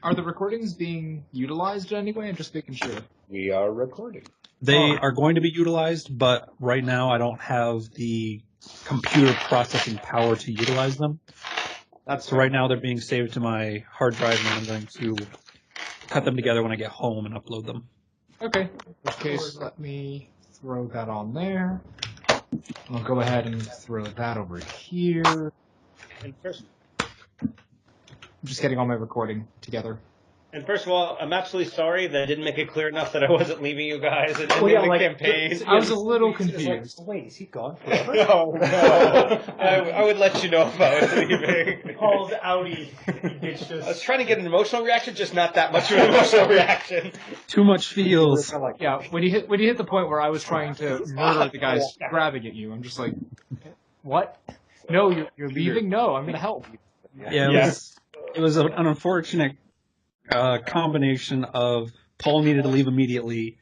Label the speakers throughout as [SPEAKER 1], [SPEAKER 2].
[SPEAKER 1] Are the recordings being utilized anyway? I'm just making sure.
[SPEAKER 2] We are recording.
[SPEAKER 3] They are going to be utilized, but right now I don't have the computer processing power to utilize them. So right now they're being saved to my hard drive, and I'm going to cut them together when I get home and upload them.
[SPEAKER 1] Okay. In which case, let me throw that on there. I'll go ahead and throw that over here.
[SPEAKER 4] And first,
[SPEAKER 1] I'm just getting all my recording together.
[SPEAKER 4] and first of all, I'm absolutely sorry that I didn't make it clear enough that I wasn't leaving you guys at the end of the campaign.
[SPEAKER 1] I was a little confused.
[SPEAKER 2] Wait, is he gone forever?
[SPEAKER 4] No. I would let you know if I was leaving.
[SPEAKER 5] Paul's outie. It's
[SPEAKER 4] I was
[SPEAKER 5] just
[SPEAKER 4] trying to get an emotional reaction, just not that much of an emotional reaction.
[SPEAKER 3] Too much feels.
[SPEAKER 1] Yeah, when you hit the point where I was trying to murder the guys grabbing at you, I'm just like, what? No, you're leaving? No, I'm going to help.
[SPEAKER 3] Yeah, it was an unfortunate combination of Paul needed to leave immediately,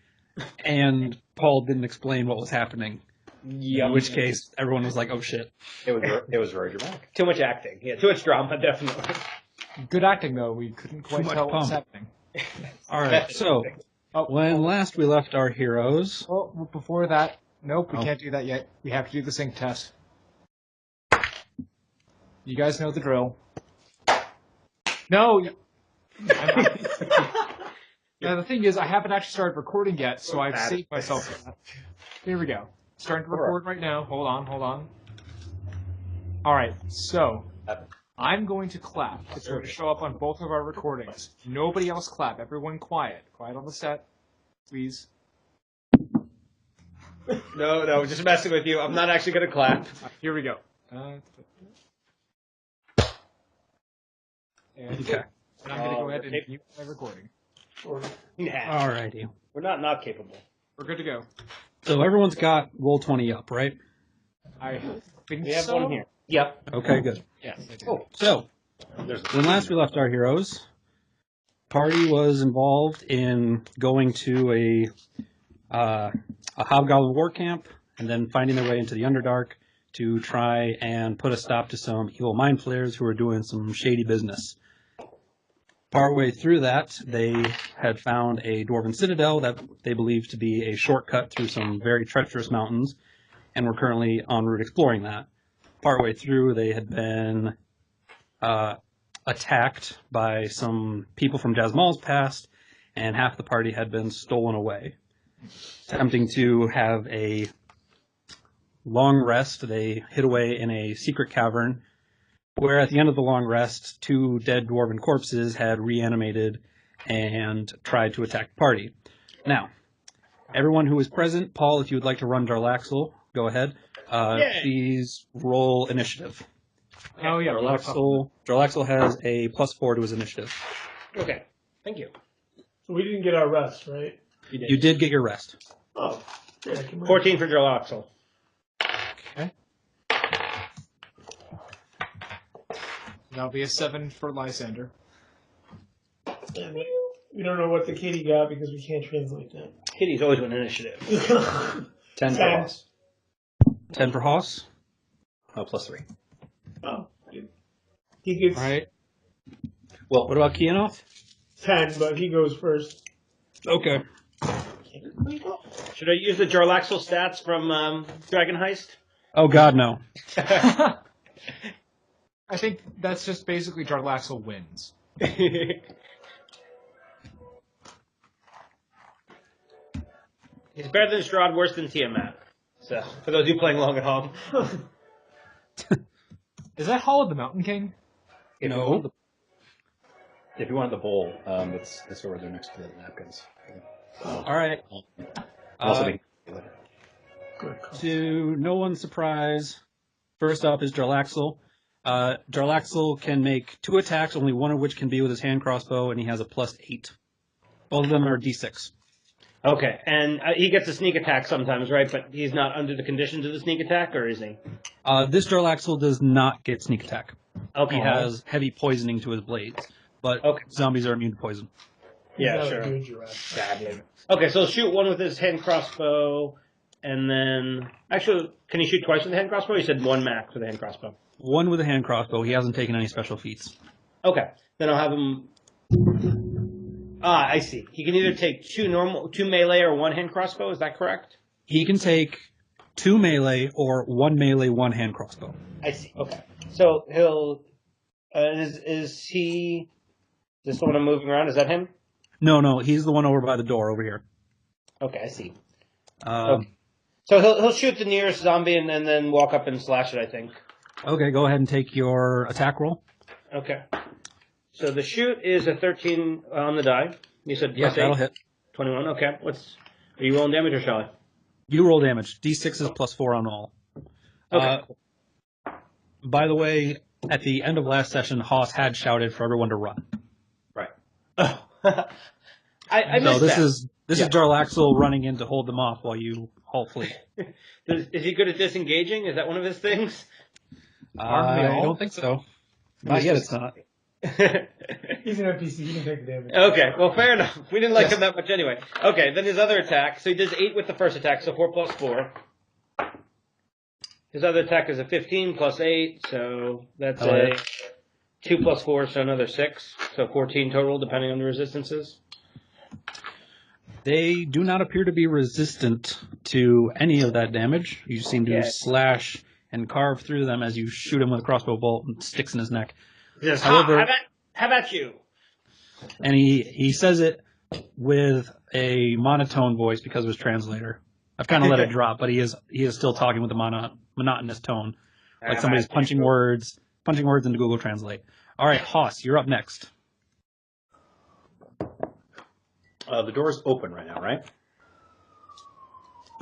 [SPEAKER 3] and Paul didn't explain what was happening. In which case, everyone was like, "Oh shit!"
[SPEAKER 2] It was very dramatic.
[SPEAKER 4] Too much acting. Yeah, too much drama, definitely.
[SPEAKER 1] Good acting, though. We couldn't quite
[SPEAKER 3] much
[SPEAKER 1] tell what was
[SPEAKER 3] pump.
[SPEAKER 1] happening.
[SPEAKER 3] All right, so when last we left our heroes,
[SPEAKER 1] Well, before that, nope, we
[SPEAKER 3] Oh.
[SPEAKER 1] can't do that yet. We have to do the sync test. You guys know the drill. No! Now, the thing is, I haven't actually started recording yet, so I've saved myself for that. Here we go. Starting to record right now. Hold on. Alright, so I'm going to clap. It's going to show up on both of our recordings. Nobody else clap. Everyone quiet. Quiet on the set. Please.
[SPEAKER 4] No, just messing with you. I'm not actually going to clap.
[SPEAKER 1] Here we go.
[SPEAKER 3] okay.
[SPEAKER 1] And I'm going to go ahead and mute my recording.
[SPEAKER 4] Yeah.
[SPEAKER 3] Alrighty.
[SPEAKER 4] We're not capable.
[SPEAKER 1] We're good to go.
[SPEAKER 3] So everyone's got Roll20 up, right?
[SPEAKER 1] I think
[SPEAKER 4] We have
[SPEAKER 1] so.
[SPEAKER 4] one here. Yep.
[SPEAKER 3] Okay, good.
[SPEAKER 1] Yes, I did.
[SPEAKER 4] Oh.
[SPEAKER 3] So when last we left our heroes, party was involved in going to a Hobgoblin war camp and then finding their way into the Underdark to try and put a stop to some evil mind flayers who were doing some shady business. Partway through that, they had found a dwarven citadel that they believed to be a shortcut through some very treacherous mountains, and were currently en route exploring that. Partway through, they had been attacked by some people from Jasmal's past, and half the party had been stolen away. Attempting to have a long rest, they hid away in a secret cavern, where at the end of the long rest, 2 dead dwarven corpses had reanimated and tried to attack the party. Now, everyone who was present, Paul, if you would like to run Jarlaxle, go ahead. Please roll initiative.
[SPEAKER 1] Oh, yeah.
[SPEAKER 3] Jarlaxle has a +4 to his initiative.
[SPEAKER 4] Okay. Thank you.
[SPEAKER 5] so we didn't get our rest, right?
[SPEAKER 3] You did get your rest.
[SPEAKER 5] Oh, yeah.
[SPEAKER 4] 14 for Jarlaxle.
[SPEAKER 1] Okay. That'll be a 7 for Lysander.
[SPEAKER 5] We don't know what the kitty got because we can't translate that.
[SPEAKER 4] Kitty's always win initiative.
[SPEAKER 2] 10 for
[SPEAKER 5] Ten.
[SPEAKER 2] us.
[SPEAKER 3] 10 for Hoss.
[SPEAKER 2] +3.
[SPEAKER 5] Oh, he gets
[SPEAKER 1] All right.
[SPEAKER 3] Well, what about Keonoth?
[SPEAKER 5] 10, but he goes first.
[SPEAKER 3] Okay.
[SPEAKER 4] Should I use the Jarlaxle stats from Dragon Heist?
[SPEAKER 3] Oh, God, no.
[SPEAKER 1] I think that's just basically Jarlaxle wins.
[SPEAKER 4] He's better than Strahd, worse than Tiamat. So, for those of you playing along at home.
[SPEAKER 1] Is that Hall of the Mountain King?
[SPEAKER 2] If
[SPEAKER 3] No.
[SPEAKER 2] you wanted if you wanted the bowl, it's over there next to the napkins.
[SPEAKER 3] All right.
[SPEAKER 2] Also,
[SPEAKER 3] To no one's surprise, first up is Jarlaxle. Jarlaxle can make 2 attacks, only one of which can be with his hand crossbow, and he has a +8. Both of them are d6.
[SPEAKER 4] Okay, and he gets a sneak attack sometimes, right? But he's not under the conditions of the sneak attack, or is he?
[SPEAKER 3] This Jarlaxle does not get sneak attack.
[SPEAKER 4] Okay.
[SPEAKER 3] He has heavy poisoning to his blades, but zombies are immune to poison.
[SPEAKER 4] Yeah,
[SPEAKER 5] That was
[SPEAKER 4] sure.
[SPEAKER 5] good, Giraffe.
[SPEAKER 4] Sadly. Okay, so shoot one with his hand crossbow, and then... Actually, can he shoot twice with the hand crossbow? You said 1 max with the hand crossbow.
[SPEAKER 3] 1 with a hand crossbow. He hasn't taken any special feats.
[SPEAKER 4] Okay. Then I'll have him. I see. He can either take two melee or one hand crossbow. Is that correct?
[SPEAKER 3] He can take 2 melee or 1 melee, 1 hand crossbow.
[SPEAKER 4] I see. Okay. So he'll. Is he? This one I'm moving around. Is that him?
[SPEAKER 3] No, he's the one over by the door over here.
[SPEAKER 4] Okay, I see.
[SPEAKER 3] Okay.
[SPEAKER 4] So he'll shoot the nearest zombie and then walk up and slash it, I think.
[SPEAKER 3] Okay, go ahead and take your attack roll.
[SPEAKER 4] Okay. So the shoot is a 13 on the die. You said
[SPEAKER 3] Yes,
[SPEAKER 4] plus
[SPEAKER 3] that'll
[SPEAKER 4] 8?
[SPEAKER 3] hit.
[SPEAKER 4] 21. Okay. Are you rolling damage or shall I?
[SPEAKER 3] You roll damage. D6 is plus 4 on all.
[SPEAKER 4] Okay.
[SPEAKER 3] By the way, at the end of last session, Haas had shouted for everyone to run.
[SPEAKER 4] Right. Oh. I missed
[SPEAKER 3] so this
[SPEAKER 4] that.
[SPEAKER 3] is Jarlaxle running in to hold them off while you halt flee.
[SPEAKER 4] Is he good at disengaging? Is that one of his things?
[SPEAKER 3] I don't think so. Not yet, it's not.
[SPEAKER 5] He's an NPC. He can take the damage.
[SPEAKER 4] Okay, well, fair enough. We didn't like him that much anyway. Okay, then his other attack. So he does 8 with the first attack, so 4 plus 4. His other attack is a 15 plus 8, so that's a 2 plus 4, so another 6. So 14 total, depending on the resistances.
[SPEAKER 3] They do not appear to be resistant to any of that damage. You seem to slash and carve through them as you shoot him with a crossbow bolt and sticks in his neck.
[SPEAKER 4] Yes,
[SPEAKER 3] However,
[SPEAKER 4] how about you?
[SPEAKER 3] And he says it with a monotone voice because of his translator. I've kind of let it drop, but he is still talking with a monotonous tone, like somebody's punching words into Google Translate. All right, Haas, you're up next.
[SPEAKER 2] The door's open right now, right?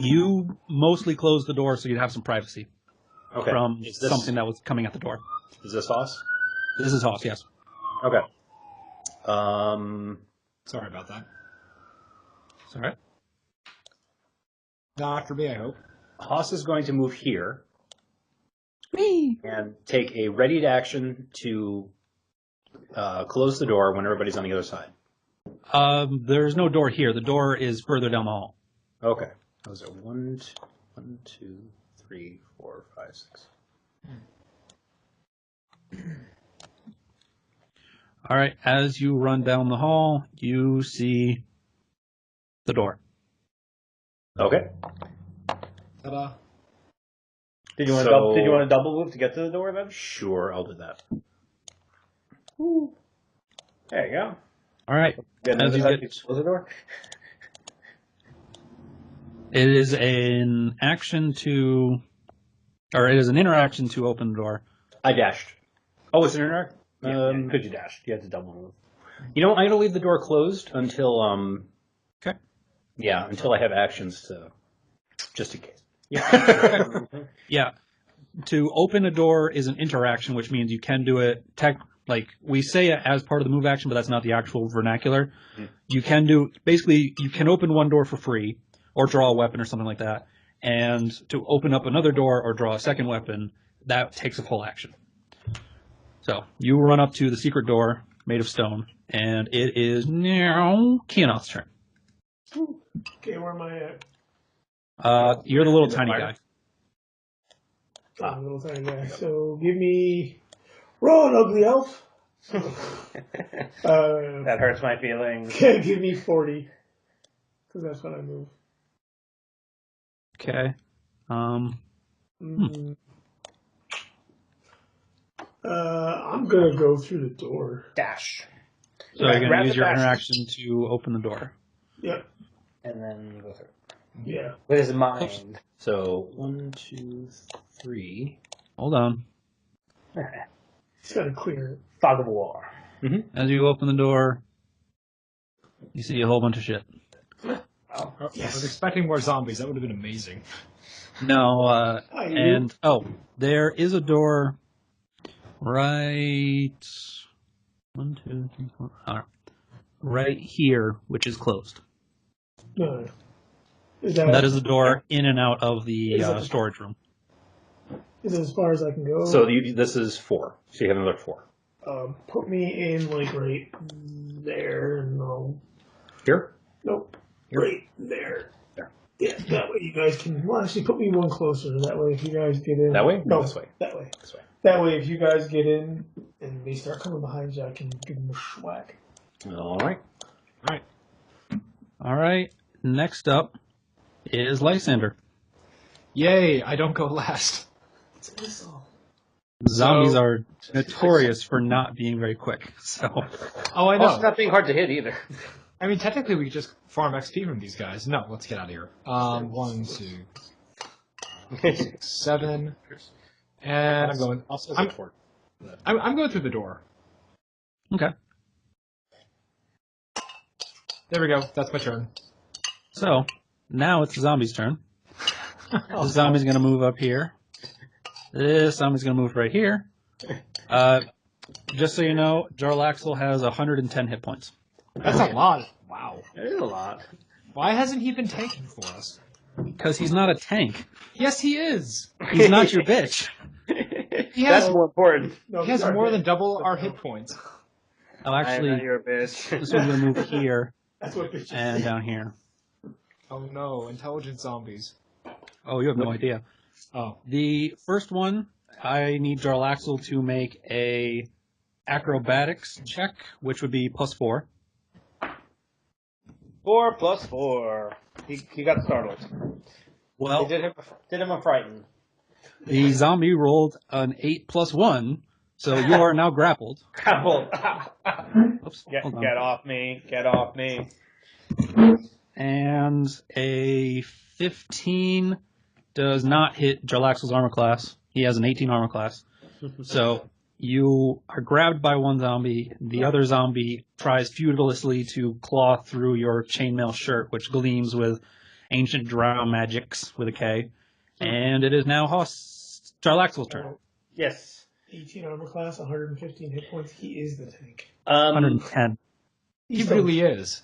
[SPEAKER 3] You mostly closed the door so you'd have some privacy from something that was coming at the door.
[SPEAKER 2] Is this Haas?
[SPEAKER 3] This is Haas, yes.
[SPEAKER 2] Okay.
[SPEAKER 1] Sorry about that.
[SPEAKER 3] It's all right.
[SPEAKER 1] Not for me, I hope.
[SPEAKER 2] Haas is going to move here
[SPEAKER 3] Me.
[SPEAKER 2] and take a readied action to close the door when everybody's on the other side.
[SPEAKER 3] There's no door here. The door is further down the hall.
[SPEAKER 2] Okay. That was a 1, 2, 3, 4, 5, 6.
[SPEAKER 3] All right. As you run down the hall, you see the door.
[SPEAKER 2] Okay.
[SPEAKER 1] Ta-da.
[SPEAKER 4] Did you want to double move to get to the door then?
[SPEAKER 2] Sure, I'll do that.
[SPEAKER 4] There you go.
[SPEAKER 3] All right. As you get,
[SPEAKER 4] Close the door.
[SPEAKER 3] it is an interaction to open the door.
[SPEAKER 2] I dashed. Oh, it's an interact?
[SPEAKER 4] Could you dash? You had to double move.
[SPEAKER 2] You know, I'm going to leave the door closed until,
[SPEAKER 3] Okay.
[SPEAKER 2] Yeah, until I have actions to, just in case.
[SPEAKER 4] Yeah.
[SPEAKER 3] Yeah. To open a door is an interaction, which means you can do it like we say it as part of the move action, but that's not the actual vernacular. You can open one door for free or draw a weapon or something like that. And to open up another door or draw a second weapon, that takes a full action. So you run up to the secret door made of stone, and it is now Keonoth's turn.
[SPEAKER 5] Okay, where am I at?
[SPEAKER 3] You're the little tiny guy.
[SPEAKER 5] Oh, little tiny guy. So give me roll an ugly elf.
[SPEAKER 4] That hurts my feelings.
[SPEAKER 5] Give me 40, because that's what I move.
[SPEAKER 3] Okay.
[SPEAKER 5] I'm gonna go through the door.
[SPEAKER 4] Dash.
[SPEAKER 3] So you're going to use your interaction to open the door.
[SPEAKER 5] Yep.
[SPEAKER 4] And then go through.
[SPEAKER 5] Yeah.
[SPEAKER 4] With his mind.
[SPEAKER 2] So, 1, 2, 3.
[SPEAKER 3] Hold on.
[SPEAKER 5] He's gotta clear it.
[SPEAKER 4] Fog of war.
[SPEAKER 3] As you open the door, you see a whole bunch of shit.
[SPEAKER 1] I was expecting more zombies. That would have been amazing.
[SPEAKER 3] No, there is a door right 1, 2, 3, 4, right here, which is closed.
[SPEAKER 5] No.
[SPEAKER 3] That is the door in and out of the storage room.
[SPEAKER 5] Is it as far as I can go?
[SPEAKER 2] So this is 4. So you have another 4.
[SPEAKER 5] Put me in like right there, and I'll.
[SPEAKER 2] Here?
[SPEAKER 5] Nope.
[SPEAKER 2] Here?
[SPEAKER 5] Right there.
[SPEAKER 2] There.
[SPEAKER 5] Yeah, that way you guys can. Well, actually, put me one closer. That way, if you guys get in.
[SPEAKER 2] That way?
[SPEAKER 5] No,
[SPEAKER 2] This way.
[SPEAKER 5] That way.
[SPEAKER 2] This way.
[SPEAKER 5] That way, if you guys get in, and they start coming behind you, I can give them a schwack.
[SPEAKER 2] All right.
[SPEAKER 3] All right. Next up is Lysander.
[SPEAKER 1] Yay! I don't go last.
[SPEAKER 5] It's a missile.
[SPEAKER 3] Zombies are notorious for not being very quick. So,
[SPEAKER 1] Oh, I
[SPEAKER 4] Also
[SPEAKER 1] know.
[SPEAKER 4] not being hard to hit either.
[SPEAKER 1] I mean, technically, we could just farm XP from these guys. No, let's get out of here. 1, 2, 6, 7, and I'm going.
[SPEAKER 2] Also,
[SPEAKER 1] I'm going through the door.
[SPEAKER 3] okay.
[SPEAKER 1] There we go. That's my turn.
[SPEAKER 3] So now it's the zombie's turn. This zombie's going to move up here. This zombie's going to move right here. Just so you know, Jarlaxle has 110 hit points.
[SPEAKER 1] That's a lot. Wow.
[SPEAKER 4] That is a lot.
[SPEAKER 1] Why hasn't he been tanking for us?
[SPEAKER 3] Because he's not a tank.
[SPEAKER 1] Yes, he is.
[SPEAKER 3] He's not your bitch.
[SPEAKER 1] He has,
[SPEAKER 4] That's more important.
[SPEAKER 5] No,
[SPEAKER 1] he has
[SPEAKER 5] sorry,
[SPEAKER 1] more
[SPEAKER 5] man.
[SPEAKER 1] than double our hit points.
[SPEAKER 3] Oh, actually,
[SPEAKER 4] you're a bitch.
[SPEAKER 3] this one's going to move here
[SPEAKER 5] That's what bitches
[SPEAKER 3] and
[SPEAKER 5] say.
[SPEAKER 3] down here.
[SPEAKER 1] Oh no, intelligent zombies.
[SPEAKER 3] Oh, you have no idea.
[SPEAKER 1] Oh.
[SPEAKER 3] The first one, I need Jarlaxle to make a acrobatics check, which would be +4.
[SPEAKER 4] 4 plus 4. He got startled.
[SPEAKER 3] Well,
[SPEAKER 4] They did him a frighten.
[SPEAKER 3] the zombie rolled an 8 + 1, so you are now grappled.
[SPEAKER 4] Grapple.
[SPEAKER 3] Oops,
[SPEAKER 4] Get
[SPEAKER 3] hold on.
[SPEAKER 4] off me. Get off me.
[SPEAKER 3] And a 15 does not hit Jarlaxle's armor class. He has an 18 armor class. So you are grabbed by one zombie. The other zombie tries futilously to claw through your chainmail shirt, which gleams with ancient drow magics with a K. And it is now Jarlaxle's turn.
[SPEAKER 4] Yes.
[SPEAKER 5] 18 armor class, 115 hit points. He is the tank.
[SPEAKER 3] 110.
[SPEAKER 1] He really is.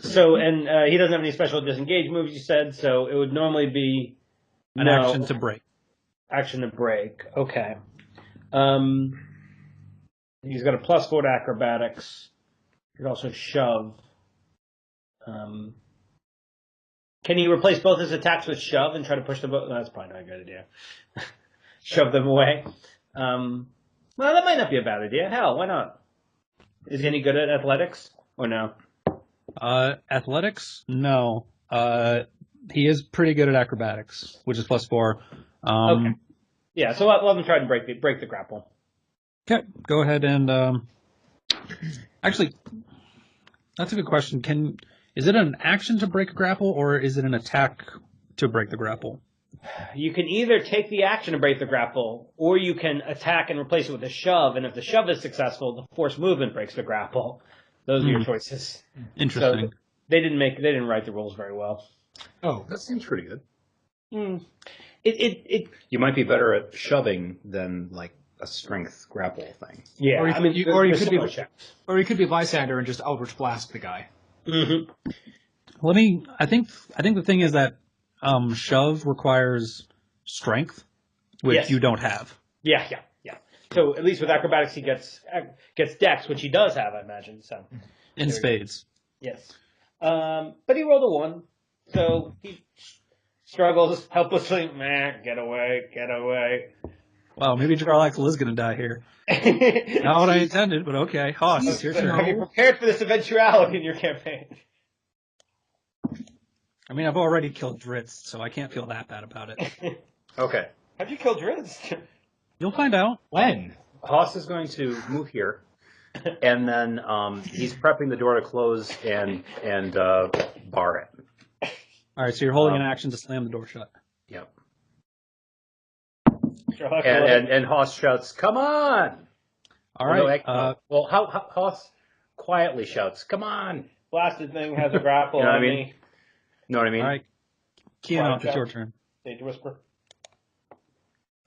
[SPEAKER 4] So, and he doesn't have any special disengage moves, you said, so it would normally be
[SPEAKER 3] An action to break.
[SPEAKER 4] Action to break. Okay. He's got a +4 to acrobatics. He could also shove. Can he replace both his attacks with shove and try to push them both? No, that's probably not a good idea. Shove them away. Well, that might not be a bad idea. Hell, why not? Is he any good at athletics or no?
[SPEAKER 3] Athletics? No. He is pretty good at acrobatics, which is +4.
[SPEAKER 4] Okay. Yeah, so let him try to break the grapple.
[SPEAKER 3] Okay, go ahead and actually, that's a good question. Is it an action to break a grapple, or is it an attack to break the grapple?
[SPEAKER 4] You can either take the action to break the grapple, or you can attack and replace it with a shove. And if the shove is successful, the force movement breaks the grapple. Those are your choices.
[SPEAKER 3] Interesting.
[SPEAKER 4] So they didn't write the rules very well.
[SPEAKER 1] Oh,
[SPEAKER 2] That seems pretty good.
[SPEAKER 4] It
[SPEAKER 2] You might be better at shoving than like a strength grapple thing.
[SPEAKER 4] yeah.
[SPEAKER 1] Or you
[SPEAKER 4] I
[SPEAKER 1] could-
[SPEAKER 4] mean,
[SPEAKER 1] you- or you
[SPEAKER 4] there's
[SPEAKER 1] could
[SPEAKER 4] similar
[SPEAKER 1] be-
[SPEAKER 4] checks.
[SPEAKER 1] or he could be Lysander and just Eldritch Blast the guy.
[SPEAKER 4] Mm-hmm.
[SPEAKER 3] I think the thing is that shove requires strength, which
[SPEAKER 4] Yes.
[SPEAKER 3] you don't have.
[SPEAKER 4] Yeah. So at least with acrobatics, he gets dex, which he does have, I imagine. So
[SPEAKER 3] In spades.
[SPEAKER 4] yes, but he rolled a 1, so he struggles helplessly. Get away.
[SPEAKER 3] Wow, maybe Jarlaxle is going to die here. Not what I intended, but okay. Hoss, it's your
[SPEAKER 4] Have
[SPEAKER 3] turn.
[SPEAKER 4] you prepared for this eventuality in your campaign?
[SPEAKER 3] I mean, I've already killed Dritz, so I can't feel that bad about it.
[SPEAKER 2] Okay.
[SPEAKER 4] How'd you kill Drizzt?
[SPEAKER 3] You'll find out.
[SPEAKER 1] When?
[SPEAKER 2] Hoss is going to move here, and then he's prepping the door to close and bar it.
[SPEAKER 3] All right, so you're holding an action to slam the door shut.
[SPEAKER 2] Yep.
[SPEAKER 4] Sherlock
[SPEAKER 2] And Hoss shouts, "Come on!"
[SPEAKER 3] All
[SPEAKER 2] Well, no,
[SPEAKER 3] right.
[SPEAKER 2] well, how Hoss quietly shouts, "Come on!"
[SPEAKER 4] blasted thing has a grapple
[SPEAKER 2] You know what
[SPEAKER 4] on
[SPEAKER 2] I mean?
[SPEAKER 4] me.
[SPEAKER 2] Know what I mean?
[SPEAKER 3] All right. Keonoth, it's your turn.
[SPEAKER 4] Stage whisper.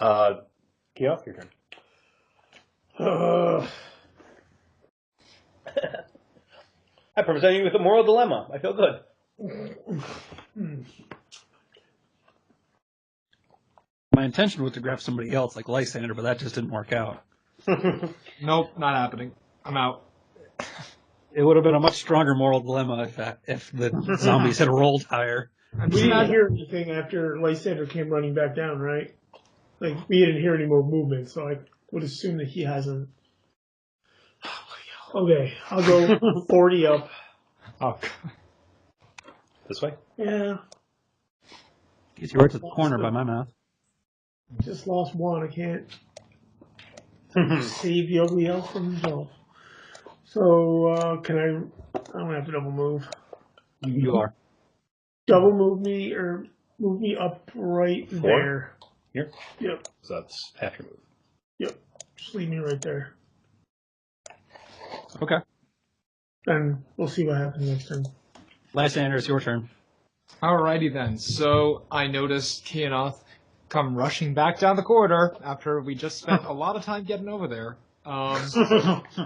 [SPEAKER 2] Keonoth, your turn.
[SPEAKER 4] I present you with a moral dilemma. I feel good.
[SPEAKER 3] My intention was to grab somebody else like Lysander, but that just didn't work out.
[SPEAKER 1] Nope, not happening. I'm out.
[SPEAKER 3] It would have been a much stronger moral dilemma if the zombies had rolled higher.
[SPEAKER 1] I'm
[SPEAKER 5] We did not
[SPEAKER 1] sad.
[SPEAKER 5] hear anything after Lysander came running back down, right? Like, we didn't hear any more movement, so would assume that he hasn't. Okay, I'll go 40 up.
[SPEAKER 1] Oh,
[SPEAKER 2] This way?
[SPEAKER 5] Yeah,
[SPEAKER 3] Gets you right to the corner by my math.
[SPEAKER 5] just lost one. I can't save the ugly elf from himself. So, can I? I'm gonna have to double move.
[SPEAKER 3] You are.
[SPEAKER 5] Double move me or move me up right there.
[SPEAKER 2] Here?
[SPEAKER 5] Yep,
[SPEAKER 2] So that's half your move.
[SPEAKER 5] yep. Just leave me right there.
[SPEAKER 3] Okay.
[SPEAKER 5] And we'll see what happens next time.
[SPEAKER 3] Lysander, it's your turn.
[SPEAKER 1] alrighty then. So I noticed Keonoth come rushing back down the corridor after we just spent a lot of time getting over there.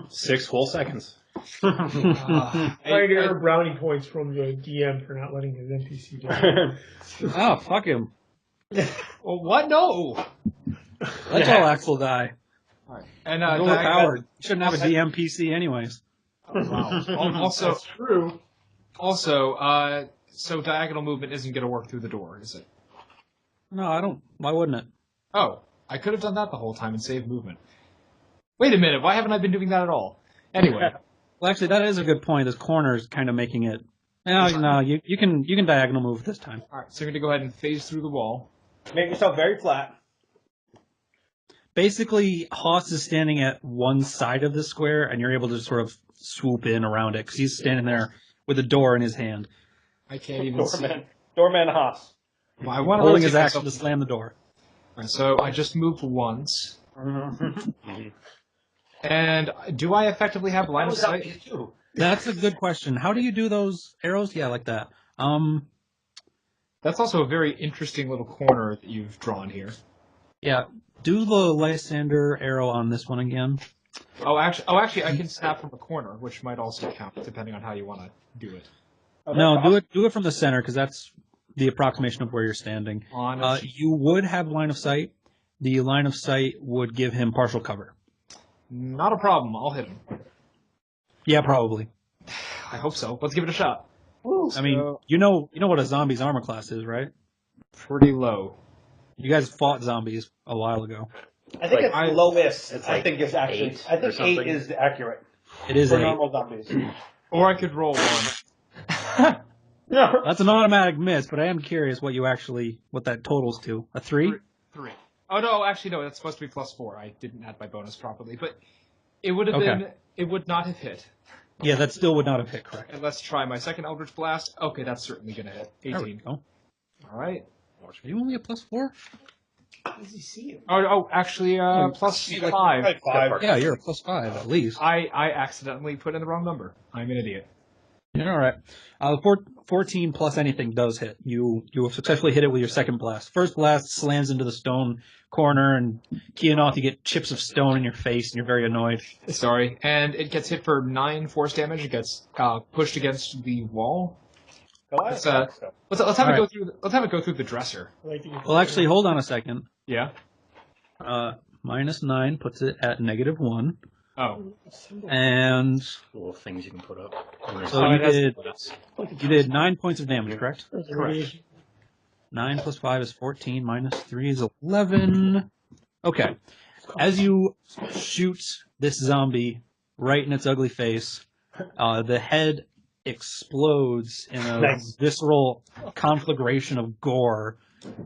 [SPEAKER 2] 6 whole seconds.
[SPEAKER 5] Trying to earn brownie points from the DM for not letting his NPC die.
[SPEAKER 3] Oh, fuck him.
[SPEAKER 1] Well, what? No.
[SPEAKER 3] Let Jarlaxle die.
[SPEAKER 1] All right. And
[SPEAKER 3] Overpowered. You shouldn't have a DM PC anyways.
[SPEAKER 1] wow. Also,
[SPEAKER 5] That's true.
[SPEAKER 1] also, so diagonal movement isn't going to work through the door, is it?
[SPEAKER 3] No, I don't. Why wouldn't it?
[SPEAKER 1] Oh, I could have done that the whole time and saved movement. Wait a minute. Why haven't I been doing that at all? Anyway.
[SPEAKER 3] Well, actually, that is a good point. This corner is kind of making it. No, you can diagonal move this time.
[SPEAKER 1] All right. So you're going to go ahead and phase through the wall.
[SPEAKER 4] Make yourself very flat.
[SPEAKER 3] Basically, Hoss is standing at one side of the square, and you're able to sort of swoop in around it because he's standing there with a door in his hand,
[SPEAKER 1] I can't even see.
[SPEAKER 4] Doorman Haas.
[SPEAKER 1] Well, I want to
[SPEAKER 3] holding his
[SPEAKER 1] rotate
[SPEAKER 3] action to
[SPEAKER 1] myself.
[SPEAKER 3] slam the door.
[SPEAKER 1] All right, so I just moved once. And do I effectively have line of sight?
[SPEAKER 3] That's a good question. How do you do those arrows? Yeah, like that.
[SPEAKER 1] That's also a very interesting little corner that you've drawn here.
[SPEAKER 3] Yeah. Do the Lysander arrow on this one again.
[SPEAKER 1] Oh, actually, I can snap from a corner, which might also count, depending on how you want to do it.
[SPEAKER 3] No, do it from the center because that's the approximation of where you're standing. You would have line of sight. The line of sight would give him partial cover.
[SPEAKER 1] Not a problem. I'll hit him.
[SPEAKER 3] Yeah, probably.
[SPEAKER 1] I hope so. Let's give it a shot.
[SPEAKER 3] I mean, you know what a zombie's armor class is, right?
[SPEAKER 1] Pretty low.
[SPEAKER 3] You guys fought zombies a while ago.
[SPEAKER 4] I think
[SPEAKER 2] Like,
[SPEAKER 4] it's lowest.
[SPEAKER 2] it's
[SPEAKER 4] I
[SPEAKER 2] like
[SPEAKER 4] think it's actually.
[SPEAKER 2] 8
[SPEAKER 4] I think
[SPEAKER 2] or something.
[SPEAKER 4] 8 is accurate
[SPEAKER 3] It is
[SPEAKER 4] for
[SPEAKER 3] 8.
[SPEAKER 4] normal zombies.
[SPEAKER 1] Or I could roll one.
[SPEAKER 4] No.
[SPEAKER 3] That's an automatic miss, but I am curious what that totals to. A 3?
[SPEAKER 1] 3. Oh, no, actually, no, that's supposed to be +4. I didn't add my bonus properly. But it would have been, it would not have hit.
[SPEAKER 3] Yeah, that still would not have hit, correct.
[SPEAKER 1] And let's try my second Eldritch Blast. Okay, that's certainly going to hit. 18.
[SPEAKER 3] There we go.
[SPEAKER 1] All right.
[SPEAKER 3] Are you only a +4?
[SPEAKER 5] How does he see it?
[SPEAKER 1] Oh, actually, +5.
[SPEAKER 4] 5.
[SPEAKER 3] Yeah, you're a +5 at least.
[SPEAKER 1] I accidentally put in the wrong number. I'm an idiot.
[SPEAKER 3] You're all right. 14 plus anything does hit. You have successfully hit it with your second blast. First blast slams into the stone corner, and Keonoth, you get chips of stone in your face, and you're very annoyed.
[SPEAKER 1] Sorry. And it gets hit for 9 force damage. It gets pushed against the wall. Let's have it go through. Let's have it go through the dresser.
[SPEAKER 3] Well, actually, hold on a second.
[SPEAKER 1] Yeah.
[SPEAKER 3] -9 puts it at -1.
[SPEAKER 1] Oh.
[SPEAKER 3] And
[SPEAKER 2] Little things you can put up.
[SPEAKER 3] so you did 9 points of damage, correct?
[SPEAKER 1] Correct.
[SPEAKER 3] 9 plus 5 is 14, minus 3 is 11. Okay. As you shoot this zombie right in its ugly face, the head explodes in a visceral conflagration of gore,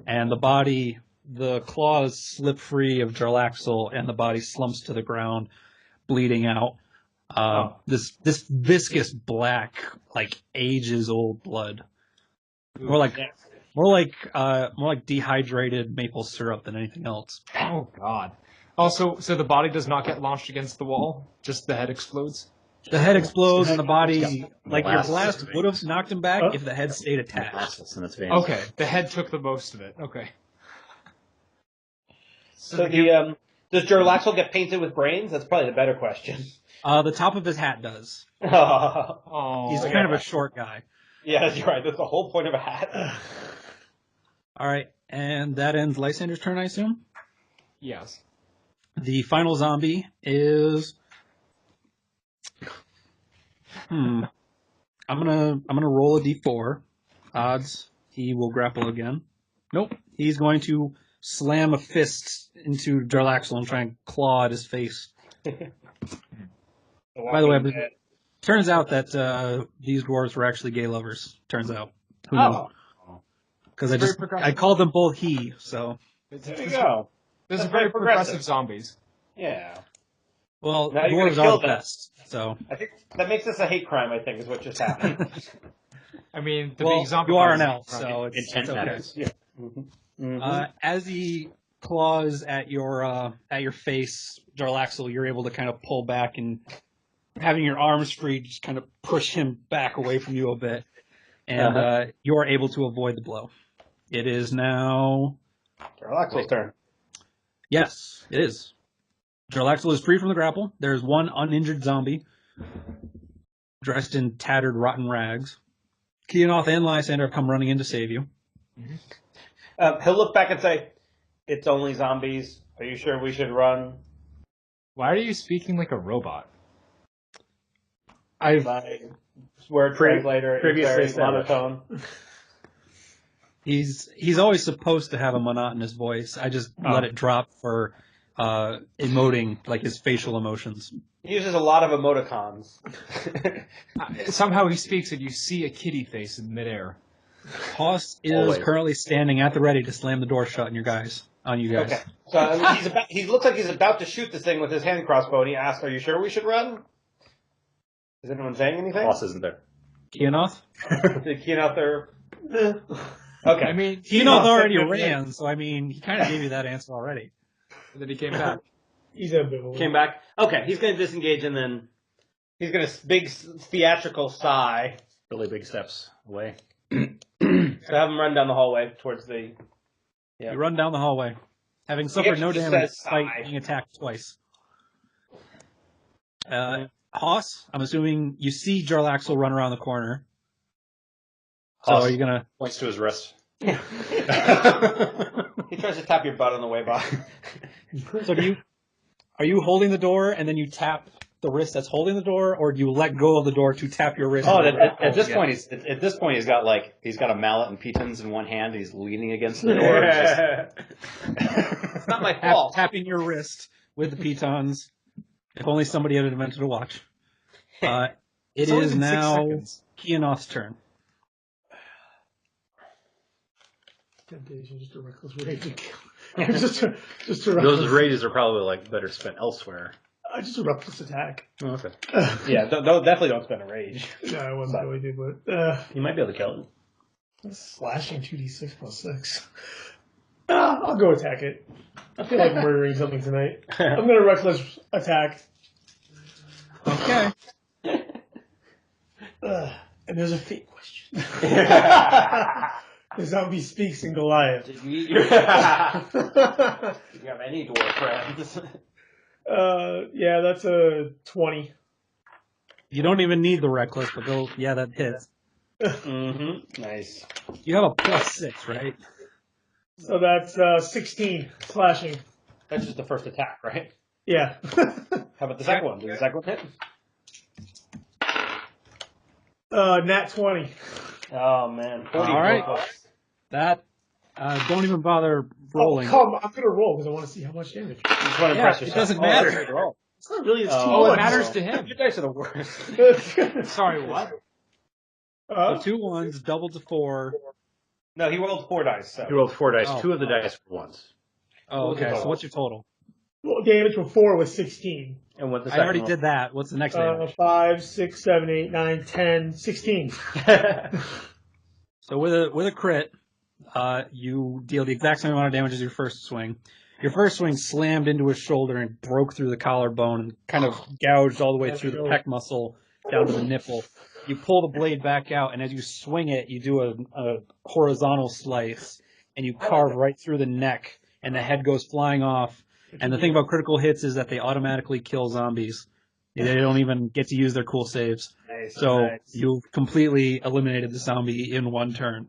[SPEAKER 3] and the claws slip free of Jarlaxle, and the body slumps to the ground, bleeding out. This viscous black, like ages old blood. More like dehydrated maple syrup than anything else.
[SPEAKER 1] Oh God. Also, so the body does not get launched against the wall. Just the head explodes.
[SPEAKER 3] The head explodes and the body, like your
[SPEAKER 2] Blasts
[SPEAKER 3] blast
[SPEAKER 2] its
[SPEAKER 3] would have
[SPEAKER 2] veins.
[SPEAKER 3] knocked him back if the head stayed attached.
[SPEAKER 2] Blasts in its veins.
[SPEAKER 1] Okay, the head took the most of it. Okay.
[SPEAKER 4] So does Jarlaxle get painted with brains? That's probably the better question.
[SPEAKER 3] The top of his hat does.
[SPEAKER 1] Oh.
[SPEAKER 3] He's kind of a short guy.
[SPEAKER 4] Yeah, you're right. That's the whole point of a hat.
[SPEAKER 3] All right, and that ends Lysander's turn, I assume.
[SPEAKER 1] Yes.
[SPEAKER 3] The final zombie is. I'm gonna roll a d4. Odds he will grapple again. Nope. He's going to slam a fist into Jarlaxle and try and claw at his face. By the way, turns out that these dwarves were actually gay lovers. Turns out. Who knew? Because I called them both he, so.
[SPEAKER 4] There you go.
[SPEAKER 1] Those are very progressive zombies.
[SPEAKER 4] Yeah.
[SPEAKER 3] Well,
[SPEAKER 4] now
[SPEAKER 3] dwarves are the best, so.
[SPEAKER 4] I think that makes this a hate crime, I think, is what just happened.
[SPEAKER 1] I mean,
[SPEAKER 3] you are an elf, so it's okay.
[SPEAKER 2] Yeah.
[SPEAKER 3] As he claws at your face, Jarlaxle, you're able to kind of pull back and having your arms free, just kind of push him back away from you a bit, and you are able to avoid the blow. It is now
[SPEAKER 4] Jarlaxle's turn.
[SPEAKER 3] Yes, it is. Jarlaxle is free from the grapple. There's one uninjured zombie dressed in tattered, rotten rags. Keonoth and Lysander have come running in to save you.
[SPEAKER 4] He'll look back and say, "It's only zombies. Are you sure we should run?"
[SPEAKER 1] Why are you speaking like a robot?
[SPEAKER 4] My word translator
[SPEAKER 2] previously
[SPEAKER 4] is very monotone.
[SPEAKER 3] He's always supposed to have a monotonous voice. I just let it drop for emoting like his facial emotions.
[SPEAKER 4] He uses a lot of emoticons.
[SPEAKER 1] Somehow he speaks and you see a kitty face in midair.
[SPEAKER 3] Hoss is currently standing at the ready to slam the door shut on you guys.
[SPEAKER 4] Okay. So he looks like he's about to shoot this thing with his hand crossbow, and he asks, "Are you sure we should run?" Is anyone saying anything?
[SPEAKER 2] Boss isn't there.
[SPEAKER 3] Keonoth?
[SPEAKER 4] Did Keonoth Okay.
[SPEAKER 1] I mean,
[SPEAKER 3] Keonoth already ran, so I mean, he kind of gave you that answer already.
[SPEAKER 1] And then he came back.
[SPEAKER 5] He's ambivalent.
[SPEAKER 4] Came back. Okay, he's going to disengage, and then he's going to big theatrical sigh.
[SPEAKER 2] Really big steps away.
[SPEAKER 4] So have him run down the hallway towards the...
[SPEAKER 3] You run down the hallway, having suffered no damage despite being attacked twice. Hoss, I'm assuming you see Jarlaxle run around the corner. So are you going to...
[SPEAKER 2] Points to his wrist.
[SPEAKER 4] He tries to tap your butt on the way by.
[SPEAKER 3] So are you holding the door and then you tap the wrist that's holding the door, or do you let go of the door to tap your wrist?
[SPEAKER 2] Oh, at this point he's got a mallet and pitons in one hand. And he's leaning against the door.
[SPEAKER 4] It's not my fault.
[SPEAKER 3] Tapping your wrist with the pitons. If only somebody had invented a watch. It is now Keonoth's turn.
[SPEAKER 5] Temptation, just a reckless rage. just a reckless...
[SPEAKER 2] Those rages are probably like better spent elsewhere.
[SPEAKER 5] Just a reckless attack.
[SPEAKER 2] Oh, okay.
[SPEAKER 4] Yeah, definitely don't spend a rage.
[SPEAKER 5] No, I wasn't going to, but...
[SPEAKER 2] You might be able to kill him.
[SPEAKER 5] Slashing 2d6 plus 6. I'll go attack it. I feel like murdering something tonight. I'm going to reckless attack.
[SPEAKER 3] Okay.
[SPEAKER 5] And there's a fate question. The zombie speaks in Goliath.
[SPEAKER 4] Did you eat your... Do you have any dwarf friends?
[SPEAKER 5] Yeah, that's a 20.
[SPEAKER 3] You don't even need the reckless, but that hits.
[SPEAKER 4] Mm-hmm. Nice.
[SPEAKER 3] You have a +6, right?
[SPEAKER 5] So that's 16 slashing.
[SPEAKER 4] That's just the first attack, right?
[SPEAKER 5] Yeah.
[SPEAKER 4] How about the second one? Did the second one hit?
[SPEAKER 5] Nat 20.
[SPEAKER 4] Oh, man.
[SPEAKER 3] All right. That, don't even bother rolling.
[SPEAKER 5] Oh, I'm going to roll because I want to see how much damage.
[SPEAKER 3] It doesn't matter.
[SPEAKER 5] It's not really, it's
[SPEAKER 1] it matters to him.
[SPEAKER 4] You guys are the worst.
[SPEAKER 1] Sorry, what?
[SPEAKER 3] So 2 1s, doubled to 4.
[SPEAKER 4] No, he rolled 4 dice. So.
[SPEAKER 2] He rolled 4 dice. 2 of the dice were ones.
[SPEAKER 3] Oh, okay. So what's your total?
[SPEAKER 5] Well, damage before was 16.
[SPEAKER 2] And what the
[SPEAKER 3] I already did that. What's the next damage?
[SPEAKER 5] 5, 6, 7, 8, 9, 10, 16.
[SPEAKER 3] So with a crit, you deal the exact same amount of damage as your first swing. Your first swing slammed into his shoulder and broke through the collarbone and kind of gouged all the way through the pec muscle down to the nipple. You pull the blade back out, and as you swing it, you do a horizontal slice, and you carve right through the neck, and the head goes flying off. And the thing about critical hits is that they automatically kill zombies. They don't even get to use their cool saves.
[SPEAKER 4] Nice,
[SPEAKER 3] so you've completely eliminated the zombie in one turn.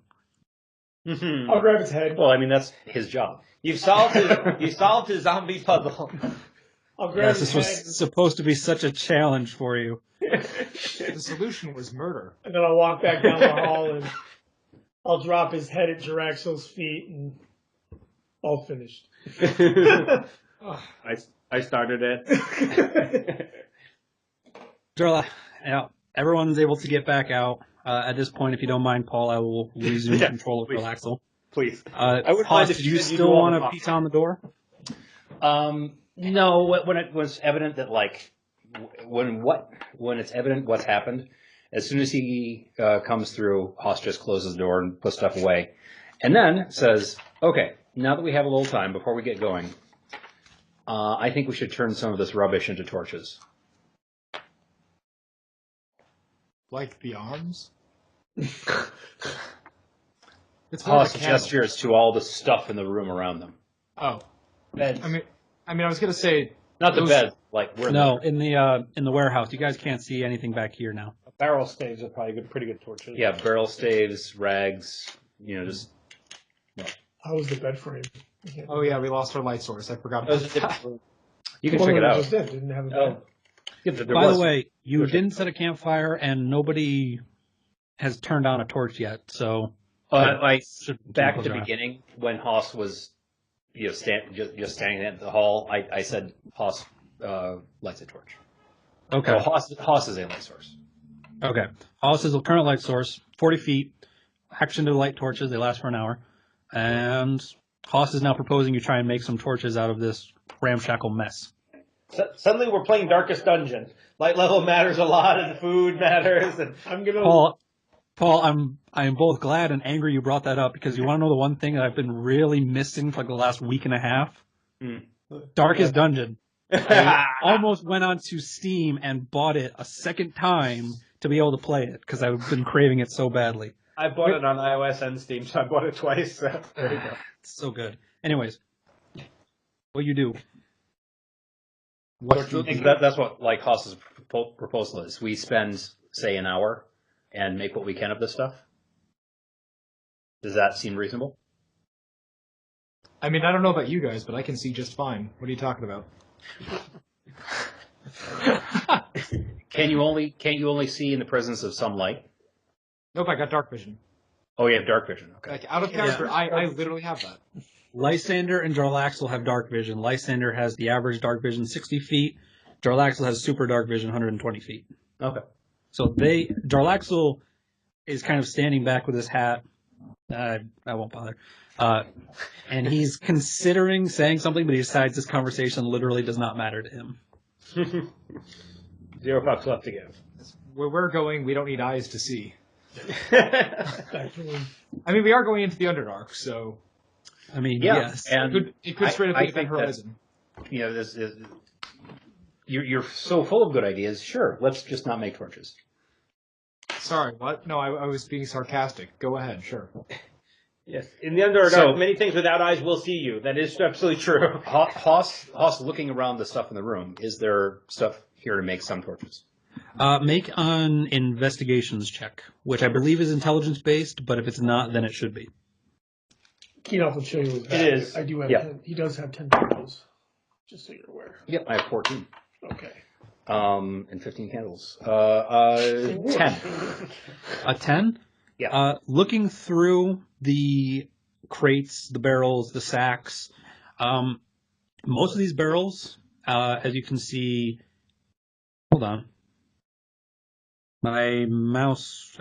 [SPEAKER 4] Mm-hmm.
[SPEAKER 5] I'll grab its head.
[SPEAKER 2] Well, I mean, that's his job.
[SPEAKER 4] You solved his zombie puzzle.
[SPEAKER 5] I'll grab his
[SPEAKER 3] this was
[SPEAKER 5] head.
[SPEAKER 3] supposed to be such a challenge for you.
[SPEAKER 1] The solution was murder.
[SPEAKER 5] And then I'll walk back down the hall and I'll drop his head at Jarlaxle's feet and All finished.
[SPEAKER 2] I started it.
[SPEAKER 3] Jarla, yeah, everyone's able to get back out. At this point, if you don't mind, Paul, I will resume control of Jarlaxle.
[SPEAKER 2] Please.
[SPEAKER 4] I would
[SPEAKER 3] Hoss,
[SPEAKER 4] mind if
[SPEAKER 3] do you
[SPEAKER 4] you
[SPEAKER 3] still
[SPEAKER 4] do all
[SPEAKER 3] want
[SPEAKER 4] the
[SPEAKER 3] to
[SPEAKER 4] talking.
[SPEAKER 3] peek on the door?
[SPEAKER 2] No, when it was evident that when it's evident what's happened, as soon as he comes through, Hoss just closes the door and puts stuff away, and then says, "Okay, now that we have a little time before we get going, I think we should turn some of this rubbish into torches."
[SPEAKER 1] Like the arms? It's more
[SPEAKER 2] Hoss
[SPEAKER 1] like a candle.
[SPEAKER 2] gestures to all the stuff in the room around them.
[SPEAKER 1] Oh,
[SPEAKER 4] Beds.
[SPEAKER 1] I mean, I was gonna say
[SPEAKER 2] Not the
[SPEAKER 1] those-
[SPEAKER 2] bed, like we're
[SPEAKER 3] No, in the warehouse. You guys can't see anything back here now.
[SPEAKER 4] Barrel staves are probably pretty good torches.
[SPEAKER 2] Yeah, barrel staves, rags, just
[SPEAKER 5] How was the bed frame?
[SPEAKER 1] Oh yeah, we lost our light source. I forgot about
[SPEAKER 4] Those are
[SPEAKER 1] that.
[SPEAKER 4] different.
[SPEAKER 2] you can check it out.
[SPEAKER 5] Was dead. Didn't have a bed.
[SPEAKER 4] Oh,
[SPEAKER 2] Yeah, there
[SPEAKER 3] By
[SPEAKER 2] was-
[SPEAKER 3] the way, you didn't set a campfire, and nobody has turned on a torch yet. So
[SPEAKER 2] back at the beginning when Hoss was, just standing at the hall, I said Hoss lights a torch.
[SPEAKER 3] Okay.
[SPEAKER 2] So Hoss is a light source.
[SPEAKER 3] Okay. Hoss is the current light source, 40 feet. Action to light torches. They last for an hour. And Hoss is now proposing you try and make some torches out of this ramshackle mess.
[SPEAKER 4] suddenly we're playing Darkest Dungeon. Light level matters a lot, and food matters. And
[SPEAKER 5] I'm gonna.
[SPEAKER 3] Paul, I am both glad and angry you brought that up, because you want to know the one thing that I've been really missing for like the last week and a half? Darkest Dungeon. I almost went onto Steam and bought it a second time to be able to play it, because I've been craving it so badly.
[SPEAKER 4] I bought it on iOS and Steam, so I bought it twice. So there you go.
[SPEAKER 3] It's so good. Anyways, what you do?
[SPEAKER 2] That's what like Hoss's proposal is. We spend, say, an hour and make what we can of this stuff. Does that seem reasonable?
[SPEAKER 1] I mean, I don't know about you guys, but I can see just fine. What are you talking about?
[SPEAKER 2] Can't you only see in the presence of some light?
[SPEAKER 1] Nope, I got dark vision.
[SPEAKER 2] Oh, you have dark vision. Okay.
[SPEAKER 1] Like out of character, I literally have that.
[SPEAKER 3] Lysander and Jarlaxle have dark vision. Lysander has the average dark vision 60 feet. Jarlaxle has super dark vision 120 feet.
[SPEAKER 2] Okay.
[SPEAKER 3] So Jarlaxle is kind of standing back with his hat. I won't bother. And he's considering saying something, but he decides this conversation literally does not matter to him.
[SPEAKER 4] $0 left to give.
[SPEAKER 1] Where we're going, we don't need eyes to see.
[SPEAKER 5] Actually,
[SPEAKER 1] I mean, we are going into the Underdark, so
[SPEAKER 3] I mean,
[SPEAKER 2] Yeah,
[SPEAKER 3] yes.
[SPEAKER 2] and
[SPEAKER 1] it could straight up
[SPEAKER 2] I
[SPEAKER 1] be the
[SPEAKER 2] think that-
[SPEAKER 1] horizon.
[SPEAKER 2] this is you're so full of good ideas. Sure, let's just not make torches.
[SPEAKER 1] Sorry, what? No, I was being sarcastic. Go ahead, sure.
[SPEAKER 4] Yes, in the Underdark,
[SPEAKER 2] So-
[SPEAKER 4] many things without eyes will see you. That is absolutely true.
[SPEAKER 2] Hoss, looking around the stuff in the room, is there stuff here to make some torches?
[SPEAKER 3] Make an investigations check, which I believe is intelligence based, but if it's not, then it should be.
[SPEAKER 5] Keonoth will show you his bag.
[SPEAKER 4] It is.
[SPEAKER 5] I do have
[SPEAKER 2] Yeah.
[SPEAKER 5] 10. He does have 10 torches. Just so you're aware.
[SPEAKER 2] Yep, I have 14.
[SPEAKER 5] Okay.
[SPEAKER 2] And 15 candles. 10.
[SPEAKER 3] A 10?
[SPEAKER 2] Yeah.
[SPEAKER 3] Looking through the crates, the barrels, the sacks, most of these barrels, as you can see, hold on. My mouse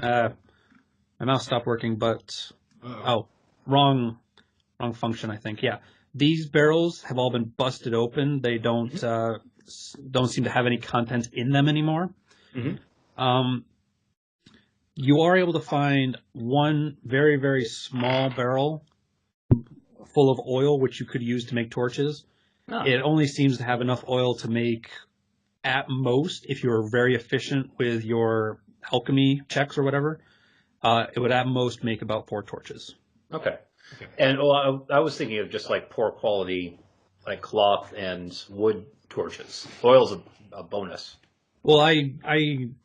[SPEAKER 3] stopped working, but wrong function, I think. Yeah, these barrels have all been busted open. They don't seem to have any content in them anymore.
[SPEAKER 2] Mm-hmm.
[SPEAKER 3] You are able to find one very, very small barrel full of oil, which you could use to make torches.
[SPEAKER 2] Oh.
[SPEAKER 3] It only seems to have enough oil to make, at most, if you're very efficient with your alchemy checks or whatever, it would at most make about 4 torches.
[SPEAKER 2] Okay. And I was thinking of just like poor quality, like cloth and wood torches. Oil's a bonus.
[SPEAKER 3] Well, I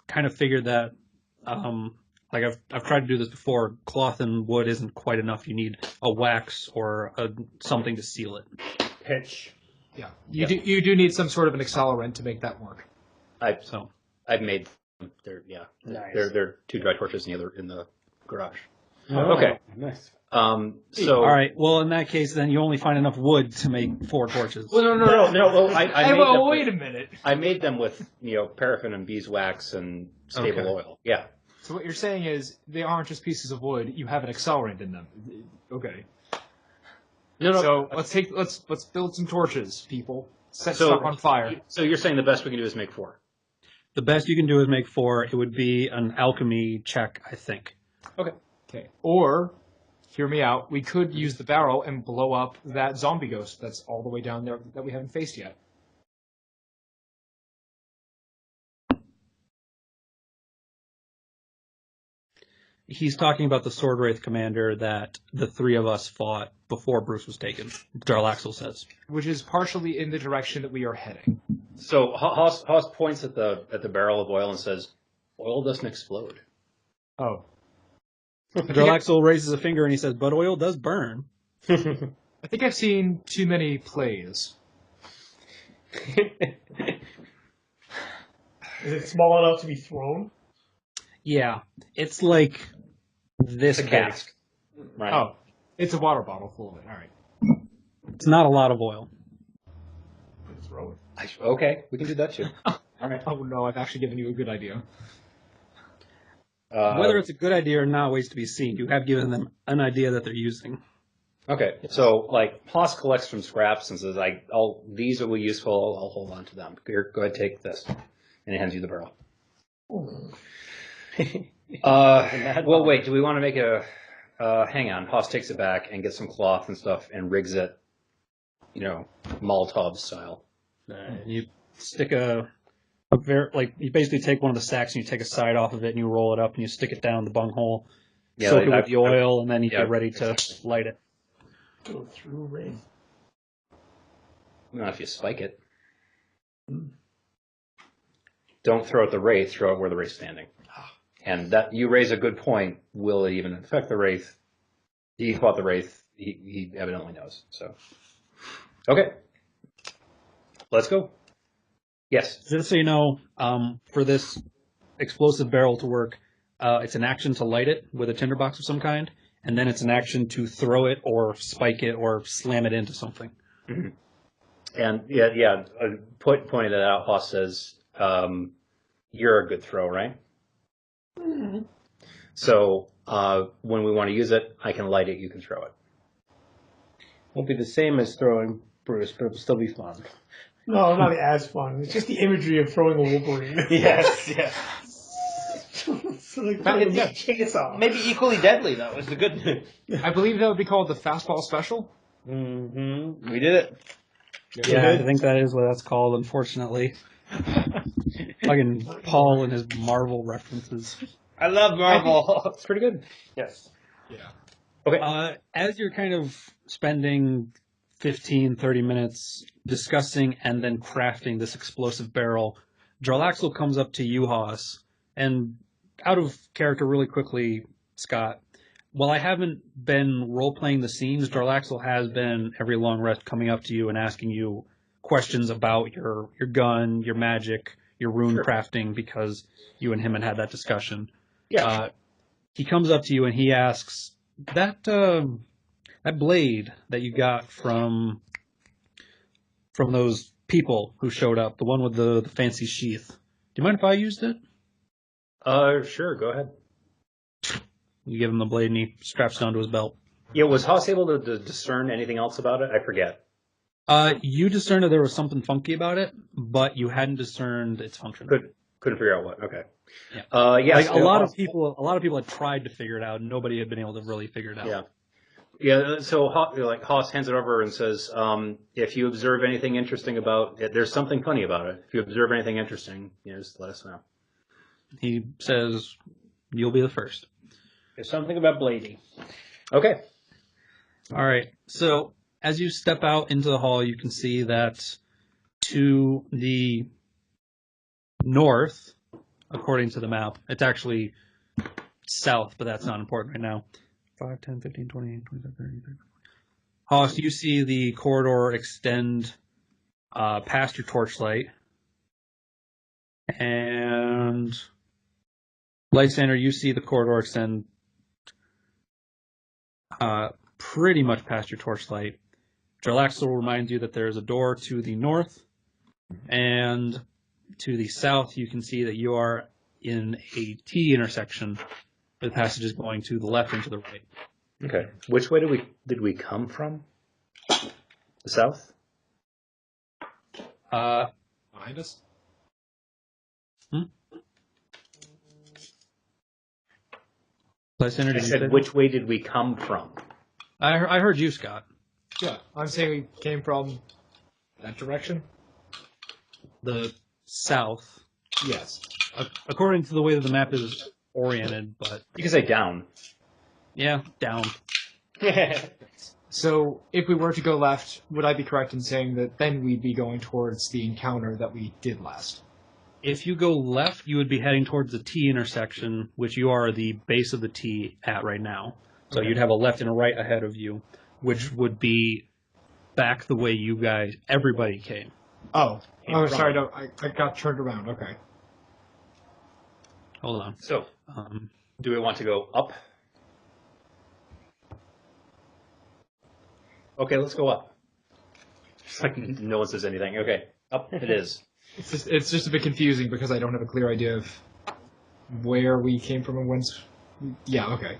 [SPEAKER 3] kind of figured that, like I've tried to do this before. Cloth and wood isn't quite enough. You need a wax or something to seal it.
[SPEAKER 4] Pitch.
[SPEAKER 1] Yeah, you do need some sort of an accelerant to make that work.
[SPEAKER 2] I've made them.
[SPEAKER 4] Nice.
[SPEAKER 2] They're 2 dry torches in the garage. Okay.
[SPEAKER 4] Nice.
[SPEAKER 2] So
[SPEAKER 3] All right. Well, in that case, then you only find enough wood to make 4 torches.
[SPEAKER 2] Well, no. Well, I made them
[SPEAKER 1] wait
[SPEAKER 2] with,
[SPEAKER 1] a minute.
[SPEAKER 2] I made them with paraffin and beeswax and stable
[SPEAKER 3] Okay.
[SPEAKER 2] oil. Yeah.
[SPEAKER 1] So what you're saying is they aren't just pieces of wood. You have an accelerant in them. Okay.
[SPEAKER 2] No.
[SPEAKER 1] So let's build some torches, people. Set
[SPEAKER 2] So-
[SPEAKER 1] stuff on fire.
[SPEAKER 2] So you're saying the best we can do is make 4.
[SPEAKER 3] The best you can do is make 4. It would be an alchemy check, I think.
[SPEAKER 1] Okay. Or, hear me out. We could use the barrel and blow up that zombie ghost that's all the way down there that we haven't faced yet.
[SPEAKER 3] He's talking about the Sword Wraith commander that the 3 of us fought before Bruce was taken. Jarlaxle says.
[SPEAKER 1] Which is partially in the direction that we are heading.
[SPEAKER 2] So Haas points at the barrel of oil and says, "Oil doesn't explode."
[SPEAKER 1] Oh.
[SPEAKER 3] Jarlaxle raises a finger and he says, "But oil does burn."
[SPEAKER 1] I think I've seen too many plays.
[SPEAKER 5] Is it small enough to be thrown?
[SPEAKER 3] Yeah, it's like this
[SPEAKER 2] It's a
[SPEAKER 3] big.
[SPEAKER 2] cask. Right.
[SPEAKER 1] Oh. It's a water bottle full of it. All right.
[SPEAKER 3] It's not a lot of oil.
[SPEAKER 5] Throw it.
[SPEAKER 2] Okay, we can do that too. All right.
[SPEAKER 1] Oh no, I've actually given you a good idea.
[SPEAKER 3] Whether it's a good idea or not waits to be seen. You have given them an idea that they're using.
[SPEAKER 2] Okay, so Haas collects from scraps and says, these will be useful. I'll hold on to them. Here, go ahead, take this," and he hands you the barrel. Well, wait. Do we want to make a? Hang on. Haas takes it back and gets some cloth and stuff and rigs it, Molotov style.
[SPEAKER 3] You stick you basically take one of the sacks and you take a side off of it and you roll it up and you stick it down the bunghole, soak it with the oil, and then you get ready to light it.
[SPEAKER 5] Go through rain.
[SPEAKER 2] Not if you spike it. Don't throw at the wraith. Throw it where the wraith's standing. And that you raise a good point. Will it even affect the wraith? He fought the wraith. He evidently knows. So, okay, let's go. Yes.
[SPEAKER 3] Just so you know, for this explosive barrel to work, it's an action to light it with a tinderbox of some kind, and then it's an action to throw it or spike it or slam it into something.
[SPEAKER 2] Mm-hmm. And pointing that out, Haas says, "You're a good throw, right?"
[SPEAKER 5] Mm-hmm.
[SPEAKER 2] So when we want to use it, I can light it. You can throw it.
[SPEAKER 4] Won't be the same as throwing Bruce, but it'll still be fun.
[SPEAKER 5] No, not as fun. It's just the imagery of throwing a Wolverine.
[SPEAKER 4] Yes.
[SPEAKER 5] So like throwing a chainsaw.
[SPEAKER 4] Maybe equally deadly, though, is the good news.
[SPEAKER 1] I believe that would be called the fastball special.
[SPEAKER 4] Mm-hmm. We did it.
[SPEAKER 3] Yeah, I think that is what that's called, unfortunately. Fucking Paul and his Marvel references.
[SPEAKER 4] I love Marvel.
[SPEAKER 2] It's pretty good.
[SPEAKER 4] Yes.
[SPEAKER 1] Yeah.
[SPEAKER 2] Okay.
[SPEAKER 3] As you're kind of spending 15, 30 minutes discussing and then crafting this explosive barrel, Jarlaxle comes up to you, Haas, and out of character really quickly, Scott, while I haven't been role-playing the scenes, Jarlaxle has been, every long rest, coming up to you and asking you questions about your gun, your magic, your rune crafting, because you and him had that discussion.
[SPEAKER 2] Yeah.
[SPEAKER 3] He comes up to you and he asks, that blade that you got from those people who showed up, the one with the fancy sheath, do you mind if I used it?
[SPEAKER 2] Sure. Go ahead.
[SPEAKER 3] You give him the blade and he straps it onto his belt.
[SPEAKER 2] Yeah. Was Haas able to discern anything else about it? I forget.
[SPEAKER 3] You discerned that there was something funky about it, but you hadn't discerned its function.
[SPEAKER 2] Couldn't figure out what. Okay.
[SPEAKER 3] Yeah.
[SPEAKER 2] Yes.
[SPEAKER 3] A lot of people had tried to figure it out, and nobody had been able to really figure it out.
[SPEAKER 2] Yeah. Yeah. So Haas hands it over and says, "If you observe anything interesting about it, there's something funny about it. If you observe anything interesting, just let us know."
[SPEAKER 3] He says, "You'll be the first."
[SPEAKER 4] There's something about Blady.
[SPEAKER 2] Okay.
[SPEAKER 3] All right. So as you step out into the hall, you can see that to the north, according to the map, it's actually south, but that's not important right now. 5, 10, 15, 20, 25, 30, 30. Haas, you see the corridor extend past your torchlight. And Lysander, you see the corridor extend pretty much past your torchlight. Jarlaxle will remind you that there is a door to the north, and to the south you can see that you are in a T intersection with passages going to the left and to the right.
[SPEAKER 2] Okay. Which way did we come from? The south?
[SPEAKER 1] Behind us?
[SPEAKER 2] I said, which way did we come from?
[SPEAKER 3] I heard you, Scott.
[SPEAKER 1] Yeah, I'm saying we came from that direction.
[SPEAKER 3] The south.
[SPEAKER 1] Yes.
[SPEAKER 3] According to the way that the map is oriented, but...
[SPEAKER 2] You can say down.
[SPEAKER 3] Yeah, down.
[SPEAKER 1] So, if we were to go left, would I be correct in saying that then we'd be going towards the encounter that we did last?
[SPEAKER 3] If you go left, you would be heading towards the T intersection, which you are the base of the T at right now. So you'd have a left and a right ahead of you, which would be back the way you guys, everybody came.
[SPEAKER 1] Oh, sorry, no, I got turned around, okay.
[SPEAKER 3] Hold on.
[SPEAKER 2] So, do we want to go up? Okay, let's go up. It's like no one says anything. Okay, up it is.
[SPEAKER 1] It's just a bit confusing because I don't have a clear idea of where we came from and whence. Yeah, okay.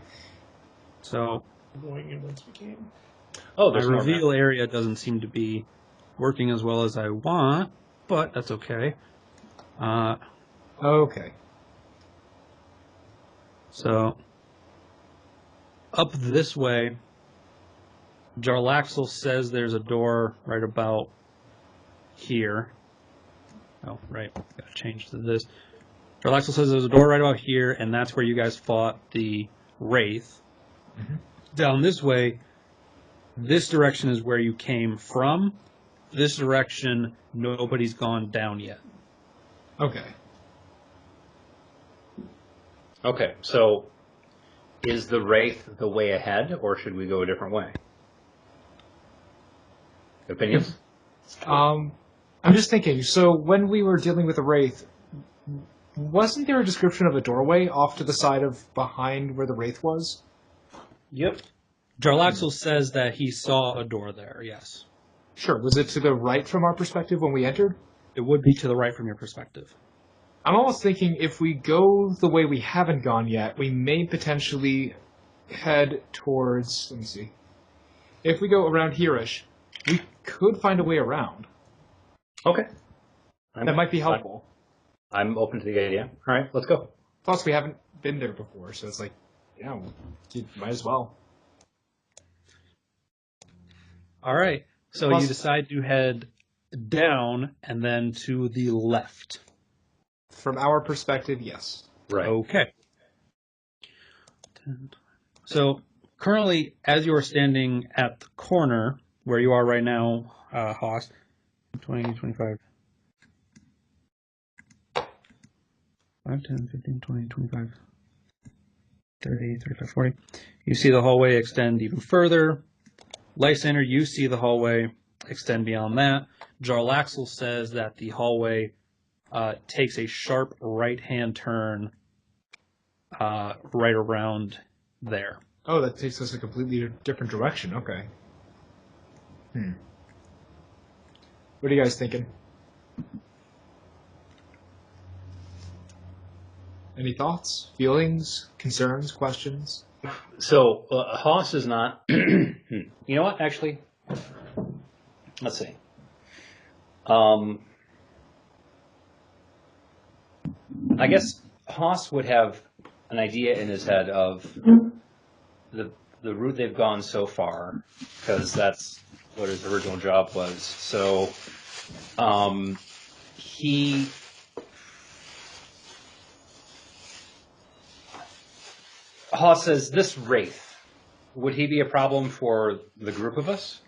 [SPEAKER 3] So,
[SPEAKER 5] Going in whence we came.
[SPEAKER 2] Oh,
[SPEAKER 3] my
[SPEAKER 2] there's more
[SPEAKER 3] reveal area doesn't seem to be working as well as I want, but that's okay.
[SPEAKER 1] Okay.
[SPEAKER 3] So, up this way, Jarlaxle says there's a door right about here. Oh, right. Gotta change to this. Jarlaxle says there's a door right about here, and that's where you guys fought the Wraith.
[SPEAKER 1] Mm-hmm.
[SPEAKER 3] Down this way, this direction is where you came from. This direction, nobody's gone down yet.
[SPEAKER 1] Okay.
[SPEAKER 2] Okay, so is the Wraith the way ahead, or should we go a different way? Opinions?
[SPEAKER 1] I'm just thinking, so when we were dealing with the Wraith, wasn't there a description of a doorway off to the side of behind where the Wraith was?
[SPEAKER 2] Yep.
[SPEAKER 3] Jarlaxle says that he saw a door there, yes.
[SPEAKER 1] Sure. Was it to the right from our perspective when we entered?
[SPEAKER 3] It would be to the right from your perspective.
[SPEAKER 1] I'm almost thinking if we go the way we haven't gone yet, we may potentially head towards... Let me see. If we go around here-ish, we could find a way around.
[SPEAKER 2] Okay.
[SPEAKER 1] That might be helpful.
[SPEAKER 2] I'm open to the idea. All right, let's go.
[SPEAKER 1] Plus, we haven't been there before, so it's like, yeah, you might as well.
[SPEAKER 3] All right. So
[SPEAKER 1] Plus-
[SPEAKER 3] you decide to head down and then to the left.
[SPEAKER 1] From our perspective, yes.
[SPEAKER 2] Right.
[SPEAKER 3] Okay. So currently, as you are standing at the corner where you are right now, Haas, 20, 25, 5, 10, 15, 20, 25, 30, 35, 40. You see the hallway extend even further. Lysander, you see the hallway extend beyond that. Jarlaxle says that the hallway takes a sharp right-hand turn right around there.
[SPEAKER 1] Oh, that takes us a completely different direction. Okay. What are you guys thinking? Any thoughts, feelings, concerns, questions?
[SPEAKER 2] So, Haas is not... You know what, actually? Let's see. I guess Haas would have an idea in his head of the route they've gone so far, because that's what his original job was. So, Haas says, this Wraith, would he be a problem for the group of us?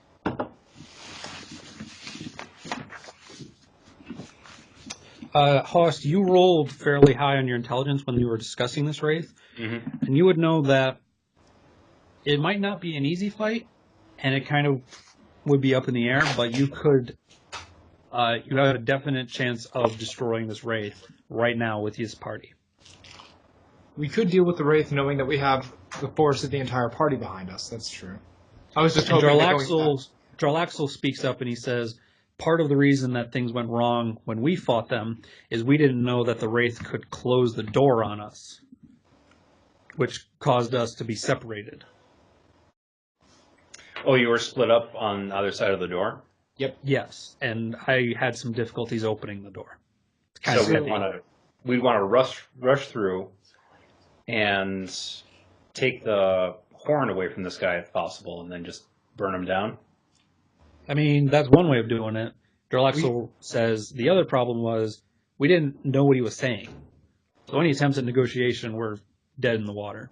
[SPEAKER 3] Haas, you rolled fairly high on your intelligence when you were discussing this Wraith, and you would know that it might not be an easy fight, and it kind of would be up in the air, but you could, you have a definite chance of destroying this Wraith right now with his party.
[SPEAKER 1] We could deal with the Wraith knowing that we have the force of the entire party behind us. That's true. I was just hoping that
[SPEAKER 3] Jarlaxle speaks up and he says, part of the reason that things went wrong when we fought them is we didn't know that the Wraith could close the door on us, which caused us to be separated.
[SPEAKER 2] Oh, you were split up on the other side of the door?
[SPEAKER 1] Yep.
[SPEAKER 3] Yes, and I had some difficulties opening the door.
[SPEAKER 2] So we'd want to rush through and take the horn away from this guy if possible, and then just burn him down.
[SPEAKER 3] I mean, that's one way of doing it. Jarlaxle says the other problem was we didn't know what he was saying. So any attempts at negotiation were dead in the water.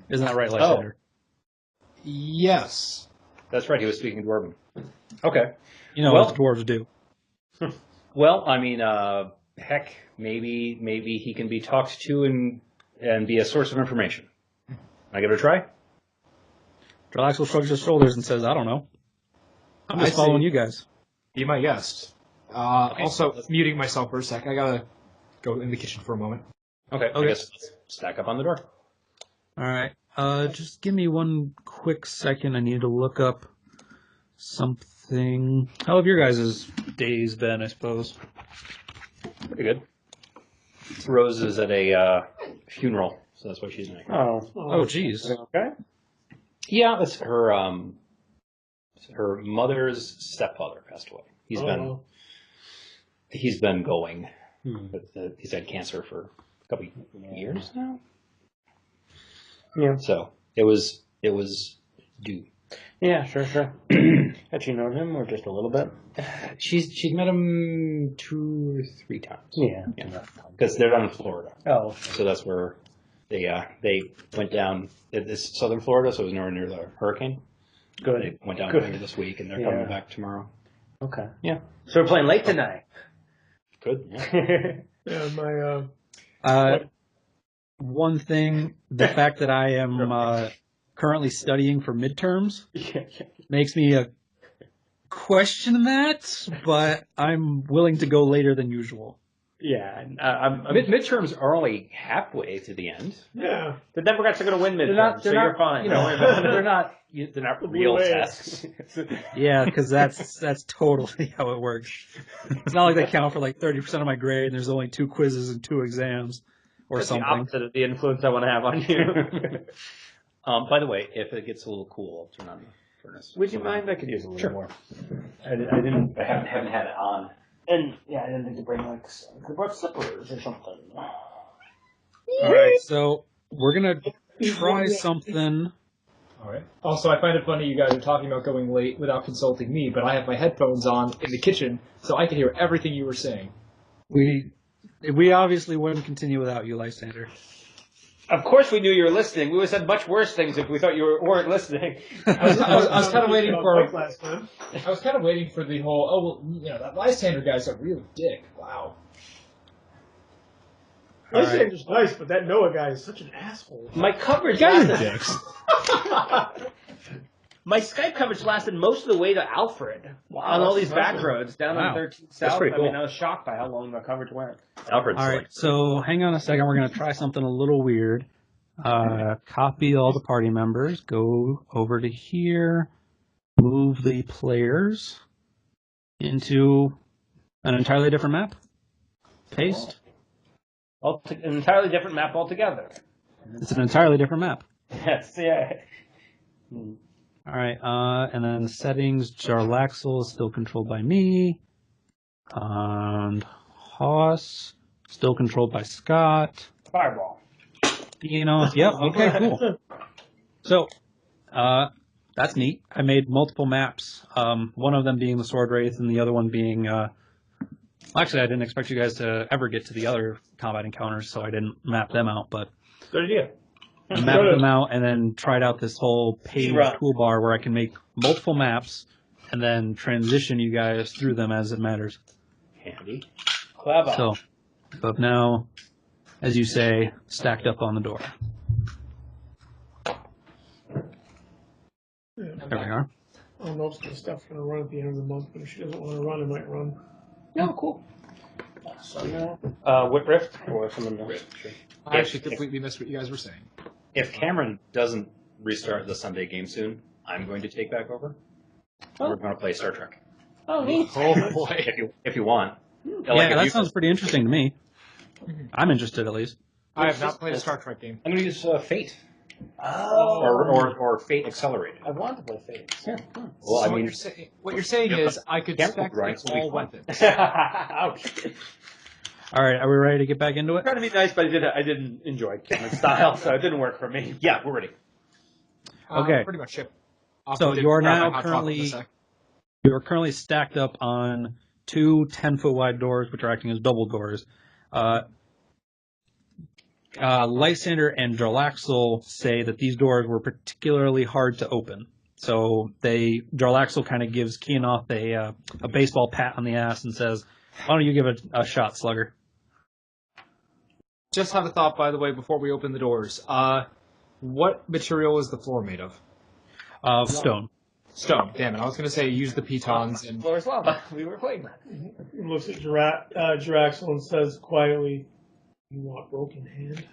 [SPEAKER 3] Isn't that right, Lysander?
[SPEAKER 1] Yes.
[SPEAKER 2] That's right, he was speaking Dwarven. Okay.
[SPEAKER 3] You know what the dwarves do.
[SPEAKER 2] Well, I mean, heck, maybe he can be talked to and be a source of information. I give it a try?
[SPEAKER 3] Jarlaxle shrugs his shoulders and says, I don't know. I'm just following you guys.
[SPEAKER 1] Be my guest. Also, muting myself for a sec. I gotta go in the kitchen for a moment.
[SPEAKER 2] Okay. I guess let's stack up on the door.
[SPEAKER 3] All right. Just give me one quick second. I need to look up something. How have your guys' days been, I suppose?
[SPEAKER 2] Pretty good. Rose is at a funeral, so that's why she's not here.
[SPEAKER 3] Oh, geez.
[SPEAKER 4] Okay.
[SPEAKER 2] Yeah, that's her. Her mother's stepfather passed away. He's been going. But, he's had cancer for a couple years now.
[SPEAKER 4] Yeah.
[SPEAKER 2] So it was due.
[SPEAKER 4] Yeah, sure. Had she known him, or just a little bit?
[SPEAKER 2] She's met him 2 or 3 times.
[SPEAKER 4] Yeah.
[SPEAKER 2] Because they're down in Florida.
[SPEAKER 4] Oh.
[SPEAKER 2] So that's where they went down. It's southern Florida, so it was nowhere near the hurricane.
[SPEAKER 4] Good.
[SPEAKER 2] They went down earlier this week, and they're coming back tomorrow.
[SPEAKER 4] Okay.
[SPEAKER 2] Yeah.
[SPEAKER 4] So we're playing late tonight.
[SPEAKER 2] Good. Yeah.
[SPEAKER 5] Yeah,
[SPEAKER 3] One thing, the fact that I am currently studying for midterms makes me question that, but I'm willing to go later than usual.
[SPEAKER 4] Yeah.
[SPEAKER 2] Midterms are only halfway to the end.
[SPEAKER 5] yeah.
[SPEAKER 4] The Democrats are going to win midterms, so you're fine.
[SPEAKER 2] You know, they're not real tests.
[SPEAKER 3] Yeah, because that's totally how it works. It's not like they count for like 30% of my grade, and there's only 2 quizzes and 2 exams, or
[SPEAKER 4] That's
[SPEAKER 3] something.
[SPEAKER 4] the opposite of the influence I want to have on you.
[SPEAKER 2] By the way, if it gets a little cool, I'll turn on the furnace.
[SPEAKER 4] Would you mind? I could use a little more.
[SPEAKER 2] I haven't had it on.
[SPEAKER 4] And yeah, I didn't think to bring I brought slippers or something.
[SPEAKER 3] All right, so we're gonna try something.
[SPEAKER 1] All right. Also, I find it funny you guys are talking about going late without consulting me, but I have my headphones on in the kitchen, so I can hear everything you were saying.
[SPEAKER 3] We obviously wouldn't continue without you, Lysander.
[SPEAKER 4] Of course we knew you were listening. We would have said much worse things if we thought you weren't listening.
[SPEAKER 1] I was kind of waiting for.
[SPEAKER 5] Last time.
[SPEAKER 1] I was kind of waiting for the whole. That Lysander guy's a real dick. Wow.
[SPEAKER 5] Lysander's nice, but that Noah guy is such an asshole.
[SPEAKER 4] My coverage
[SPEAKER 1] Guys are
[SPEAKER 4] lasted.
[SPEAKER 1] dicks.
[SPEAKER 4] My Skype coverage lasted most of the way to Alfred on all these back roads down on 13th South.
[SPEAKER 2] pretty cool.
[SPEAKER 4] I mean, I was shocked by how long the coverage went.
[SPEAKER 2] Alfred's
[SPEAKER 3] All right, so hang on a second. We're going to try something a little weird. Copy all the party members. Go over to here. Move the players into an entirely different map. Paste.
[SPEAKER 4] An entirely different map altogether.
[SPEAKER 3] It's an entirely different map.
[SPEAKER 4] Yes, yeah.
[SPEAKER 3] All right, and then the settings. Jarlaxle is still controlled by me. And Haas, still controlled by Scott.
[SPEAKER 4] Fireball.
[SPEAKER 3] Keonoth, yep, okay, cool. So, that's neat. I made multiple maps. One of them being the Sword Wraith, and the other one being, actually, I didn't expect you guys to ever get to the other combat encounters, so I didn't map them out, but
[SPEAKER 4] Good idea.
[SPEAKER 3] I mapped them out and then tried out this whole page toolbar where I can make multiple maps and then transition you guys through them as it matters.
[SPEAKER 2] handy.
[SPEAKER 4] Clever.
[SPEAKER 3] So, but now, as you say, stacked up on the door.
[SPEAKER 5] Yeah.
[SPEAKER 3] There we are.
[SPEAKER 5] I don't know if the stuff's going to run at the end of the month, but if she doesn't want to run, it might run.
[SPEAKER 4] No, cool. Whip Rift or something else?
[SPEAKER 2] Sure.
[SPEAKER 1] I actually completely missed what you guys were saying.
[SPEAKER 2] If Cameron doesn't restart the Sunday game soon, I'm going to take back over. We're going to play Star Trek.
[SPEAKER 4] Oh, neat.
[SPEAKER 1] Oh boy.
[SPEAKER 2] If you want.
[SPEAKER 3] Yeah, that sounds pretty interesting to me. I'm interested, at least.
[SPEAKER 1] I have not played a Star Trek game.
[SPEAKER 2] I'm going to use Fate.
[SPEAKER 4] Oh.
[SPEAKER 2] Or Fate Accelerated.
[SPEAKER 4] I want to play Fate.
[SPEAKER 2] Yeah.
[SPEAKER 1] Well,
[SPEAKER 2] Well, I mean,
[SPEAKER 1] what you're saying is I could
[SPEAKER 2] Cameron
[SPEAKER 1] spec
[SPEAKER 2] Grimes will be
[SPEAKER 1] all
[SPEAKER 2] fun.
[SPEAKER 1] weapons.
[SPEAKER 4] Ouch.
[SPEAKER 3] All right, are we ready to get back into it?
[SPEAKER 4] Trying to be nice, but I didn't enjoy Cameron's style, so it didn't work for me.
[SPEAKER 2] Yeah, we're ready.
[SPEAKER 3] Okay.
[SPEAKER 1] Pretty much. Yep.
[SPEAKER 3] So you are now currently stacked up on two 10-foot wide doors, which are acting as double doors. Lysander and Jarlaxle say that these doors were particularly hard to open. So Jarlaxle kind of gives Keonoth a baseball pat on the ass and says, "Why don't you give it a shot, Slugger?"
[SPEAKER 1] Just had a thought, by the way, before we open the doors. What material is the floor made of?
[SPEAKER 3] Stone.
[SPEAKER 1] Stone. Damn it! I was going to say use the pitons and.
[SPEAKER 4] Floor's lava. We were playing that.
[SPEAKER 5] He looks at Jarlaxle and says quietly, "You want broken hand?"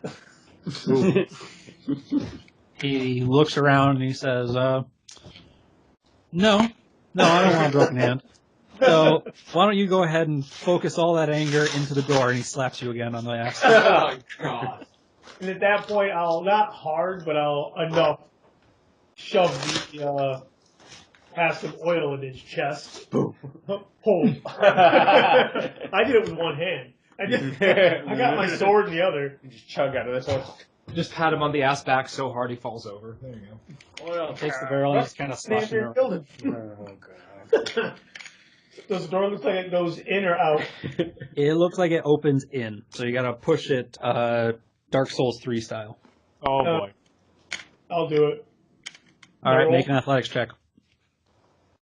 [SPEAKER 3] He looks around and he says, "No, I don't want a broken hand. So why don't you go ahead and focus all that anger into the door?" And he slaps you again on the ass.
[SPEAKER 1] Oh my god!
[SPEAKER 5] And at that point, I'll not hard, but I'll enough shove the passive oil in his chest. Boom. Boom. I did it with one hand. I got my sword in the other.
[SPEAKER 4] You just chug out of this one.
[SPEAKER 1] Just pat him on the ass back so hard he falls over. There you go.
[SPEAKER 4] Oil.
[SPEAKER 3] Takes the barrel and just kind of slashes
[SPEAKER 5] Stand
[SPEAKER 3] it
[SPEAKER 5] there
[SPEAKER 3] around.
[SPEAKER 5] and build
[SPEAKER 4] Oh,
[SPEAKER 5] it.
[SPEAKER 4] God.
[SPEAKER 5] Does the door look like it goes in or out?
[SPEAKER 3] It looks like it opens in, so you gotta push it Dark Souls 3 style.
[SPEAKER 1] Oh boy.
[SPEAKER 5] I'll do it.
[SPEAKER 3] All right,
[SPEAKER 5] Roll.
[SPEAKER 3] make an athletics check.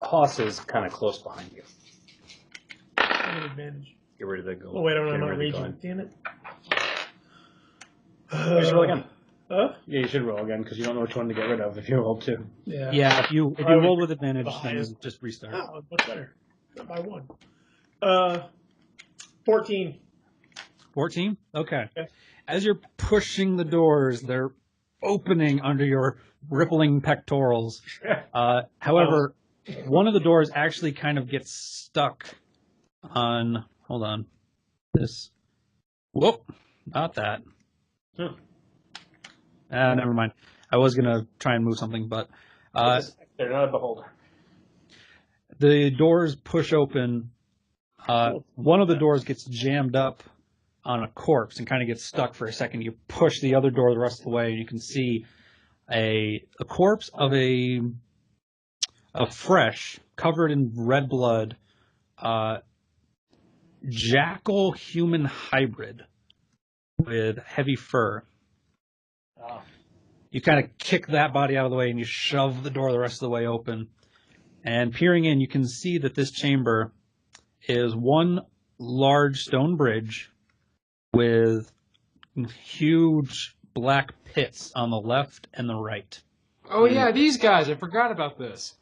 [SPEAKER 2] Hoss is kind of close behind you.
[SPEAKER 5] I have advantage.
[SPEAKER 2] Get rid of the gold.
[SPEAKER 5] Oh wait, I'm
[SPEAKER 2] Get
[SPEAKER 5] not
[SPEAKER 2] rid of the
[SPEAKER 5] raging.
[SPEAKER 2] gun.
[SPEAKER 5] Damn it.
[SPEAKER 2] You should roll again.
[SPEAKER 5] Huh?
[SPEAKER 4] Yeah, you should roll again because you don't know which one to get rid of if you roll two.
[SPEAKER 3] Yeah, if you
[SPEAKER 5] I would-
[SPEAKER 3] roll with advantage,
[SPEAKER 5] the
[SPEAKER 3] then
[SPEAKER 5] highest.
[SPEAKER 3] just restart.
[SPEAKER 5] Oh, much better. Not by one. 14.
[SPEAKER 3] 14? Okay.
[SPEAKER 5] Yeah.
[SPEAKER 3] As you're pushing the doors, they're opening under your rippling pectorals. However, one of the doors actually kind of gets stuck on. Hold on. This. Whoop. Not that. Never mind. I was going to try and move something, but
[SPEAKER 4] They're not a beholder.
[SPEAKER 3] the doors push open. One of the doors gets jammed up on a corpse and kind of gets stuck for a second. You push the other door the rest of the way, and you can see a corpse of a fresh, covered in red blood, jackal human hybrid with heavy fur.
[SPEAKER 4] Oh.
[SPEAKER 3] You kind of kick that body out of the way and you shove the door the rest of the way open. And peering in, you can see that this chamber is one large stone bridge with huge black pits on the left and the right.
[SPEAKER 1] Oh yeah, these guys. I forgot about this.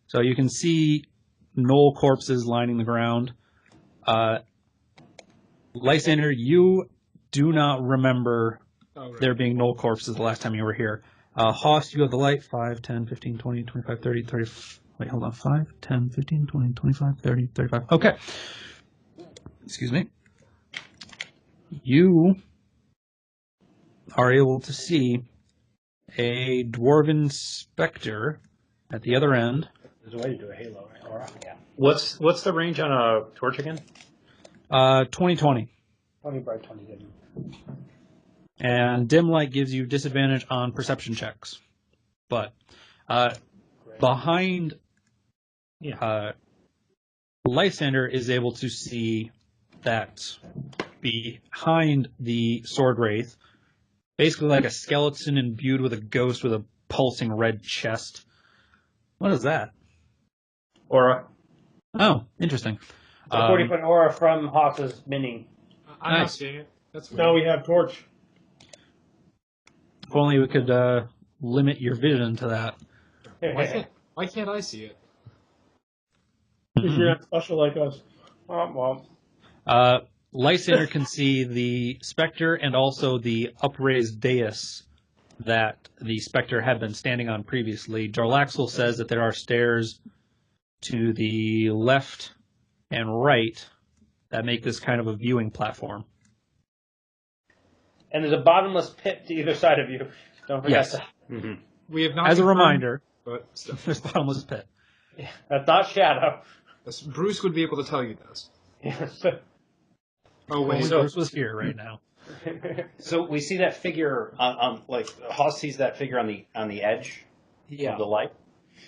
[SPEAKER 3] So you can see gnoll corpses lining the ground. Lysander, you do not remember there being gnoll corpses the last time you were here. Hoss, you have the light. 5, 10, 15, 20, 25, 30, 30. Wait, hold on. 5, 10, 15, 20, 25, 30, 35. Okay. Excuse me. You are able to see a dwarven specter at the other end.
[SPEAKER 4] There's a way to do a halo, right? Or, yeah.
[SPEAKER 2] What's the range on a torch again?
[SPEAKER 3] 2020.
[SPEAKER 4] 20 by 20 didn't.
[SPEAKER 3] And dim light gives you disadvantage on perception checks. But behind Lysander is able to see that behind the sword wraith, basically like a skeleton imbued with a ghost with a pulsing red chest. What is that?
[SPEAKER 2] Aura.
[SPEAKER 3] Oh, interesting.
[SPEAKER 4] So 40-foot aura from Hoss's mini.
[SPEAKER 1] I'm not
[SPEAKER 3] Nice.
[SPEAKER 1] seeing it. That's weird.
[SPEAKER 5] Now we have torch.
[SPEAKER 3] If only we could limit your vision to that.
[SPEAKER 1] Why can't I see it?
[SPEAKER 5] Because you're not special like us.
[SPEAKER 4] Well,
[SPEAKER 3] Lysander can see the specter and also the upraised dais that the specter had been standing on previously. Jarlaxle says that there are stairs to the left and right that make this kind of a viewing platform.
[SPEAKER 4] And there's a bottomless pit to either side of you. Don't forget
[SPEAKER 3] Yes.
[SPEAKER 4] that.
[SPEAKER 2] Mm-hmm.
[SPEAKER 1] We have not.
[SPEAKER 3] As a
[SPEAKER 1] confirmed,
[SPEAKER 3] reminder,
[SPEAKER 1] but still.
[SPEAKER 3] there's a bottomless pit.
[SPEAKER 4] Yeah, that's not Shadow.
[SPEAKER 1] Bruce would be able to tell you this.
[SPEAKER 4] Yes.
[SPEAKER 1] Oh wait,
[SPEAKER 3] Only
[SPEAKER 2] so-
[SPEAKER 3] Bruce was here right now.
[SPEAKER 2] So we see that figure on like Haas sees that figure on the edge of the light.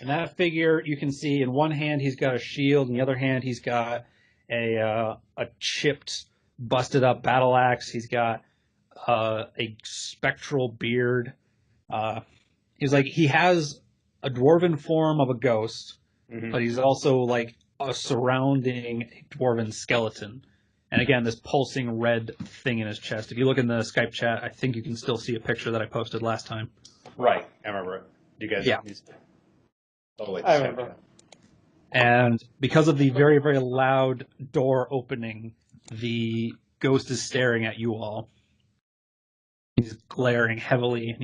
[SPEAKER 3] And that figure, you can see in one hand he's got a shield, in the other hand he's got a chipped, busted up battle axe. He's got a spectral beard. He has a dwarven form of a ghost, but he's also like a surrounding dwarven skeleton. And again, this pulsing red thing in his chest. If you look in the Skype chat, I think you can still see a picture that I posted last time.
[SPEAKER 2] Right, I remember it. Do you guys?
[SPEAKER 3] Yeah.
[SPEAKER 2] Oh, wait,
[SPEAKER 4] I remember.
[SPEAKER 3] And because of the very, very loud door opening, the ghost is staring at you all. He's glaring heavily, and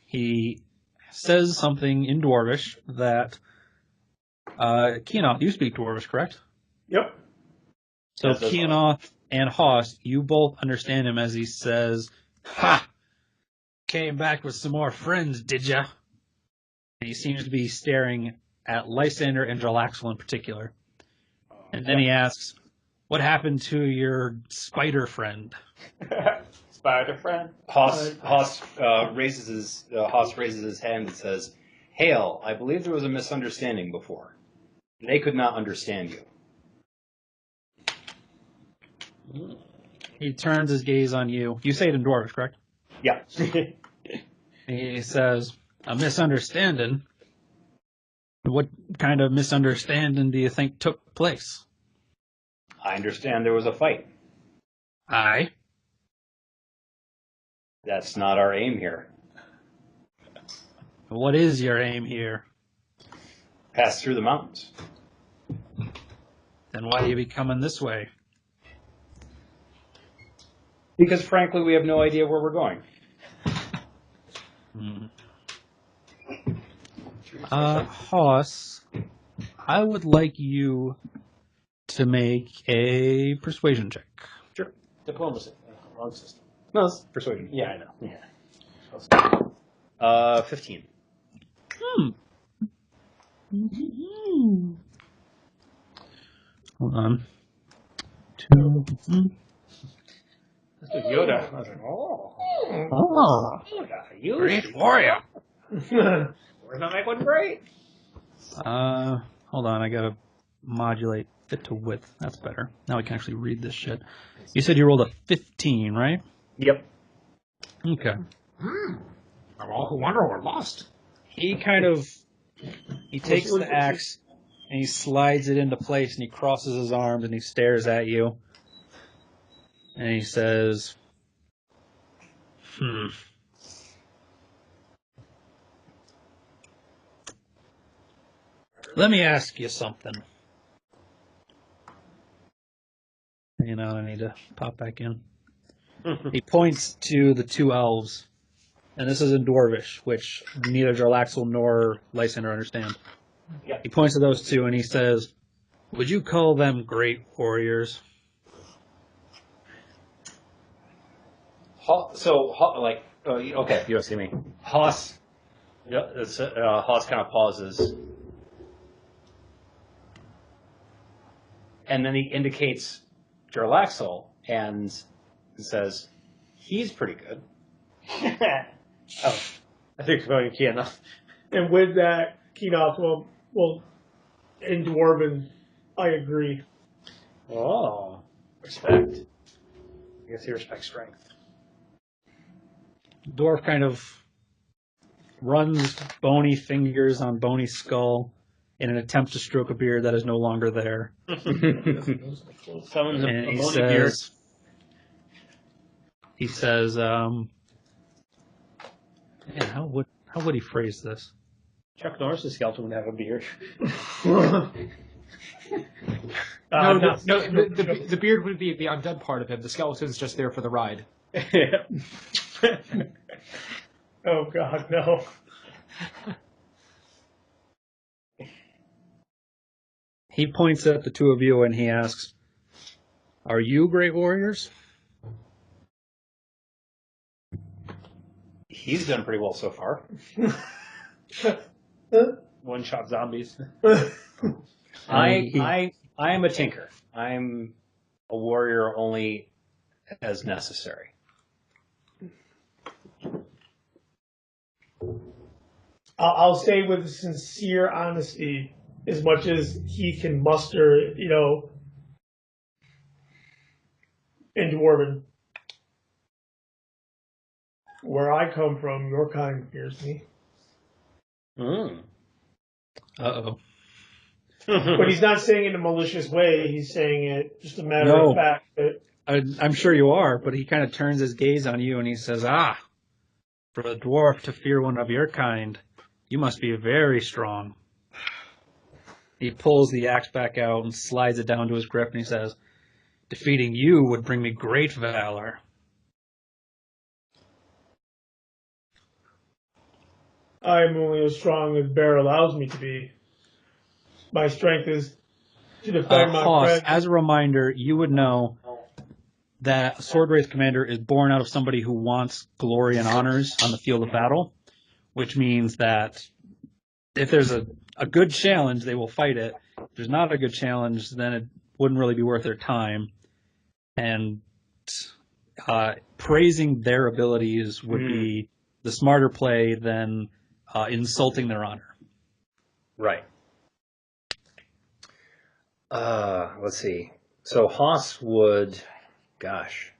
[SPEAKER 3] he says something in Dwarvish that Keonoth, you speak Dwarvish, correct?
[SPEAKER 5] Yep.
[SPEAKER 3] So
[SPEAKER 2] Yes, that's
[SPEAKER 3] Keonoth and Hoss, you both understand him as he says, "Ha! Came back with some more friends, did ya?" And he seems to be staring at Lysander and Jarlaxle in particular. And then he asks, "What happened to your spider friend?"
[SPEAKER 4] Spider friend.
[SPEAKER 2] Haas raises his hand and says, "Hail, I believe there was a misunderstanding before. They could not understand you."
[SPEAKER 3] He turns his gaze on you. You say it in Dwarvish, correct?
[SPEAKER 2] Yeah.
[SPEAKER 3] He says, "A misunderstanding? What kind of misunderstanding do you think took place?"
[SPEAKER 2] I understand there was a fight.
[SPEAKER 3] Aye.
[SPEAKER 2] That's not our aim here.
[SPEAKER 3] What is your aim here?
[SPEAKER 2] Pass through the mountains.
[SPEAKER 3] Then why do you be coming this way?
[SPEAKER 2] Because frankly, we have no idea where we're going.
[SPEAKER 3] Hoss, I would like you to make a persuasion check.
[SPEAKER 2] Sure.
[SPEAKER 4] Diplomacy. Wrong system.
[SPEAKER 2] No, it's persuasion.
[SPEAKER 4] Yeah, I know. Yeah.
[SPEAKER 2] 15.
[SPEAKER 3] Hold on. Two.
[SPEAKER 4] That's what Yoda. I was like, oh.
[SPEAKER 3] Oh,
[SPEAKER 4] Yoda. You.
[SPEAKER 3] great warrior.
[SPEAKER 4] We're not make one great.
[SPEAKER 3] Hold on, I gotta modulate fit to width. That's better. Now I can actually read this shit. You said you rolled a 15, right?
[SPEAKER 4] Yep.
[SPEAKER 3] Okay.
[SPEAKER 1] all who wonder were lost.
[SPEAKER 3] He takes the axe and he slides it into place and he crosses his arms and he stares at you. And he says, Let me ask you something. You know, I need to pop back in. He points to the two elves, and this is in Dwarvish, which neither Jarlaxle nor Lysander understand.
[SPEAKER 4] Yeah.
[SPEAKER 3] He points to those two, and he says, "Would you call them great warriors?"
[SPEAKER 2] Okay, you don't see me. Haas kind of pauses. And then he indicates Jarlaxle and says, "He's pretty good."
[SPEAKER 4] Oh, I think you're going Keonoth.
[SPEAKER 5] And with that, Keonoth will in Dwarven, I agree.
[SPEAKER 4] Oh, respect. I guess he respects strength.
[SPEAKER 3] Dwarf kind of runs bony fingers on bony skull in an attempt to stroke a beard that is no longer there.
[SPEAKER 4] Someone's
[SPEAKER 3] And
[SPEAKER 4] a
[SPEAKER 3] he
[SPEAKER 4] bony beard.
[SPEAKER 3] says, man, how would he phrase this?
[SPEAKER 4] Chuck Norris's skeleton would have a beard.
[SPEAKER 1] The beard would be the undead part of him. The skeleton's just there for the ride.
[SPEAKER 5] Oh God, no.
[SPEAKER 3] He points at the two of you and he asks, "Are you great warriors?"
[SPEAKER 2] He's done pretty well so far.
[SPEAKER 4] One-shot zombies.
[SPEAKER 2] I am a tinker. I'm a warrior only as necessary.
[SPEAKER 5] I'll say with sincere honesty, as much as he can muster, in Dwarven. Where I come from, your kind fears me.
[SPEAKER 3] Uh-oh.
[SPEAKER 5] But he's not saying it in a malicious way. He's saying it just a matter of fact that
[SPEAKER 3] I'm sure you are, but he kind of turns his gaze on you and he says, for a dwarf to fear one of your kind, you must be very strong. He pulls the axe back out and slides it down to his grip and he says, defeating you would bring me great valor.
[SPEAKER 5] I am only as strong as Bear allows me to be. My strength is to defend my
[SPEAKER 3] Hoss,
[SPEAKER 5] friends.
[SPEAKER 3] as a reminder, you would know that a Sword Wraith commander is born out of somebody who wants glory and honors on the field of battle, which means that if there's a good challenge, they will fight it. If there's not a good challenge, then it wouldn't really be worth their time. And praising their abilities would be the smarter play than insulting their honor.
[SPEAKER 2] Right. Let's see. So Haas would, gosh.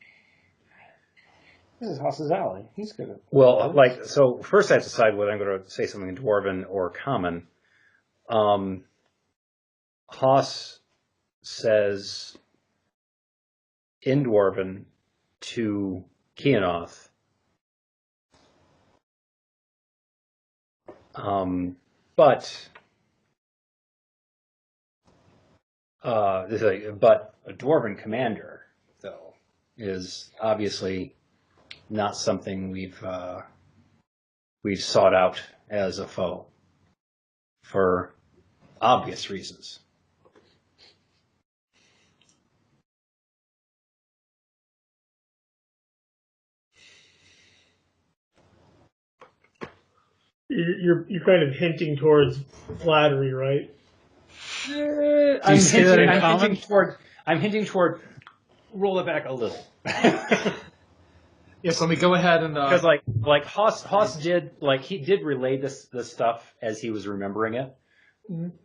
[SPEAKER 4] This is Haas's alley. He's good at
[SPEAKER 2] Well, so first I have to decide whether I'm going to say something in Dwarven or Common. Haas says in Dwarven to Keonoth, but a Dwarven commander, though, is obviously not something we've sought out as a foe for obvious reasons.
[SPEAKER 5] You're kind of hinting towards flattery, right?
[SPEAKER 2] I'm hinting toward roll it back a little.
[SPEAKER 1] Yes, let me go ahead and
[SPEAKER 2] because Haas did he did relay this stuff as he was remembering it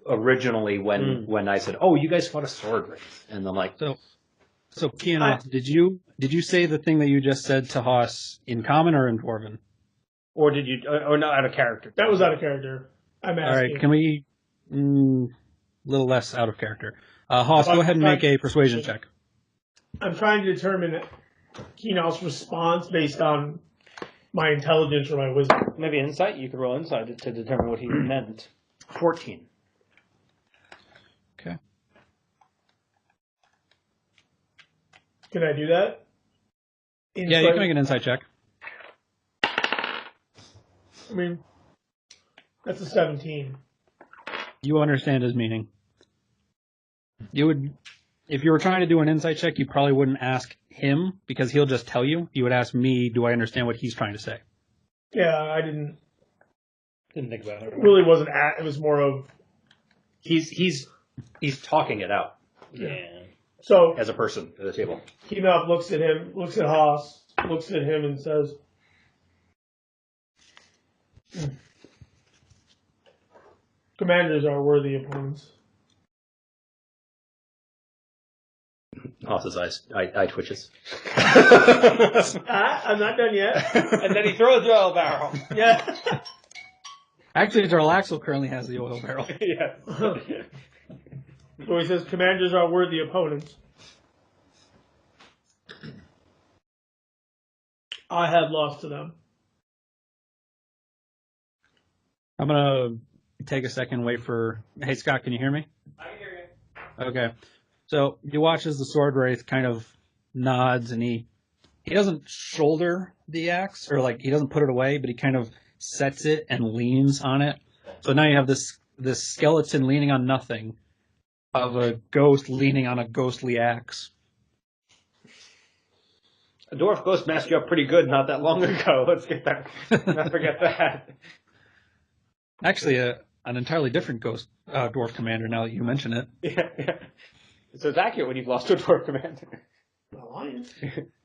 [SPEAKER 2] originally when I said, "Oh, you guys fought a sword race," and then
[SPEAKER 3] So Keonoth, did you say the thing that you just said to Haas in Common or in Dwarven?
[SPEAKER 4] Or did you, or not out of character?
[SPEAKER 5] That was out of character. I'm asking.
[SPEAKER 3] All right, can we a little less out of character? Haas, go ahead and make a persuasion check.
[SPEAKER 5] I'm trying to determine Keonoth's response based on my intelligence or my wisdom.
[SPEAKER 4] Maybe insight. You could roll insight to determine what he meant.
[SPEAKER 2] 14.
[SPEAKER 3] Okay.
[SPEAKER 5] Can I do that?
[SPEAKER 3] Yeah, you can make an insight check.
[SPEAKER 5] I mean, that's a 17.
[SPEAKER 3] You understand his meaning. You would, if you were trying to do an insight check, you probably wouldn't ask him because he'll just tell you. You would ask me, do I understand what he's trying to say?
[SPEAKER 5] Yeah, I didn't
[SPEAKER 4] think about it.
[SPEAKER 5] It really wasn't. It was more of
[SPEAKER 2] he's talking it out.
[SPEAKER 4] Yeah.
[SPEAKER 5] So
[SPEAKER 2] as a person at the table.
[SPEAKER 5] Keonoth looks at him, looks at Haas, looks at him, and says, "Commanders are worthy opponents."
[SPEAKER 2] Haas's eye twitches.
[SPEAKER 5] I'm not done yet.
[SPEAKER 4] And then he throws the oil barrel.
[SPEAKER 5] Yeah.
[SPEAKER 3] Actually, Jarlaxle currently has the oil barrel.
[SPEAKER 4] Yeah.
[SPEAKER 5] So he says, "Commanders are worthy opponents." I have lost to them.
[SPEAKER 3] I'm going to take a second, wait for... Hey, Scott, can you hear me?
[SPEAKER 5] I can hear you.
[SPEAKER 3] Okay. So you watch as the sword wraith kind of nods, and he doesn't shoulder the axe, or like he doesn't put it away, but he kind of sets it and leans on it. So now you have this skeleton leaning on nothing, of a ghost leaning on a ghostly axe.
[SPEAKER 4] A dwarf ghost messed you up pretty good not that long ago. Let's get that. Not forget that.
[SPEAKER 3] Actually, an entirely different ghost dwarf commander. Now that you mention it,
[SPEAKER 4] Yeah. So it's accurate when you've lost to a dwarf commander.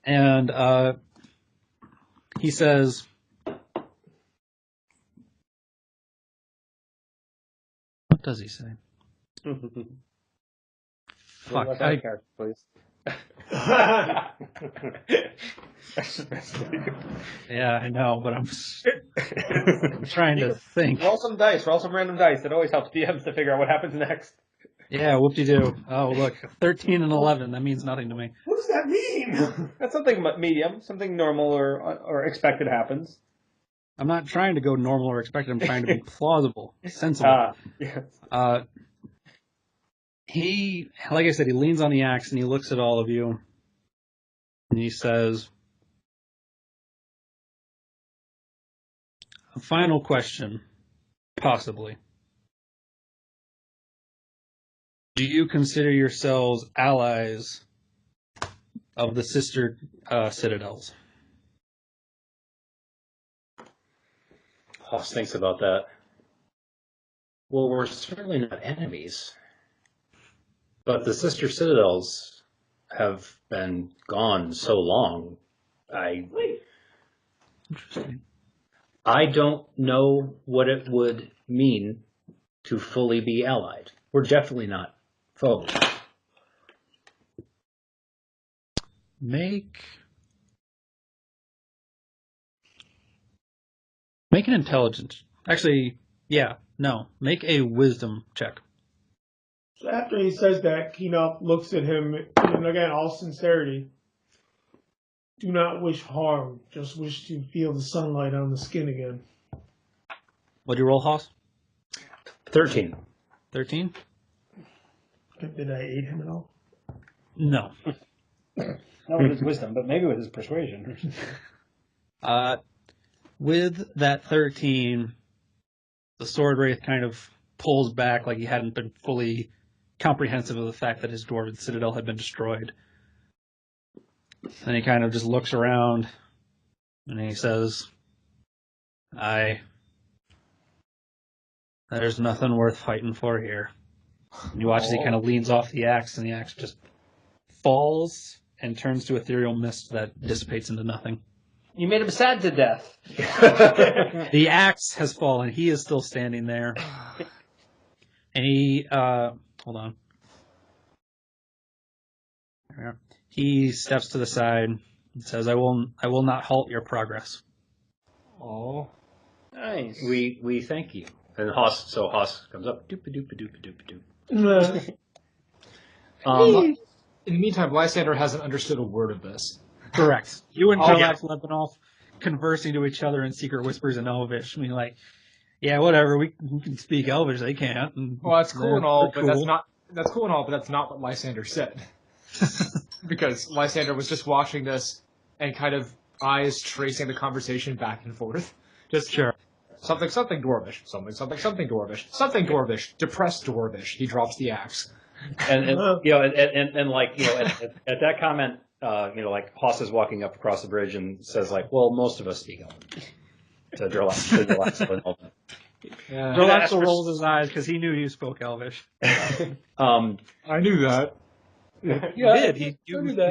[SPEAKER 3] and he says, "What does he say?" Fuck.
[SPEAKER 4] Character, please.
[SPEAKER 3] Yeah, I know, but I'm trying to think.
[SPEAKER 4] Roll some dice. Roll some random dice. It always helps DMs to figure out what happens next.
[SPEAKER 3] Yeah, whoop-de-doo. Oh, look, 13 and 11. That means nothing to me.
[SPEAKER 5] What does that mean?
[SPEAKER 4] That's something medium, something normal or expected happens.
[SPEAKER 3] I'm not trying to go normal or expected. I'm trying to be plausible, sensible.
[SPEAKER 4] Yes.
[SPEAKER 3] He, like I said, he leans on the axe and he looks at all of you, and he says, "A final question, possibly. Do you consider yourselves allies of the sister citadels?"
[SPEAKER 2] Hoss thinks about that. Well, we're certainly not enemies. But the sister citadels have been gone so long.
[SPEAKER 3] Interesting.
[SPEAKER 2] I don't know what it would mean to fully be allied. We're definitely not foes.
[SPEAKER 3] Make an intelligence. Actually, yeah, no. Make a wisdom check.
[SPEAKER 5] So after he says that, Keonoth looks at him, and again, all sincerity. Do not wish harm, just wish to feel the sunlight on the skin again.
[SPEAKER 3] What'd you roll, Hoss?
[SPEAKER 2] 13.
[SPEAKER 3] 13?
[SPEAKER 5] Did I aid him at all?
[SPEAKER 3] No.
[SPEAKER 4] Not with his wisdom, but maybe with his persuasion.
[SPEAKER 3] With that 13, the sword wraith kind of pulls back like he hadn't been fully comprehensive of the fact that his dwarven citadel had been destroyed. And he kind of just looks around and he says, there's nothing worth fighting for here. And you watch as he kind of leans off the axe, and the axe just falls and turns to ethereal mist that dissipates into nothing.
[SPEAKER 4] You made him sad to death.
[SPEAKER 3] The axe has fallen. He is still standing there. And he, hold on. He steps to the side and says, I will not halt your progress.
[SPEAKER 4] Oh, nice.
[SPEAKER 2] We thank you. And Hoss comes up. Doopa-doopa-doopa-doopa-doop.
[SPEAKER 1] In the meantime, Lysander hasn't understood a word of this.
[SPEAKER 3] Correct. You and
[SPEAKER 1] Yeah.
[SPEAKER 3] Jarlaxle have been off conversing to each other in secret whispers in Elvish. I mean, like, yeah, whatever. We can speak Elvish. They can't. And
[SPEAKER 1] Well, that's cool and all,
[SPEAKER 3] they're
[SPEAKER 1] but
[SPEAKER 3] cool.
[SPEAKER 1] that's cool and all, but that's not what Lysander said. Because Lysander was just watching this and kind of eyes tracing the conversation back and forth. Just
[SPEAKER 3] Sure.
[SPEAKER 1] something dwarvish, something dwarvish, something dwarvish, depressed dwarvish. He drops the axe.
[SPEAKER 2] And you know, and like, you know, at that comment, you know, like Hoss is walking up across the bridge and says, like, well, most of us speak Elven. To Jarlaxle and Elven.
[SPEAKER 3] Jarlaxle rolls his eyes because he knew you spoke Elvish.
[SPEAKER 1] I knew that.
[SPEAKER 3] He did. He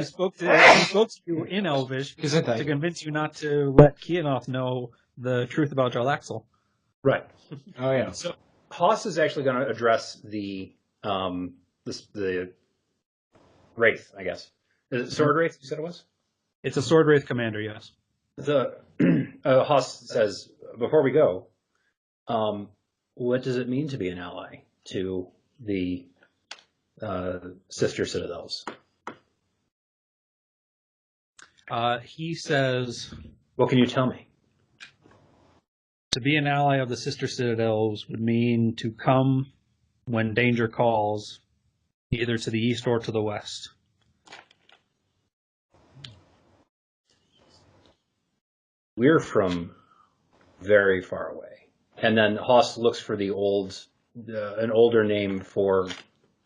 [SPEAKER 3] spoke to you in Elvish
[SPEAKER 1] Isn't that?
[SPEAKER 3] to convince you not to let Keonoth know the truth about Jarlaxle.
[SPEAKER 2] Right.
[SPEAKER 1] Oh yeah.
[SPEAKER 2] So Hoss is actually going to address the Wraith, I guess. Is it Sword Wraith, you said it was?
[SPEAKER 3] It's a sword wraith commander, yes.
[SPEAKER 2] The Hoss says, before we go, what does it mean to be an ally to the sister citadels?
[SPEAKER 3] He says,
[SPEAKER 2] What can you tell me?
[SPEAKER 3] to be an ally of the sister citadels would mean to come when danger calls either to the east or to the west.
[SPEAKER 2] We're from very far away. And then Haas looks for an older name for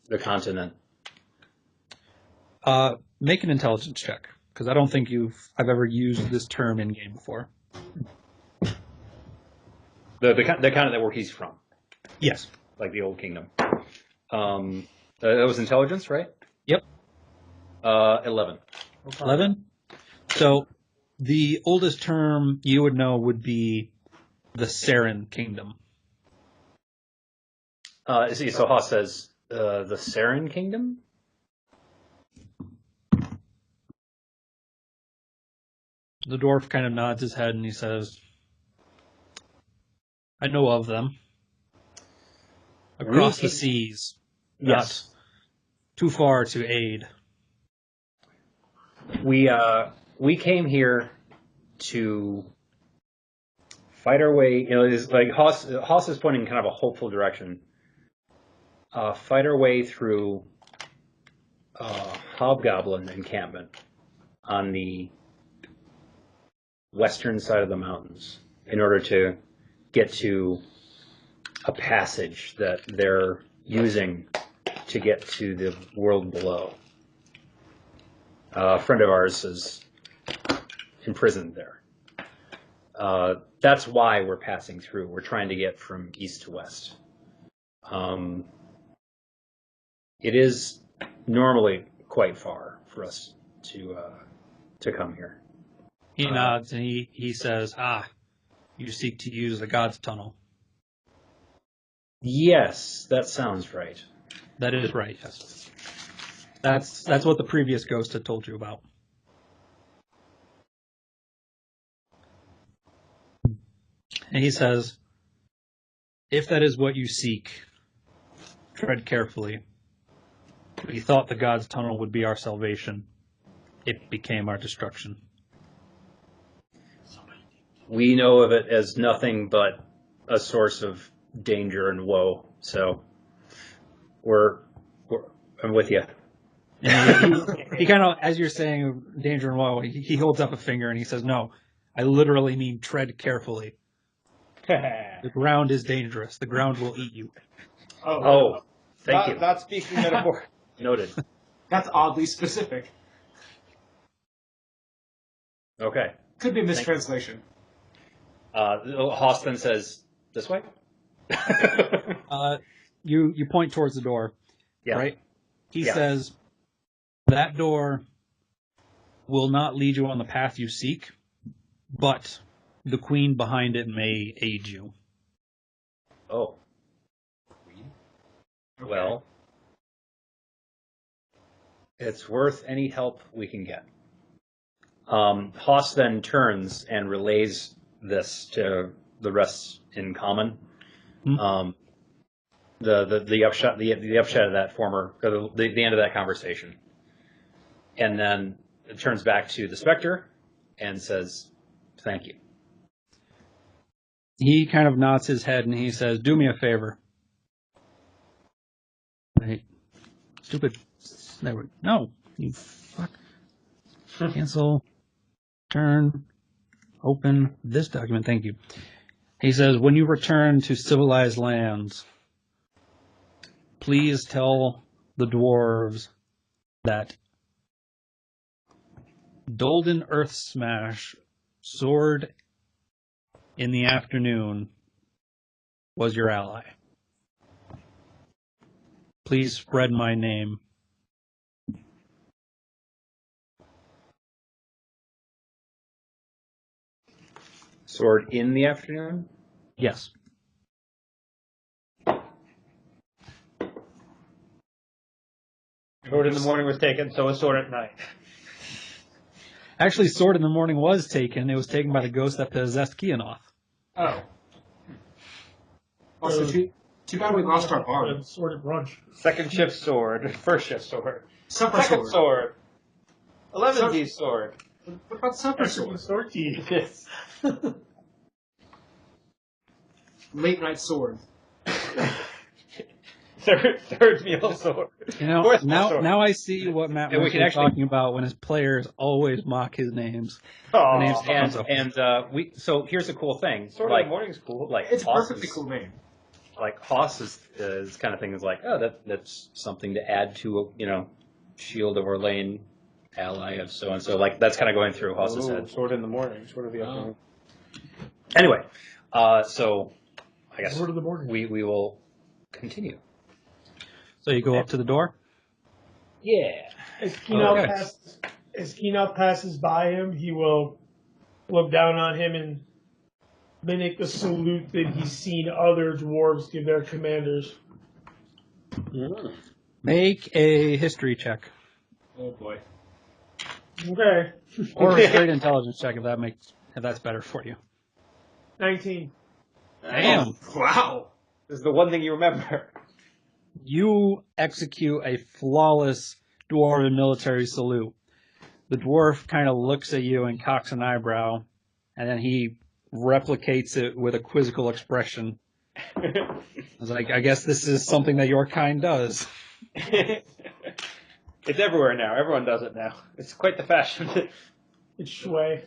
[SPEAKER 2] the continent.
[SPEAKER 3] Make an intelligence check, because I don't think I've ever used this term in game before.
[SPEAKER 2] The continent where he's from,
[SPEAKER 3] Yes.
[SPEAKER 2] like the Old Kingdom. That was intelligence, right?
[SPEAKER 3] Yep.
[SPEAKER 2] 11.
[SPEAKER 3] 11? So the oldest term you would know would be the Saren Kingdom.
[SPEAKER 2] So Haas says, the Saren Kingdom?
[SPEAKER 3] The dwarf kind of nods his head and he says, I know of them. Across the seas.
[SPEAKER 2] Yes.
[SPEAKER 3] Not too far to aid.
[SPEAKER 2] We came here to fight our way. It's like Haas is pointing in kind of a hopeful direction. Fight our way through hobgoblin encampment on the western side of the mountains in order to get to a passage that they're using to get to the world below. A friend of ours is imprisoned there. That's why we're passing through. We're trying to get from east to west. It is normally quite far for us to come here.
[SPEAKER 3] He nods and he says, you seek to use the God's Tunnel.
[SPEAKER 2] Yes, that sounds right.
[SPEAKER 3] That is right, yes. That's what the previous ghost had told you about. And he says, if that is what you seek, tread carefully. We thought the God's Tunnel would be our salvation. It became our destruction.
[SPEAKER 2] We know of it as nothing but a source of danger and woe. So I'm with you.
[SPEAKER 3] And he kind of, as you're saying danger and woe, he holds up a finger and he says, no, I literally mean tread carefully. The ground is dangerous. The ground will eat you.
[SPEAKER 2] Oh, thank you.
[SPEAKER 4] Not speaking metaphor.
[SPEAKER 2] Noted.
[SPEAKER 1] That's oddly specific.
[SPEAKER 2] Okay.
[SPEAKER 1] Could be a mistranslation.
[SPEAKER 2] Haas then says, this way?
[SPEAKER 3] You point towards the door,
[SPEAKER 2] Yeah.
[SPEAKER 3] right? He says, that door will not lead you on the path you seek, but the queen behind it may aid you.
[SPEAKER 2] Oh. Well, it's worth any help we can get. Haas then turns and relays this to the rest in common. The upshot of that the end of that conversation, and then it turns back to the Spectre and says, "Thank you."
[SPEAKER 3] He kind of nods his head and he says, do me a favor. Right. Stupid. No. You fuck. Cancel. Turn. Open this document. Thank you. He says, when you return to civilized lands, please tell the dwarves that Dolden Earth Smash, sword in the afternoon, was your ally. Please spread my name.
[SPEAKER 2] Sword in the afternoon?
[SPEAKER 3] Yes.
[SPEAKER 4] Sword in the morning was taken, so was sword at night.
[SPEAKER 3] Actually, sword in the morning was taken. It was taken by the ghost that possessed Keonoth.
[SPEAKER 1] Oh. Also, too bad we lost our bard.
[SPEAKER 5] Sword at brunch.
[SPEAKER 4] Second shift sword. First shift sword.
[SPEAKER 1] Supper
[SPEAKER 4] Second
[SPEAKER 1] sword.
[SPEAKER 4] 11D sword.
[SPEAKER 1] What about supper sword?
[SPEAKER 5] Sword key.
[SPEAKER 4] Yes.
[SPEAKER 1] Late night sword.
[SPEAKER 4] Third meal sword.
[SPEAKER 3] You know,
[SPEAKER 4] Fourth meal sword.
[SPEAKER 3] now I see what Matt
[SPEAKER 2] And we
[SPEAKER 3] was
[SPEAKER 2] can actually-
[SPEAKER 3] talking about when his players always mock his names.
[SPEAKER 4] Aw.
[SPEAKER 3] The names
[SPEAKER 2] And
[SPEAKER 3] So-
[SPEAKER 2] so here's a cool thing.
[SPEAKER 4] Sword
[SPEAKER 2] like
[SPEAKER 4] in the morning's cool.
[SPEAKER 2] like
[SPEAKER 1] It's a
[SPEAKER 2] Hoss
[SPEAKER 1] perfectly
[SPEAKER 2] is-
[SPEAKER 1] cool name.
[SPEAKER 2] Like Hoss is kind of thing is like, oh, that's something to add to Shield of Orlane, ally of so and so. Like that's kind of going through Hoss's head.
[SPEAKER 4] Sword in the morning. Sword of the afternoon.
[SPEAKER 2] Anyway, so I guess
[SPEAKER 5] Word of the morning.
[SPEAKER 2] we will continue.
[SPEAKER 3] So you go up to the door?
[SPEAKER 2] Yeah.
[SPEAKER 5] As Keonoth
[SPEAKER 3] Okay.
[SPEAKER 5] passes by him, he will look down on him and mimic the salute that he's seen other dwarves give their commanders.
[SPEAKER 3] Make a history check.
[SPEAKER 1] Oh boy.
[SPEAKER 5] Okay.
[SPEAKER 3] Or a straight intelligence check if that's better for you.
[SPEAKER 5] 19.
[SPEAKER 3] Damn.
[SPEAKER 1] Wow.
[SPEAKER 4] This is the one thing you remember.
[SPEAKER 3] You execute a flawless dwarven military salute. The dwarf kind of looks at you and cocks an eyebrow, and then he replicates it with a quizzical expression. I was like, I guess this is something that your kind does.
[SPEAKER 4] It's everywhere now. Everyone does it now. It's quite the fashion.
[SPEAKER 5] It's Shui.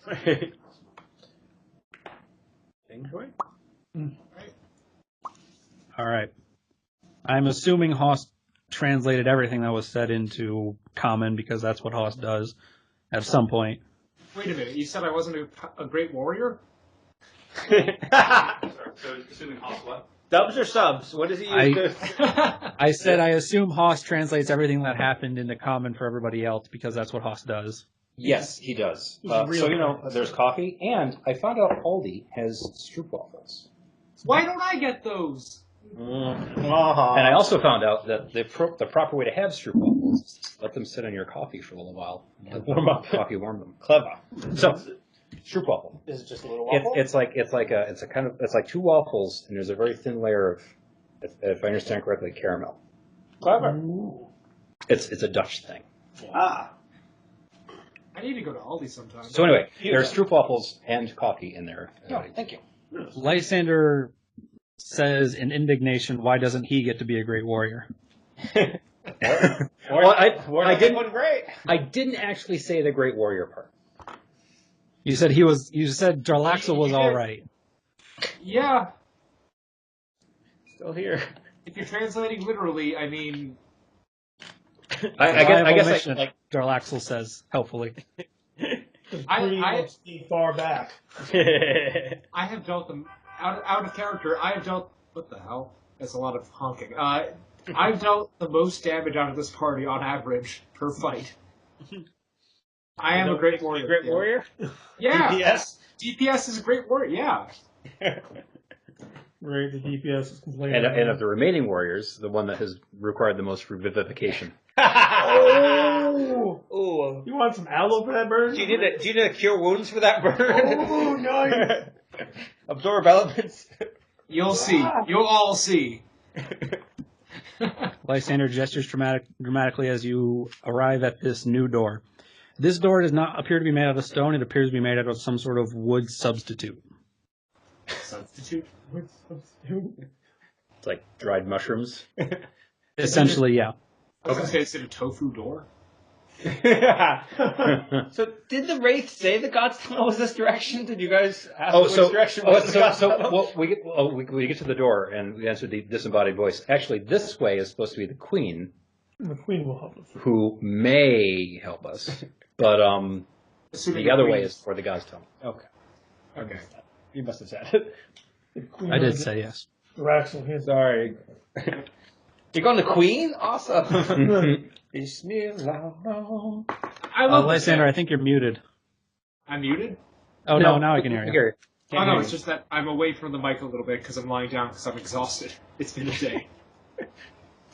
[SPEAKER 3] All right. I'm assuming Hoss translated everything that was said into common because that's what Hoss does at some point.
[SPEAKER 1] Wait a minute. You said I wasn't a great warrior?
[SPEAKER 2] So assuming Hoss what?
[SPEAKER 4] Dubs or subs? What does he use?
[SPEAKER 3] I said I assume Hoss translates everything that happened into common for everybody else because that's what Hoss does.
[SPEAKER 2] Yes, he does.
[SPEAKER 5] He's a real
[SPEAKER 2] So
[SPEAKER 5] fan.
[SPEAKER 2] there's coffee, and I found out Aldi has stroopwafels.
[SPEAKER 1] Why don't I get those?
[SPEAKER 2] And I also found out that the proper way to have stroopwafels is let them sit on your coffee for a little while. Let
[SPEAKER 4] Warm up.
[SPEAKER 2] Coffee warm them.
[SPEAKER 4] Clever.
[SPEAKER 2] So, stroopwafel.
[SPEAKER 4] Is it just a little waffle?
[SPEAKER 2] It's like two waffles, and there's a very thin layer of, if I understand correctly, caramel.
[SPEAKER 4] Clever.
[SPEAKER 2] It's a Dutch thing.
[SPEAKER 4] Ah.
[SPEAKER 1] I need to go to Aldi sometime.
[SPEAKER 2] So anyway, there's stroopwafels and coffee in there.
[SPEAKER 4] Thank you.
[SPEAKER 3] Lysander says in indignation, why doesn't he get to be a great warrior?
[SPEAKER 2] Well, I didn't.
[SPEAKER 4] One great.
[SPEAKER 2] I didn't actually say the great warrior part.
[SPEAKER 3] You said Jarlaxle was all right.
[SPEAKER 1] Yeah.
[SPEAKER 4] Still here.
[SPEAKER 1] If you're translating literally, I mean,
[SPEAKER 2] I guess
[SPEAKER 3] like Jarlaxle says, helpfully.
[SPEAKER 5] Pretty much stayed far back.
[SPEAKER 1] I have dealt them out of character. I have dealt. What the hell? That's a lot of honking. I've dealt the most damage out of this party on average per fight. I am a great warrior.
[SPEAKER 4] Great warrior?
[SPEAKER 1] Yeah.
[SPEAKER 4] DPS?
[SPEAKER 1] DPS is a great warrior. Yeah.
[SPEAKER 5] Right, the DPS is complaining.
[SPEAKER 2] and of the remaining warriors, the one that has required the most revivification.
[SPEAKER 5] Oh!
[SPEAKER 4] Ooh.
[SPEAKER 5] You want some aloe for that burn?
[SPEAKER 4] Do you need to cure wounds for that burn?
[SPEAKER 5] Oh, nice!
[SPEAKER 4] Absorb elements?
[SPEAKER 1] You'll see. You'll all see.
[SPEAKER 3] Lysander gestures dramatically as you arrive at this new door. This door does not appear to be made out of stone. It appears to be made out of some sort of wood substitute.
[SPEAKER 1] Substitute.
[SPEAKER 2] It's like dried mushrooms.
[SPEAKER 3] Essentially, yeah.
[SPEAKER 1] I was gonna say it's in a tofu door.
[SPEAKER 4] So did the Wraith say the God's Tunnel was this direction? Did you guys ask which direction was the God's Tunnel?
[SPEAKER 2] well, we get to the door and we answer the disembodied voice. Actually, this way is supposed to be the queen,
[SPEAKER 5] The queen will help us.
[SPEAKER 2] who may help us, but
[SPEAKER 1] Assuming
[SPEAKER 2] the other
[SPEAKER 1] queen
[SPEAKER 2] way
[SPEAKER 1] is-
[SPEAKER 2] is for the God's Tunnel.
[SPEAKER 4] Okay.
[SPEAKER 1] Okay.
[SPEAKER 4] You must have said it.
[SPEAKER 5] The queen
[SPEAKER 3] I did
[SPEAKER 5] will
[SPEAKER 3] say yes.
[SPEAKER 5] Jarlaxle hits.
[SPEAKER 4] Sorry. You're going to Queen? Awesome. Bismillah.
[SPEAKER 1] I love this
[SPEAKER 3] Lysander,
[SPEAKER 1] guy.
[SPEAKER 3] I think you're muted.
[SPEAKER 1] I'm muted.
[SPEAKER 3] Oh, no, now I can hear you.
[SPEAKER 1] Oh no, it's just that I'm away from the mic a little bit because I'm lying down because I'm exhausted. It's been a day.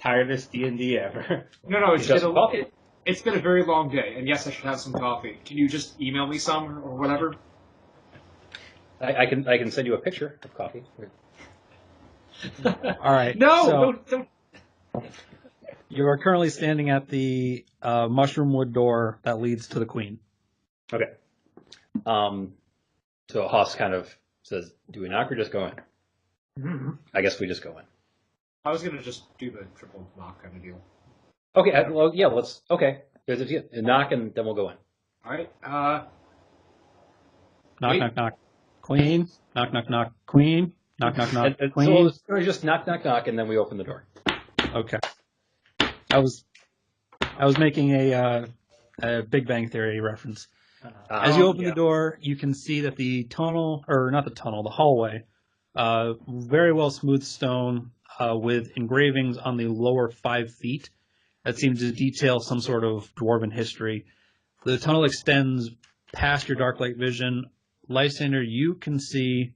[SPEAKER 4] Tiredest D&D ever.
[SPEAKER 1] No, it's
[SPEAKER 2] Just
[SPEAKER 1] been
[SPEAKER 2] coffee.
[SPEAKER 1] it's been a very long day, and yes, I should have some coffee. Can you just email me some or whatever?
[SPEAKER 2] I can send you a picture of coffee.
[SPEAKER 3] All right.
[SPEAKER 1] No,
[SPEAKER 3] so
[SPEAKER 1] don't.
[SPEAKER 3] you are currently standing at the mushroom wood door that leads to the queen.
[SPEAKER 2] Okay. So Haas kind of says, "Do we knock or just go in?"
[SPEAKER 1] Mm-hmm.
[SPEAKER 2] I guess we just go in.
[SPEAKER 1] I was gonna just do the triple knock kind of deal.
[SPEAKER 2] Okay, well, yeah, let's. Okay, knock and then we'll go in.
[SPEAKER 1] All right.
[SPEAKER 3] Knock,
[SPEAKER 1] Wait.
[SPEAKER 3] knock, knock. Queen. Knock, knock, knock. Queen. Knock, knock, knock.
[SPEAKER 2] So
[SPEAKER 3] Queen.
[SPEAKER 2] let's just knock, knock, knock, and then we open the door.
[SPEAKER 3] Okay. I was making a Big Bang Theory reference. As you open the door, you can see that the tunnel, or not the tunnel, the hallway, very well smooth stone with engravings on the lower 5 feet that seem to detail some sort of dwarven history. The tunnel extends past your dark light vision. Lysander, you can see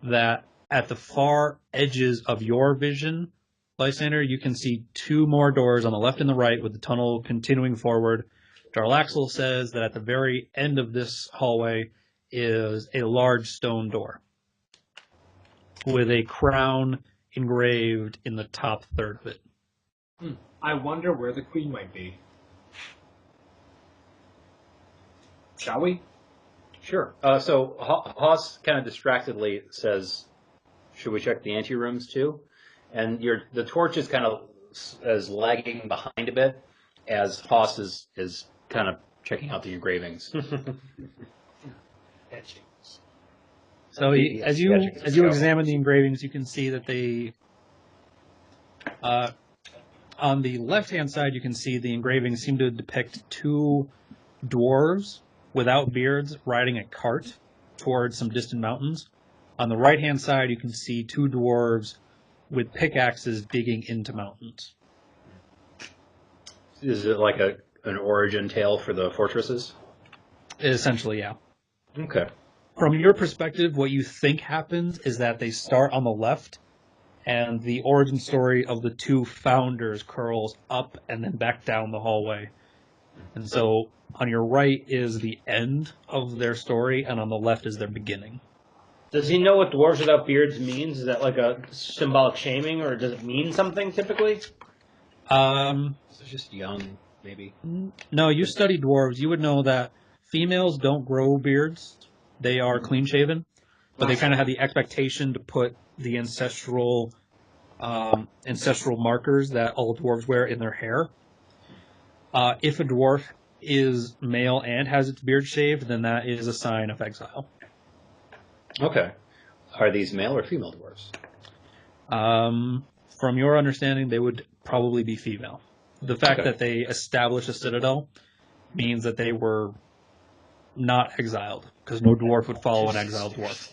[SPEAKER 3] that at the far edges of your vision, Lysander, you can see 2 more doors on the left and the right with the tunnel continuing forward. Jarlaxle says that at the very end of this hallway is a large stone door with a crown engraved in the top third of it.
[SPEAKER 1] I wonder where the queen might be. Shall we?
[SPEAKER 2] Sure. So Haas kind of distractedly says, "Should we check the anterooms too?" And the torch is kind of is lagging behind a bit as Haas is kind of checking out the engravings.
[SPEAKER 3] So as you examine the engravings, you can see that they, on the left-hand side, you can see the engravings seem to depict 2 dwarves without beards riding a cart towards some distant mountains. On the right-hand side, you can see 2 dwarves with pickaxes digging into mountains.
[SPEAKER 2] Is it like an origin tale for the fortresses?
[SPEAKER 3] Essentially, yeah.
[SPEAKER 2] Okay.
[SPEAKER 3] From your perspective, what you think happens is that they start on the left, and the origin story of the 2 founders curls up and then back down the hallway. And so on your right is the end of their story, and on the left is their beginning.
[SPEAKER 4] Does he know what dwarves without beards means? Is that like a symbolic shaming, or does it mean something typically?
[SPEAKER 2] It's just young, maybe.
[SPEAKER 3] No, you study dwarves. You would know that females don't grow beards. They are clean-shaven, but they kind of have the expectation to put the ancestral markers that all dwarves wear in their hair. If a dwarf is male and has its beard shaved, then that is a sign of exile.
[SPEAKER 2] Okay. Are these male or female dwarves?
[SPEAKER 3] From your understanding, they would probably be female. The fact that they established a citadel means that they were not exiled, because no dwarf would follow an exiled dwarf.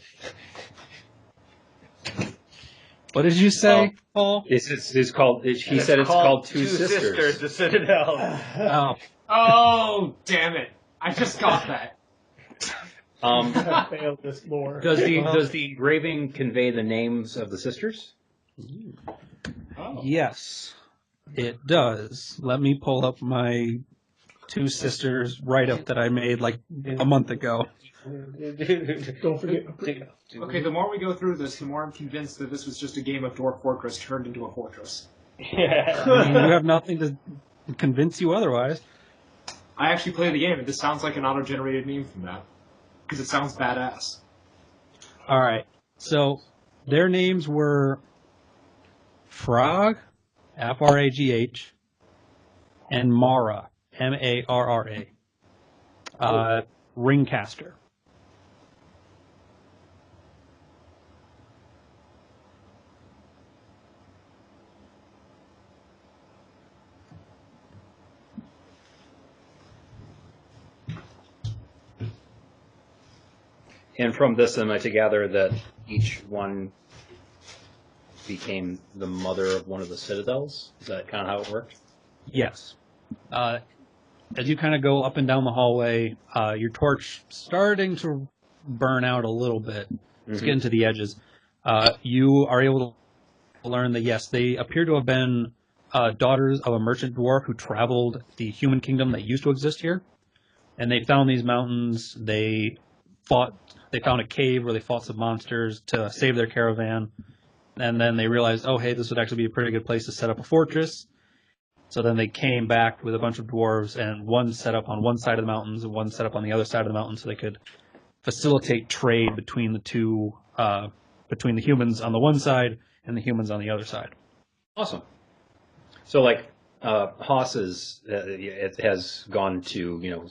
[SPEAKER 3] What did you say, Paul?
[SPEAKER 2] It's called. He said it's called Two Sisters.
[SPEAKER 4] The Citadel.
[SPEAKER 3] Oh.
[SPEAKER 1] Oh, damn it! I just got that.
[SPEAKER 5] Failed this lore.
[SPEAKER 2] Does the engraving convey the names of the sisters?
[SPEAKER 1] Oh.
[SPEAKER 3] Yes, it does. Let me pull up my Two Sisters write-up that I made like a month ago.
[SPEAKER 5] Don't forget.
[SPEAKER 1] Okay, the more we go through this, the more I'm convinced that this was just a game of Dwarf Fortress turned into a fortress.
[SPEAKER 4] Yeah.
[SPEAKER 3] I mean, you have nothing to convince you otherwise.
[SPEAKER 1] I actually play the game, and this sounds like an auto-generated meme from that. Because it sounds badass.
[SPEAKER 3] All right. So their names were Frog, F-R-A-G-H, and Mara, M-A-R-R-A. Ringcaster.
[SPEAKER 2] And from this, am I to gather that each one became the mother of one of the citadels? Is that kind of how it worked?
[SPEAKER 3] Yes. As you kind of go up and down the hallway, your torch starting to burn out a little bit. It's getting to the edges. You are able to learn that, yes, they appear to have been daughters of a merchant dwarf who traveled the human kingdom that used to exist here. And they found these mountains. They found a cave where they fought some monsters to save their caravan. And then they realized, oh, hey, this would actually be a pretty good place to set up a fortress. So then they came back with a bunch of dwarves, and one set up on one side of the mountains and one set up on the other side of the mountains, so they could facilitate trade between the two, between the humans on the one side and the humans on the other side.
[SPEAKER 2] Awesome. So, like, Haas has gone to,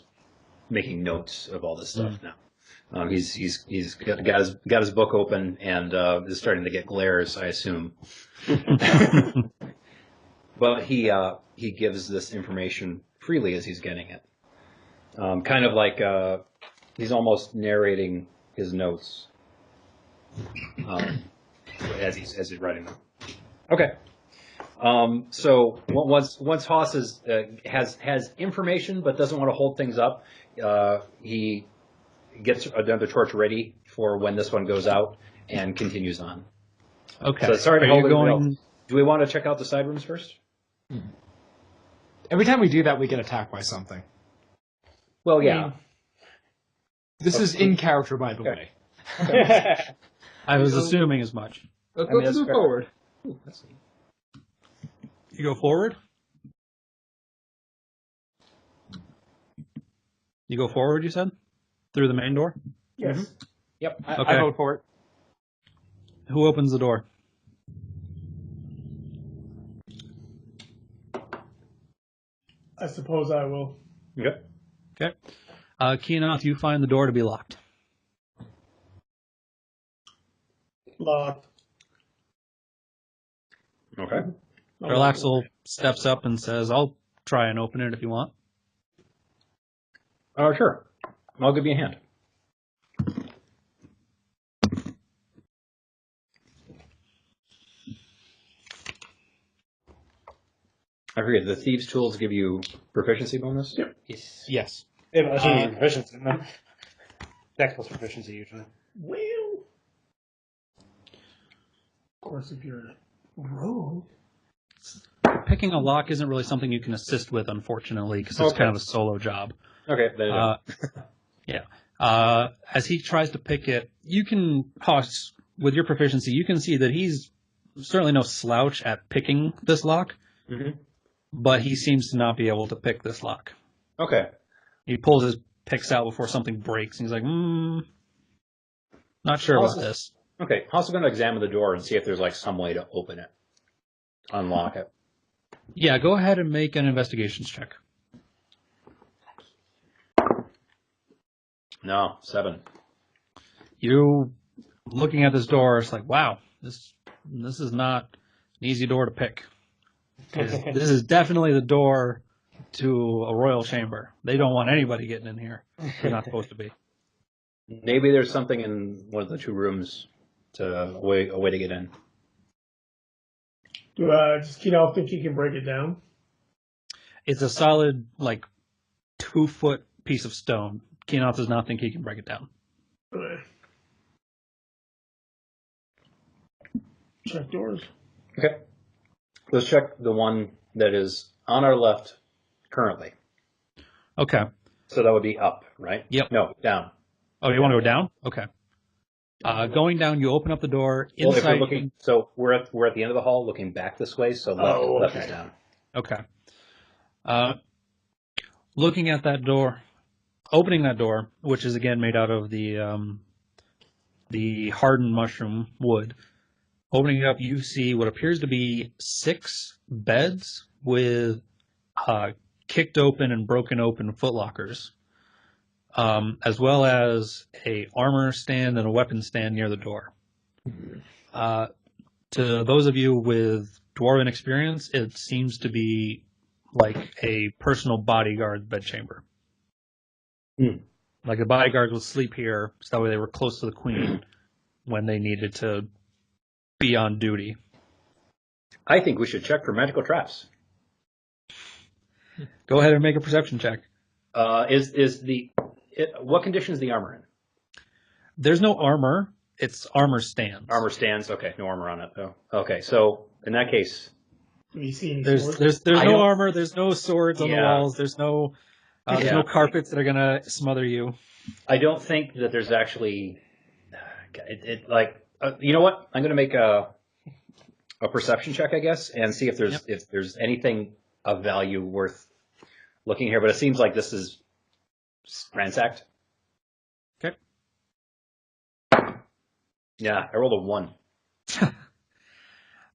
[SPEAKER 2] making notes of all this stuff now. He's got his book open and is starting to get glares, I assume. But he gives this information freely as he's getting it. Kind of like he's almost narrating his notes as he's writing them. Okay. So once Haas has information but doesn't want to hold things up, he gets another torch ready for when this one goes out and continues on.
[SPEAKER 3] Okay.
[SPEAKER 2] So sorry to
[SPEAKER 3] Are
[SPEAKER 2] hold
[SPEAKER 3] you
[SPEAKER 2] it
[SPEAKER 3] going?
[SPEAKER 2] Do we want to check out the side rooms first?
[SPEAKER 1] Every time we do that, we get attacked by something.
[SPEAKER 2] Well, yeah.
[SPEAKER 1] This is in character, by the way.
[SPEAKER 3] I was assuming as much.
[SPEAKER 1] Let's
[SPEAKER 2] that's
[SPEAKER 1] move
[SPEAKER 2] fair.
[SPEAKER 1] forward.
[SPEAKER 2] Ooh, that's neat.
[SPEAKER 3] You go forward. You go forward. You said through the main door.
[SPEAKER 5] Yes.
[SPEAKER 2] Yep.
[SPEAKER 1] I
[SPEAKER 3] Okay.
[SPEAKER 1] vote for it.
[SPEAKER 3] Who opens the door?
[SPEAKER 5] I suppose I will.
[SPEAKER 2] Okay.
[SPEAKER 3] Okay. Keonoth, you find the door to be locked.
[SPEAKER 5] Locked.
[SPEAKER 2] Okay.
[SPEAKER 3] Jarlaxle steps up and says, "I'll try and open it if you want."
[SPEAKER 2] Sure. I'll give you a hand. I forget, the Thieves' Tools give you proficiency bonus?
[SPEAKER 5] Yep.
[SPEAKER 1] Yes.
[SPEAKER 4] Yeah, that's usually proficiency, no? Dex plus proficiency usually.
[SPEAKER 5] Well, of course, if you're rogue.
[SPEAKER 3] Picking a lock isn't really something you can assist with, unfortunately, because it's
[SPEAKER 2] Okay.
[SPEAKER 3] kind of a solo job.
[SPEAKER 2] Okay, there you go.
[SPEAKER 3] Yeah. As he tries to pick it, you can, Haas, with your proficiency, you can see that he's certainly no slouch at picking this lock, but he seems to not be able to pick this lock.
[SPEAKER 2] Okay.
[SPEAKER 3] He pulls his picks out before something breaks, and he's like, not sure about this.
[SPEAKER 2] Okay, also going to examine the door and see if there's like some way to open it, unlock it.
[SPEAKER 3] Yeah, go ahead and make an investigations check.
[SPEAKER 2] No, 7.
[SPEAKER 3] You looking at this door, it's like, wow, this is not an easy door to pick. 'Cause this is definitely the door to a royal chamber. They don't want anybody getting in here. They're not supposed to be.
[SPEAKER 2] Maybe there's something in one of the 2 rooms a way to get in.
[SPEAKER 5] Does Keonoth think he can break it down?
[SPEAKER 3] It's a solid, 2-foot piece of stone. Keonoth does not think he can break it down.
[SPEAKER 5] Okay. Check doors.
[SPEAKER 2] Okay. Let's check the one that is on our left currently.
[SPEAKER 3] Okay.
[SPEAKER 2] So that would be up, right?
[SPEAKER 3] Yep.
[SPEAKER 2] No, down.
[SPEAKER 3] Oh, you want to go down? Okay. Going down, you open up the door.
[SPEAKER 2] Well, if
[SPEAKER 3] Inside,
[SPEAKER 2] we're looking, so we're at the end of the hall, looking back this way. So left is down.
[SPEAKER 3] Okay. Looking at that door, opening that door, which is again made out of the hardened mushroom wood. Opening it up, you see what appears to be 6 beds with kicked open and broken open footlockers, as well as a armor stand and a weapon stand near the door. To those of you with dwarven experience, it seems to be like a personal bodyguard bedchamber. Like the bodyguards would sleep here, so that way they were close to the queen when they needed to be on duty.
[SPEAKER 2] I think we should check for magical traps.
[SPEAKER 3] Go ahead and make a perception check.
[SPEAKER 2] What condition is the armor in?
[SPEAKER 3] There's no armor. It's armor stands.
[SPEAKER 2] Armor stands. Okay, no armor on it though. Okay, so in that case,
[SPEAKER 5] Have you seen any
[SPEAKER 3] There's
[SPEAKER 5] swords?
[SPEAKER 3] there's
[SPEAKER 2] I
[SPEAKER 3] no
[SPEAKER 2] don't-
[SPEAKER 3] armor. There's no swords on the
[SPEAKER 2] Yeah.
[SPEAKER 3] walls. There's no carpets that are gonna smother you.
[SPEAKER 2] I don't think that there's actually. You know what? I'm going to make a perception check, I guess, and see if there's anything of value worth looking here. But it seems like this is ransacked.
[SPEAKER 3] Okay.
[SPEAKER 2] Yeah, I rolled a 1.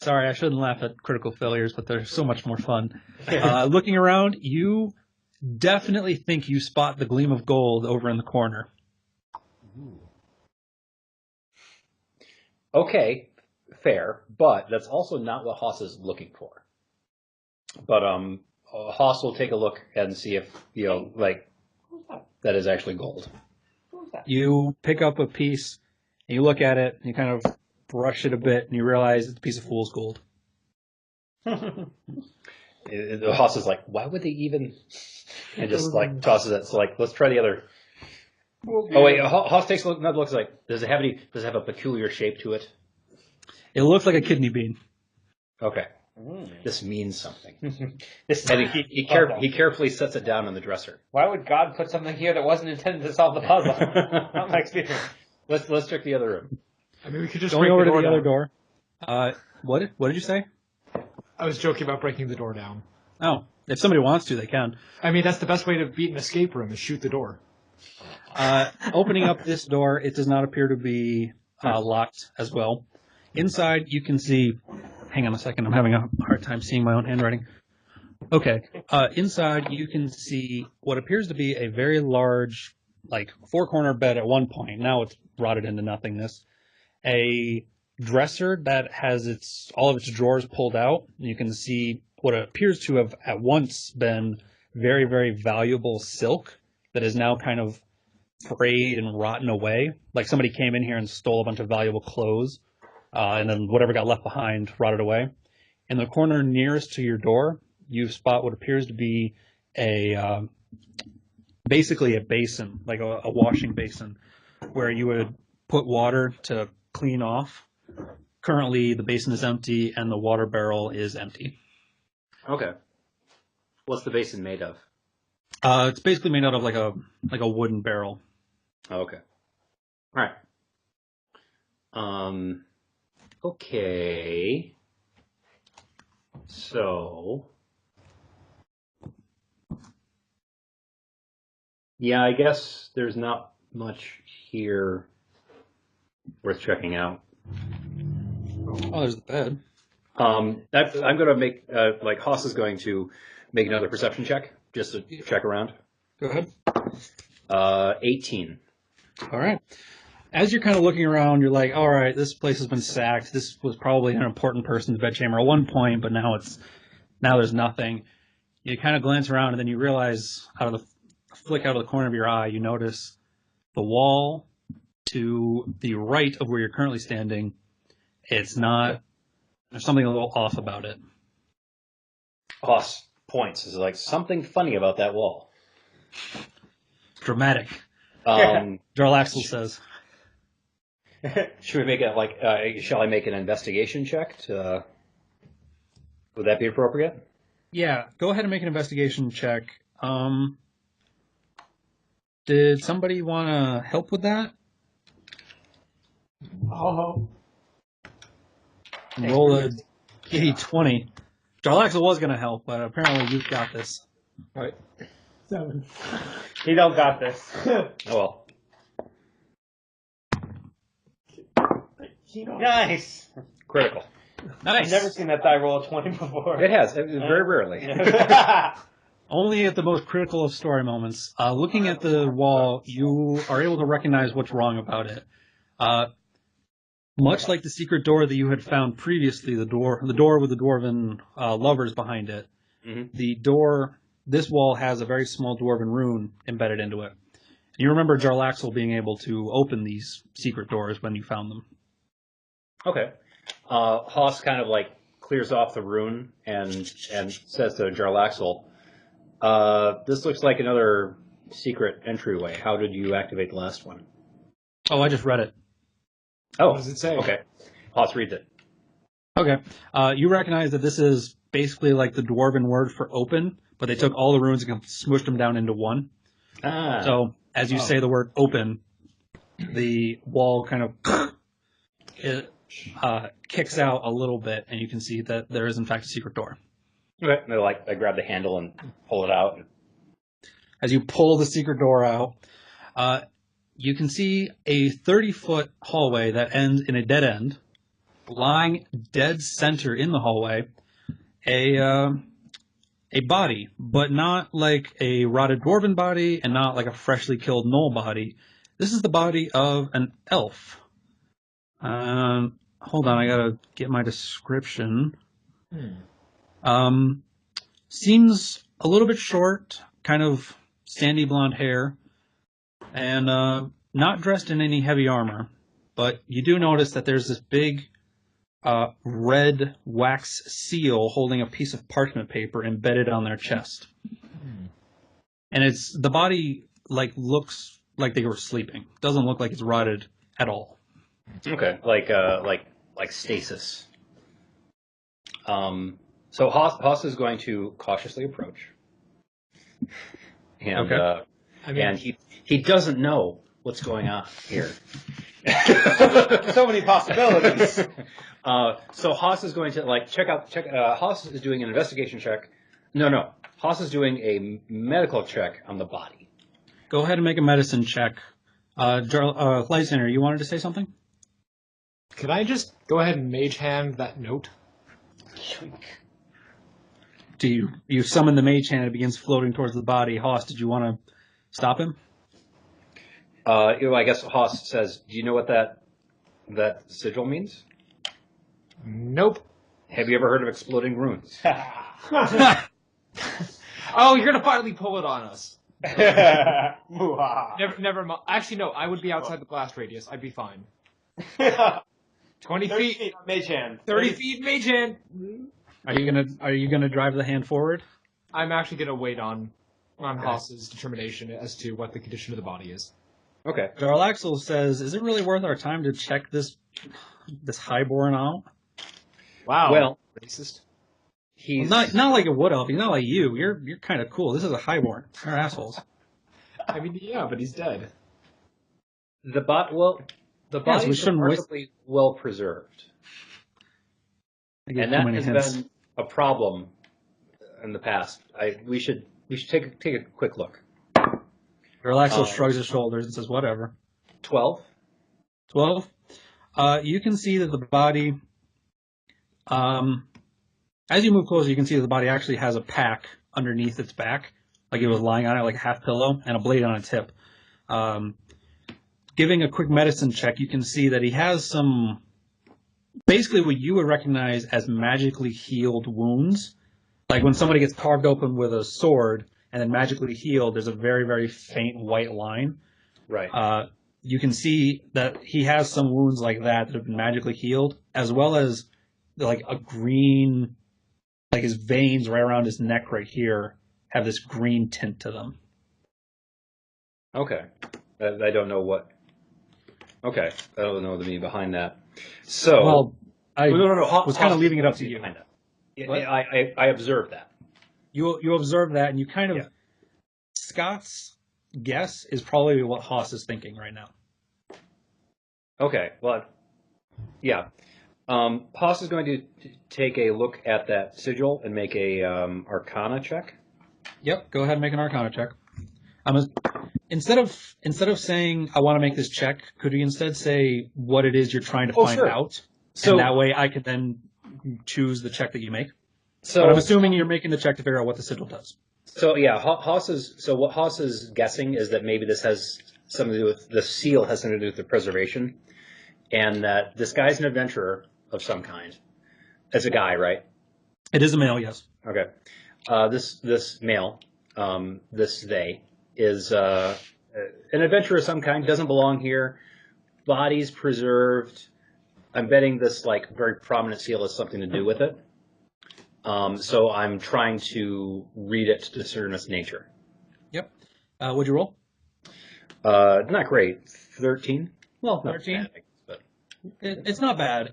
[SPEAKER 3] Sorry, I shouldn't laugh at critical failures, but they're so much more fun. Looking around, you definitely think you spot the gleam of gold over in the corner.
[SPEAKER 2] Okay, fair, but that's also not what Haas is looking for. But Haas will take a look and see if that is actually gold.
[SPEAKER 3] You pick up a piece, and you look at it, and you kind of brush it a bit, and you realize it's a piece of fool's gold.
[SPEAKER 2] Haas is like, why would they even? And just like tosses it. So like, let's try the other. Oh wait, Haas takes another look. Like, does it have a peculiar shape to it?
[SPEAKER 3] It looks like a kidney bean.
[SPEAKER 2] Okay, this means something.
[SPEAKER 4] This
[SPEAKER 2] And he carefully sets it down on the dresser.
[SPEAKER 4] Why would God put something here that wasn't intended to solve the puzzle? Not my experience.
[SPEAKER 2] Let's check the other room.
[SPEAKER 1] I mean, we could just
[SPEAKER 3] Going
[SPEAKER 1] break
[SPEAKER 3] over
[SPEAKER 1] the
[SPEAKER 3] to
[SPEAKER 1] door
[SPEAKER 3] the other
[SPEAKER 1] down.
[SPEAKER 3] door. What did you say?
[SPEAKER 1] I was joking about breaking the door down.
[SPEAKER 3] Oh, if somebody wants to, they can.
[SPEAKER 1] I mean, that's the best way to beat an escape room is shoot the door.
[SPEAKER 3] Opening up this door, it does not appear to be locked as well. Inside, you can see... Hang on a second, I'm having a hard time seeing my own handwriting. Okay. Inside, you can see what appears to be a very large, four-corner bed at one point. Now it's rotted into nothingness. A dresser that has all of its drawers pulled out. You can see what appears to have at once been very, very valuable silk that is now kind of frayed and rotten away. Like somebody came in here and stole a bunch of valuable clothes, and then whatever got left behind rotted away. In the corner nearest to your door, you spot what appears to be basically a basin, like a washing basin, where you would put water to clean off. Currently, the basin is empty and the water barrel is empty.
[SPEAKER 2] Okay. What's the basin made of?
[SPEAKER 3] It's basically made out of like a wooden barrel.
[SPEAKER 2] Oh, okay. All right. Okay. So, yeah, I guess there's not much here worth checking out.
[SPEAKER 3] Oh, there's the bed.
[SPEAKER 2] I'm going to make, Haas is going to make another perception check, just to check around.
[SPEAKER 3] Go ahead.
[SPEAKER 2] 18.
[SPEAKER 3] All right. As you're kind of looking around, you're like, all right, this place has been sacked. This was probably an important person's bedchamber at one point, but now there's nothing. You kind of glance around, and then you realize, out of the corner of your eye, you notice the wall to the right of where you're currently standing. There's something a little off about it.
[SPEAKER 2] Haas points. Is like something funny about that wall.
[SPEAKER 3] Dramatic. Jarlaxle says.
[SPEAKER 2] Should we make it shall I make an investigation check? Would that be appropriate?
[SPEAKER 3] Yeah, go ahead and make an investigation check. Did somebody want to help with that?
[SPEAKER 5] Oh.
[SPEAKER 3] Roll a D20. Jarlaxle was going to help, but apparently you've got this.
[SPEAKER 2] All right.
[SPEAKER 5] 7.
[SPEAKER 4] He don't got this.
[SPEAKER 2] Oh well.
[SPEAKER 4] Nice.
[SPEAKER 2] Critical.
[SPEAKER 3] Nice.
[SPEAKER 4] I've never seen that die roll a 20 before.
[SPEAKER 2] It has. Very rarely.
[SPEAKER 3] Only at the most critical of story moments. Looking at the wall, you are able to recognize what's wrong about it. Much like the secret door that you had found previously, the door with the dwarven lovers behind it, this wall has a very small dwarven rune embedded into it. You remember Jarlaxle being able to open these secret doors when you found them.
[SPEAKER 2] Okay. Haas kind of clears off the rune and says to Jarlaxle, this looks like another secret entryway. How did you activate the last one?
[SPEAKER 3] Oh, I just read it.
[SPEAKER 2] Oh,
[SPEAKER 1] What does it say?
[SPEAKER 2] Okay. Haas reads it.
[SPEAKER 3] Okay. You recognize that this is basically like the dwarven word for open, but they took all the runes and smushed them down into one.
[SPEAKER 2] Ah.
[SPEAKER 3] So as you say the word open, the wall kind of kicks out a little bit, and you can see that there is in fact a secret door.
[SPEAKER 2] Okay. And I grab the handle and pull it out.
[SPEAKER 3] As you pull the secret door out, you can see a 30-foot hallway that ends in a dead end, lying dead center in the hallway, a body, but not like a rotted dwarven body and not like a freshly killed gnoll body. This is the body of an elf. Hold on, I gotta get my description. Seems a little bit short, kind of sandy blonde hair, and not dressed in any heavy armor. But you do notice that there's this big red wax seal holding a piece of parchment paper embedded on their chest. And the body looks like they were sleeping. Doesn't look like it's rotted at all.
[SPEAKER 2] Okay, like stasis. So Haas is going to cautiously approach, and
[SPEAKER 3] Okay.
[SPEAKER 2] and he doesn't know what's going on here.
[SPEAKER 4] So many possibilities.
[SPEAKER 2] So Haas is going to check. Haas is doing an investigation check. No. Haas is doing a medical check on the body.
[SPEAKER 3] Go ahead and make a medicine check. Lysander, you wanted to say something?
[SPEAKER 1] Could I just go ahead and mage hand that note?
[SPEAKER 3] Do you summon the mage hand and it begins floating towards the body? Haas, did you want to stop him?
[SPEAKER 2] I guess Haas says, "Do you know what that sigil means?
[SPEAKER 1] Nope.
[SPEAKER 2] Have you ever heard of exploding runes?"
[SPEAKER 1] Oh, you're gonna finally pull it on us.
[SPEAKER 4] Mwah.
[SPEAKER 1] Never mind. Actually, no. I would be outside the blast radius. I'd be fine. 20
[SPEAKER 4] 30
[SPEAKER 1] feet.
[SPEAKER 4] feet, mage hand.
[SPEAKER 1] 30 feet, mage hand.
[SPEAKER 3] Are you gonna drive the hand forward?
[SPEAKER 1] I'm actually gonna wait on Haas's determination as to what the condition of the body is.
[SPEAKER 2] Okay.
[SPEAKER 3] Jarlaxle says, "Is it really worth our time to check this highborn out?"
[SPEAKER 1] Wow.
[SPEAKER 2] Well,
[SPEAKER 1] racist.
[SPEAKER 2] he's
[SPEAKER 3] Well, not like a wood elf. He's not like you. You're kind of cool. This is a highborn. They're assholes.
[SPEAKER 1] I mean, yeah, but he's dead.
[SPEAKER 2] the body. Well, the
[SPEAKER 3] Yes,
[SPEAKER 2] body
[SPEAKER 3] we
[SPEAKER 2] is
[SPEAKER 3] shouldn't waste-
[SPEAKER 2] remarkably well preserved,
[SPEAKER 3] I give
[SPEAKER 2] and
[SPEAKER 3] too
[SPEAKER 2] that
[SPEAKER 3] many
[SPEAKER 2] has
[SPEAKER 3] hints.
[SPEAKER 2] been a problem in the past. We should take a quick look.
[SPEAKER 3] Jarlaxle shrugs his shoulders and says, "Whatever."
[SPEAKER 2] 12.
[SPEAKER 3] 12. You can see that the body, as you move closer, you can see that the body actually has a pack underneath its back, like it was lying on it, like a half pillow, and a blade on its hip. Giving a quick medicine check, you can see that he has some, basically what you would recognize as magically healed wounds. Like when somebody gets carved open with a sword and then magically healed, there's a very, very faint white line.
[SPEAKER 2] Right.
[SPEAKER 3] You can see that he has some wounds like that have been magically healed, as well as like a green, like his veins right around his neck right here have this green tint to them.
[SPEAKER 2] Okay. I don't know what. Okay. I don't know the meaning behind that. So.
[SPEAKER 3] Well, I
[SPEAKER 2] no.
[SPEAKER 3] was kind of leaving it up to you.
[SPEAKER 2] Behind that.
[SPEAKER 3] What?
[SPEAKER 2] I observed that.
[SPEAKER 3] You observe that, and you kind of
[SPEAKER 2] Yeah.
[SPEAKER 3] Scott's guess is probably what Haas is thinking right now.
[SPEAKER 2] Okay. Well, yeah. Haas is going to take a look at that sigil and make a Arcana check.
[SPEAKER 3] Yep, go ahead and make an Arcana check. Instead of saying I want to make this check, could you instead say what it is you're trying to find
[SPEAKER 2] sure.
[SPEAKER 3] out?
[SPEAKER 2] So
[SPEAKER 3] and that way I could then choose the check that you make.
[SPEAKER 2] So
[SPEAKER 3] But I'm assuming you're making the check to figure out what the sigil does.
[SPEAKER 2] So yeah, what Haas is guessing is that maybe this has something to do with the seal has something to do with the preservation, and that this guy's an adventurer of some kind. It's a guy, right?
[SPEAKER 3] It is a male, yes.
[SPEAKER 2] Okay. This male, they is an adventurer of some kind. Doesn't belong here. Body's preserved. I'm betting this very prominent seal has something to do with it. So I'm trying to read it to discern its nature.
[SPEAKER 3] Yep. What'd you roll?
[SPEAKER 2] Not great. 13. Well, not
[SPEAKER 3] 13?
[SPEAKER 2] bad, I guess, but
[SPEAKER 3] It's not bad.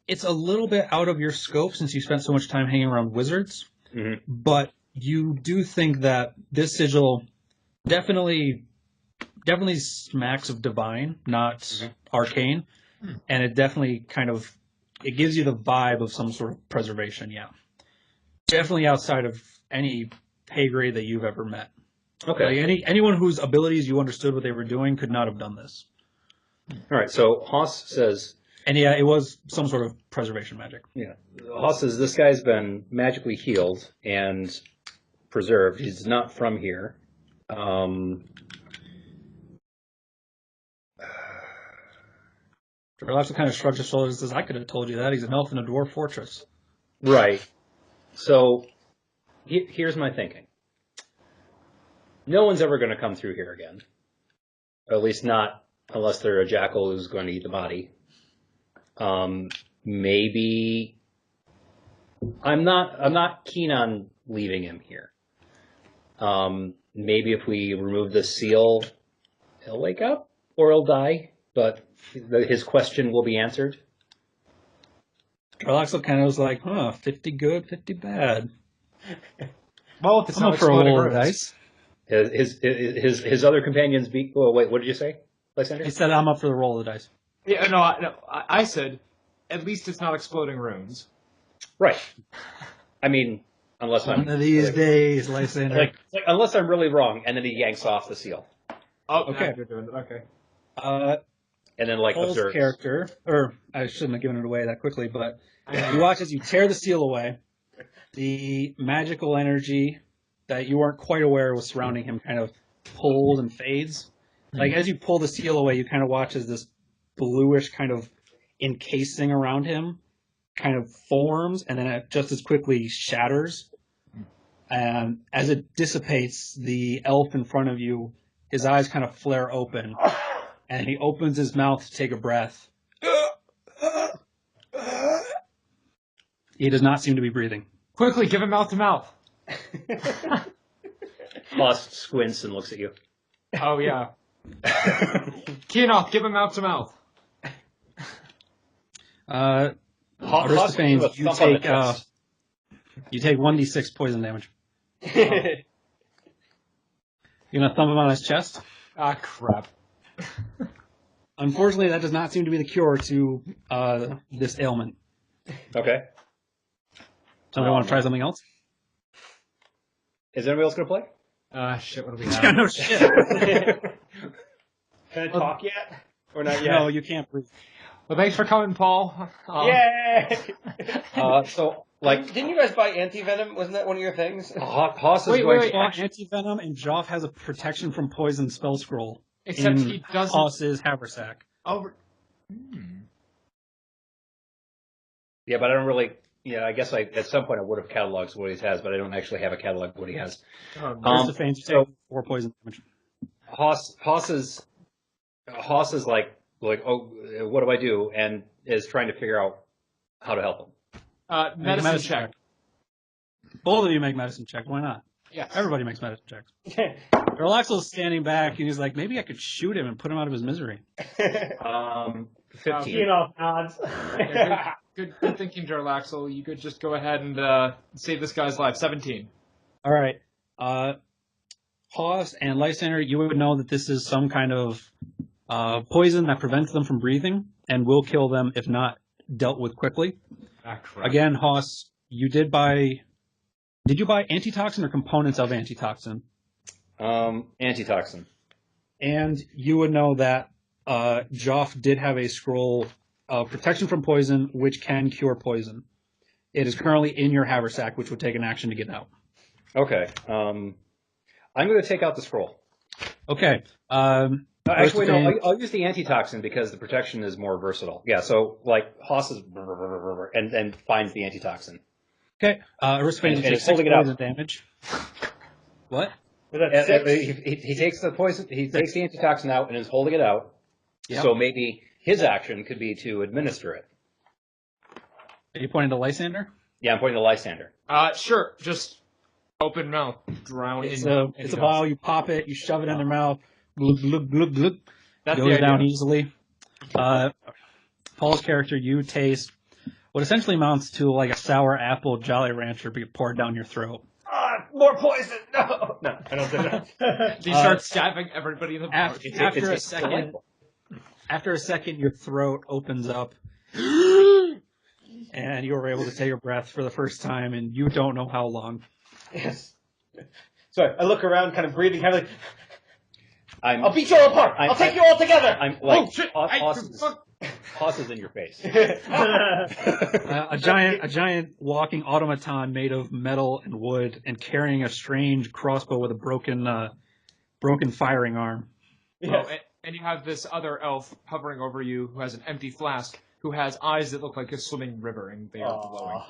[SPEAKER 3] It's a little bit out of your scope since you spent so much time hanging around wizards.
[SPEAKER 2] Mhm.
[SPEAKER 3] But you do think that this sigil definitely smacks of divine, not arcane, and it definitely it gives you the vibe of some sort of preservation. Yeah, definitely outside of any pay grade that you've ever met.
[SPEAKER 2] Okay.
[SPEAKER 3] Like anyone whose abilities you understood what they were doing could not have done this.
[SPEAKER 2] All right. So Haas says,
[SPEAKER 3] And yeah, it was some sort of preservation magic.
[SPEAKER 2] Yeah. Haas says this guy's been magically healed and preserved. He's not from here.
[SPEAKER 3] Jarlaxle kind of shrugs his shoulders and says, I could have told you that. He's an elf in a dwarf fortress.
[SPEAKER 2] Right. So here's my thinking. No one's ever going to come through here again. Or at least not unless they're a jackal who's going to eat the body. Maybe I'm not keen on leaving him here. Maybe if we remove the seal, he'll wake up or he'll die, but his question will be answered.
[SPEAKER 3] Jarlaxle kind of was like, 50 good, 50 bad.
[SPEAKER 1] Well, if it's
[SPEAKER 3] I'm
[SPEAKER 1] not
[SPEAKER 3] up for a
[SPEAKER 1] exploding
[SPEAKER 3] roll of
[SPEAKER 1] runes.
[SPEAKER 3] dice.
[SPEAKER 2] His other companions be. Oh, wait, what did you say, Lysander?
[SPEAKER 3] He said, I'm up for the roll of the dice.
[SPEAKER 1] Yeah, no, I said, at least it's not exploding runes.
[SPEAKER 2] Right. I mean, unless I'm
[SPEAKER 3] One of these days, Lysander.
[SPEAKER 2] like unless I'm really wrong, and then he yanks off the seal,
[SPEAKER 1] Oh,
[SPEAKER 3] Okay.
[SPEAKER 1] now you're doing it. Okay.
[SPEAKER 2] and then
[SPEAKER 3] Paul's
[SPEAKER 2] observes.
[SPEAKER 3] character, or I shouldn't have given it away that quickly, but you watch as you tear the seal away. The magical energy that you weren't quite aware was surrounding him kind of pulls and fades. Like as you pull the seal away, you kind of watch as this bluish kind of encasing around him kind of forms, and then it just as quickly shatters. And as it dissipates, the elf in front of you, his eyes kind of flare open, and he opens his mouth to take a breath. He does not seem to be breathing.
[SPEAKER 1] Quickly, give him mouth to mouth.
[SPEAKER 2] Haas squints and looks at you.
[SPEAKER 1] Oh, yeah. Keonoth, give him mouth to mouth.
[SPEAKER 3] Aristophanes, you take 1d6 poison damage. You gonna thump him on his chest?
[SPEAKER 1] Ah, crap.
[SPEAKER 3] Unfortunately, that does not seem to be the cure to this ailment.
[SPEAKER 2] Okay.
[SPEAKER 3] Somebody want to try something else?
[SPEAKER 2] Is anybody else going to play?
[SPEAKER 1] Shit, what do we
[SPEAKER 3] Yeah,
[SPEAKER 1] have?
[SPEAKER 3] no shit.
[SPEAKER 4] Can I talk yet? Or not yet?
[SPEAKER 3] No, you can't breathe.
[SPEAKER 1] Well, thanks for coming, Paul.
[SPEAKER 4] Yay!
[SPEAKER 2] So, like,
[SPEAKER 4] Didn't you guys buy anti-venom? Wasn't that one of your things?
[SPEAKER 2] Haas is
[SPEAKER 1] Wait,
[SPEAKER 2] going
[SPEAKER 1] wait,
[SPEAKER 2] to...
[SPEAKER 1] wait.
[SPEAKER 3] Anti-venom, and Joff has a protection from poison spell scroll.
[SPEAKER 1] Except
[SPEAKER 3] in
[SPEAKER 1] he doesn't...
[SPEAKER 3] Haas's haversack.
[SPEAKER 1] Oh,
[SPEAKER 2] Yeah, but I don't really... Yeah, I guess at some point I would have cataloged what he has, but I don't actually have a catalog of what he has.
[SPEAKER 3] Aristophanes, you take 4 poison damage.
[SPEAKER 2] Haas is like, oh, what do I do? And is trying to figure out how to help him.
[SPEAKER 3] Make a
[SPEAKER 1] medicine check.
[SPEAKER 3] Both of you make medicine check. Why not?
[SPEAKER 1] Yes.
[SPEAKER 3] Everybody makes medicine checks. Jarlaxle's standing back, and he's like, maybe I could shoot him and put him out of his misery.
[SPEAKER 2] 15.
[SPEAKER 5] Keonoth nods.
[SPEAKER 1] Yeah, good thinking, Jarlaxle. You could just go ahead and save this guy's life. 17.
[SPEAKER 3] All right. Haas and Lysander, you would know that this is some kind of poison that prevents them from breathing and will kill them if not dealt with quickly.
[SPEAKER 1] Ah, crap.
[SPEAKER 3] Again, Haas, you did buy... Did you buy antitoxin or components of antitoxin?
[SPEAKER 2] Antitoxin.
[SPEAKER 3] And you would know that Joff did have a scroll of protection from poison, which can cure poison. It is currently in your haversack, which would take an action to get out.
[SPEAKER 2] Okay. I'm going to take out the scroll.
[SPEAKER 3] Okay.
[SPEAKER 2] Actually, no, I'll use the antitoxin because the protection is more versatile. Yeah, so, like, Haas is... and finds the antitoxin.
[SPEAKER 3] Okay. Aristophanes,
[SPEAKER 2] And
[SPEAKER 3] takes
[SPEAKER 2] it's
[SPEAKER 3] 6
[SPEAKER 2] holding it out.
[SPEAKER 3] poison damage. What?
[SPEAKER 2] He takes the poison. He takes the antitoxin out and is holding it out.
[SPEAKER 3] Yep.
[SPEAKER 2] So maybe his action could be to administer it.
[SPEAKER 3] Are you pointing to Lysander?
[SPEAKER 2] Yeah, I'm pointing to Lysander.
[SPEAKER 1] Sure. Just open mouth. Drown
[SPEAKER 3] It's
[SPEAKER 1] in.
[SPEAKER 3] a vial. You pop it. You shove it in their mouth. Glug, glug, glug, glug.
[SPEAKER 1] That's
[SPEAKER 3] Goes
[SPEAKER 1] the
[SPEAKER 3] down
[SPEAKER 1] idea.
[SPEAKER 3] easily. Paul's character, you taste what essentially amounts to like a sour apple Jolly Rancher be poured down your throat.
[SPEAKER 4] More poison! No, I don't do that.
[SPEAKER 1] You start stabbing everybody in the party.
[SPEAKER 3] After a second, your throat opens up, and you are able to take a breath for the first time, and you don't know how long.
[SPEAKER 4] Yes. So I look around, kind of breathing heavily.
[SPEAKER 2] I'll
[SPEAKER 4] beat you all apart. I'll take you all together.
[SPEAKER 2] I'm like,
[SPEAKER 1] Oh, shit.
[SPEAKER 2] tosses in your face.
[SPEAKER 3] A giant walking automaton made of metal and wood, and carrying a strange crossbow with a broken firing arm.
[SPEAKER 1] Oh, and you have this other elf hovering over you who has an empty flask, who has eyes that look like a swimming river, and they are glowing.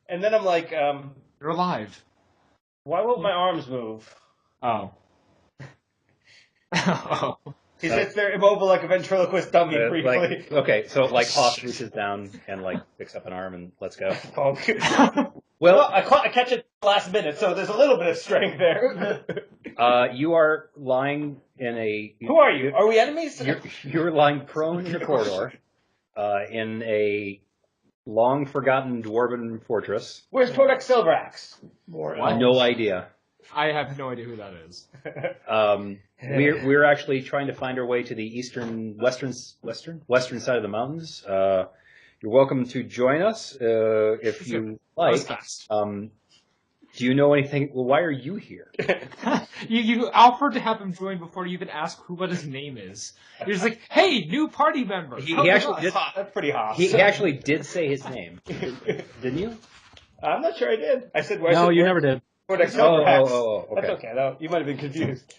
[SPEAKER 4] And then I'm like,
[SPEAKER 1] You're alive.
[SPEAKER 4] why won't my arms move?
[SPEAKER 1] Oh. Oh.
[SPEAKER 4] He sits there immobile like a ventriloquist dummy briefly.
[SPEAKER 2] So Hoss reaches down and picks up an arm and let's go.
[SPEAKER 4] Well, I catch it last minute, so there's a little bit of strength there.
[SPEAKER 2] You are lying in a...
[SPEAKER 4] Who are you? Are we enemies?
[SPEAKER 2] You're lying prone in a corridor in a long-forgotten dwarven fortress.
[SPEAKER 4] Where's Todex Silveraxe?
[SPEAKER 2] No idea.
[SPEAKER 1] I have no idea who that is.
[SPEAKER 2] We're actually trying to find our way to the western side of the mountains. You're welcome to join us if you like. Do you know anything? Well, why are you here?
[SPEAKER 1] You offered to have him join before you even ask what his name is. You're just like, hey, new party member.
[SPEAKER 2] He actually did.
[SPEAKER 4] That's pretty hot.
[SPEAKER 2] He actually did say his name, didn't you?
[SPEAKER 4] I'm not sure I did. I said,
[SPEAKER 3] No, you never did.
[SPEAKER 2] Okay.
[SPEAKER 4] That's okay, though. You might have been confused.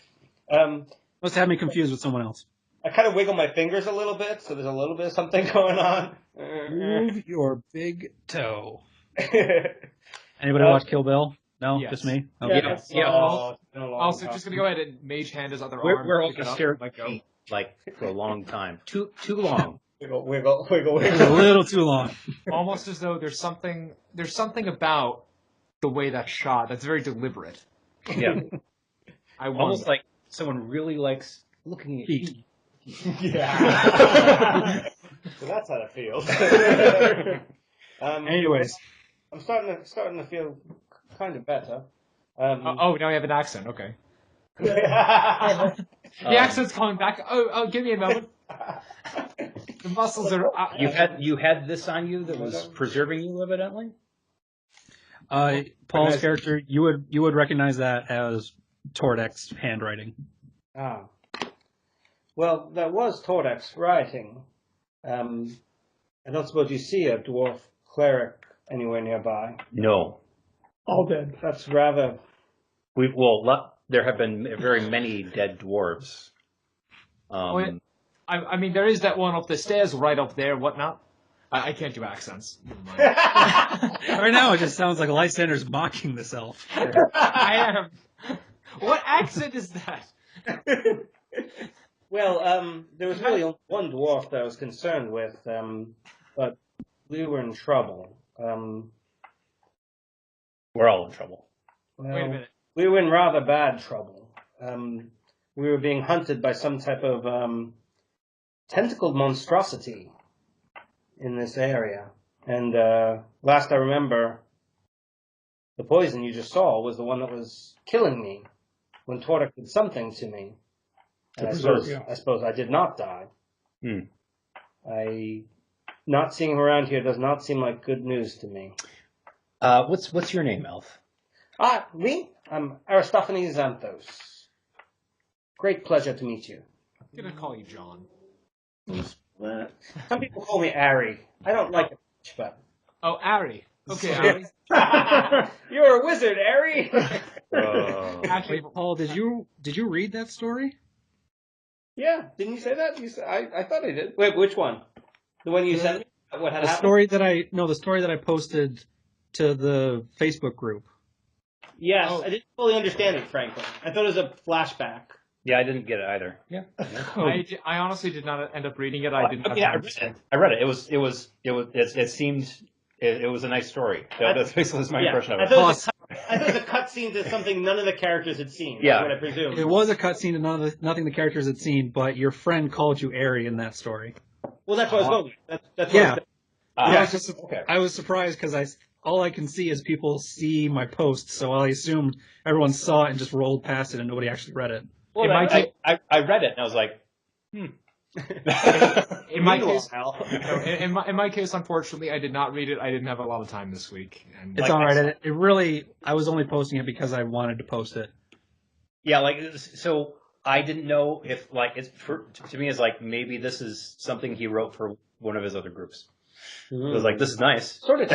[SPEAKER 3] Must have me confused with someone else.
[SPEAKER 4] I kind of wiggle my fingers a little bit, so there's a little bit of something going on.
[SPEAKER 3] Move your big toe. Anybody watch Kill Bill? No,
[SPEAKER 1] yes.
[SPEAKER 3] Just me.
[SPEAKER 4] Okay.
[SPEAKER 2] Yeah.
[SPEAKER 1] Also, just gonna go ahead and mage hand his other arm.
[SPEAKER 2] We're all
[SPEAKER 1] pick it
[SPEAKER 2] just
[SPEAKER 1] up,
[SPEAKER 2] staring
[SPEAKER 1] let go.
[SPEAKER 2] for a long time. Too long.
[SPEAKER 4] Wiggle.
[SPEAKER 3] It was a little too long.
[SPEAKER 1] Almost as though there's something about the way that's shot that's very deliberate.
[SPEAKER 2] Yeah.
[SPEAKER 1] Almost
[SPEAKER 2] like someone really likes looking at you.
[SPEAKER 4] Yeah. So that's how it feels.
[SPEAKER 3] Anyways,
[SPEAKER 4] I'm starting to feel kind of better.
[SPEAKER 1] Now we have an accent. Okay. The accent's coming back. Oh, give me a moment. The muscles are.
[SPEAKER 2] You had this on you that was preserving you, evidently.
[SPEAKER 3] Paul's character, you would recognize that as Tordek's handwriting.
[SPEAKER 4] Ah. Well, that was Tordek's writing. I don't suppose you see a dwarf cleric anywhere nearby.
[SPEAKER 2] No.
[SPEAKER 5] All dead.
[SPEAKER 4] That's rather...
[SPEAKER 2] There have been very many dead dwarves.
[SPEAKER 1] I mean, there is that one up the stairs right up there, whatnot. I can't do accents.
[SPEAKER 3] Right now, it just sounds like Lysander's mocking this elf.
[SPEAKER 1] I am. What accent is that?
[SPEAKER 4] Well, there was really only one dwarf that I was concerned with, but we were in trouble.
[SPEAKER 2] We're all in trouble.
[SPEAKER 4] Well,
[SPEAKER 1] Wait a minute.
[SPEAKER 4] We were in rather bad trouble. We were being hunted by some type of tentacled monstrosity in this area. And last I remember, the poison you just saw was the one that was killing me when Tordek did something to me. And I suppose I did not die. Not seeing him around here does not seem like good news to me.
[SPEAKER 2] What's your name, elf?
[SPEAKER 4] Me? I'm Aristophanes Xanthos. Great pleasure to meet you.
[SPEAKER 1] I'm gonna call you John.
[SPEAKER 4] Some people call me Ari. I don't like it much, but...
[SPEAKER 1] Oh, Ari. Okay, Ari.
[SPEAKER 4] You're a wizard, Ari!
[SPEAKER 1] Actually,
[SPEAKER 3] Wait, Paul, did you read that story?
[SPEAKER 4] Yeah, didn't you say that? I thought I did. Wait, which one? The one you sent me? What had
[SPEAKER 3] The
[SPEAKER 4] happened?
[SPEAKER 3] story that I posted to the Facebook group.
[SPEAKER 4] Yes, I didn't fully understand it, frankly. I thought it was a flashback.
[SPEAKER 2] Yeah, I didn't get it either. Yeah.
[SPEAKER 1] I honestly did not end up reading it. I didn't have time.
[SPEAKER 2] I read it. It seemed it was a nice story. That's basically my impression of it.
[SPEAKER 4] I thought it was a cutscene to something none of the characters had seen.
[SPEAKER 2] Yeah.
[SPEAKER 4] That's what I presume.
[SPEAKER 3] It was a cutscene to nothing the characters had seen, but your friend called you Ari in that story.
[SPEAKER 4] Well, that's what I was going with. That's
[SPEAKER 3] Yeah.
[SPEAKER 2] Okay.
[SPEAKER 3] I was surprised because all I can see is people see my posts, so I assumed everyone saw it and just rolled past it and nobody actually read it.
[SPEAKER 4] Well,
[SPEAKER 2] I read it and I was like,
[SPEAKER 1] In my case, unfortunately, I did not read it. I didn't have a lot of time this week. And
[SPEAKER 3] It's all right. It really, I was only posting it because I wanted to post it.
[SPEAKER 2] Yeah, so I didn't know if to me it's like maybe this is something he wrote for one of his other groups. It was like, this is nice.
[SPEAKER 4] Sort of.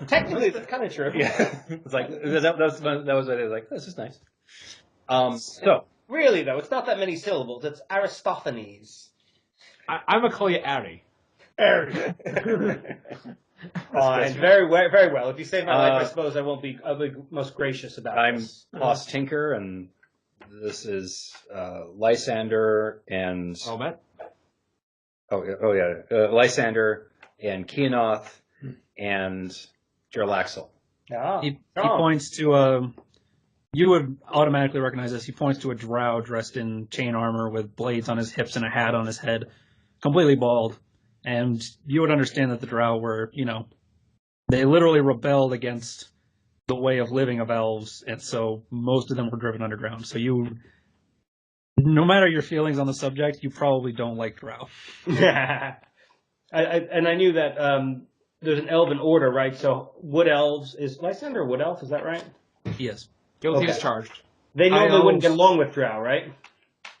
[SPEAKER 4] Technically, it's kind of true.
[SPEAKER 2] Yeah. It's like, that was what it was like, this is nice. So.
[SPEAKER 4] Really, though, it's not that many syllables. It's Aristophanes.
[SPEAKER 1] I'm going to call you Ari.
[SPEAKER 5] Ari.
[SPEAKER 4] Fine. Very well. If you save my life, I suppose I'll be most gracious about this.
[SPEAKER 2] I'm Hoss Tinker, and this is Lysander and... Lysander and Keonoth and Jarlaxle.
[SPEAKER 3] He points to you would automatically recognize this. He points to a drow dressed in chain armor with blades on his hips and a hat on his head, completely bald. And you would understand that the drow were, they literally rebelled against the way of living of elves, and so most of them were driven underground. So no matter your feelings on the subject, you probably don't like drow.
[SPEAKER 4] I knew that there's an elven order, right? So wood elves is Lysander a wood elf? Is that right?
[SPEAKER 3] Yes.
[SPEAKER 1] Guilty as charged.
[SPEAKER 4] They normally wouldn't get along with drow, right?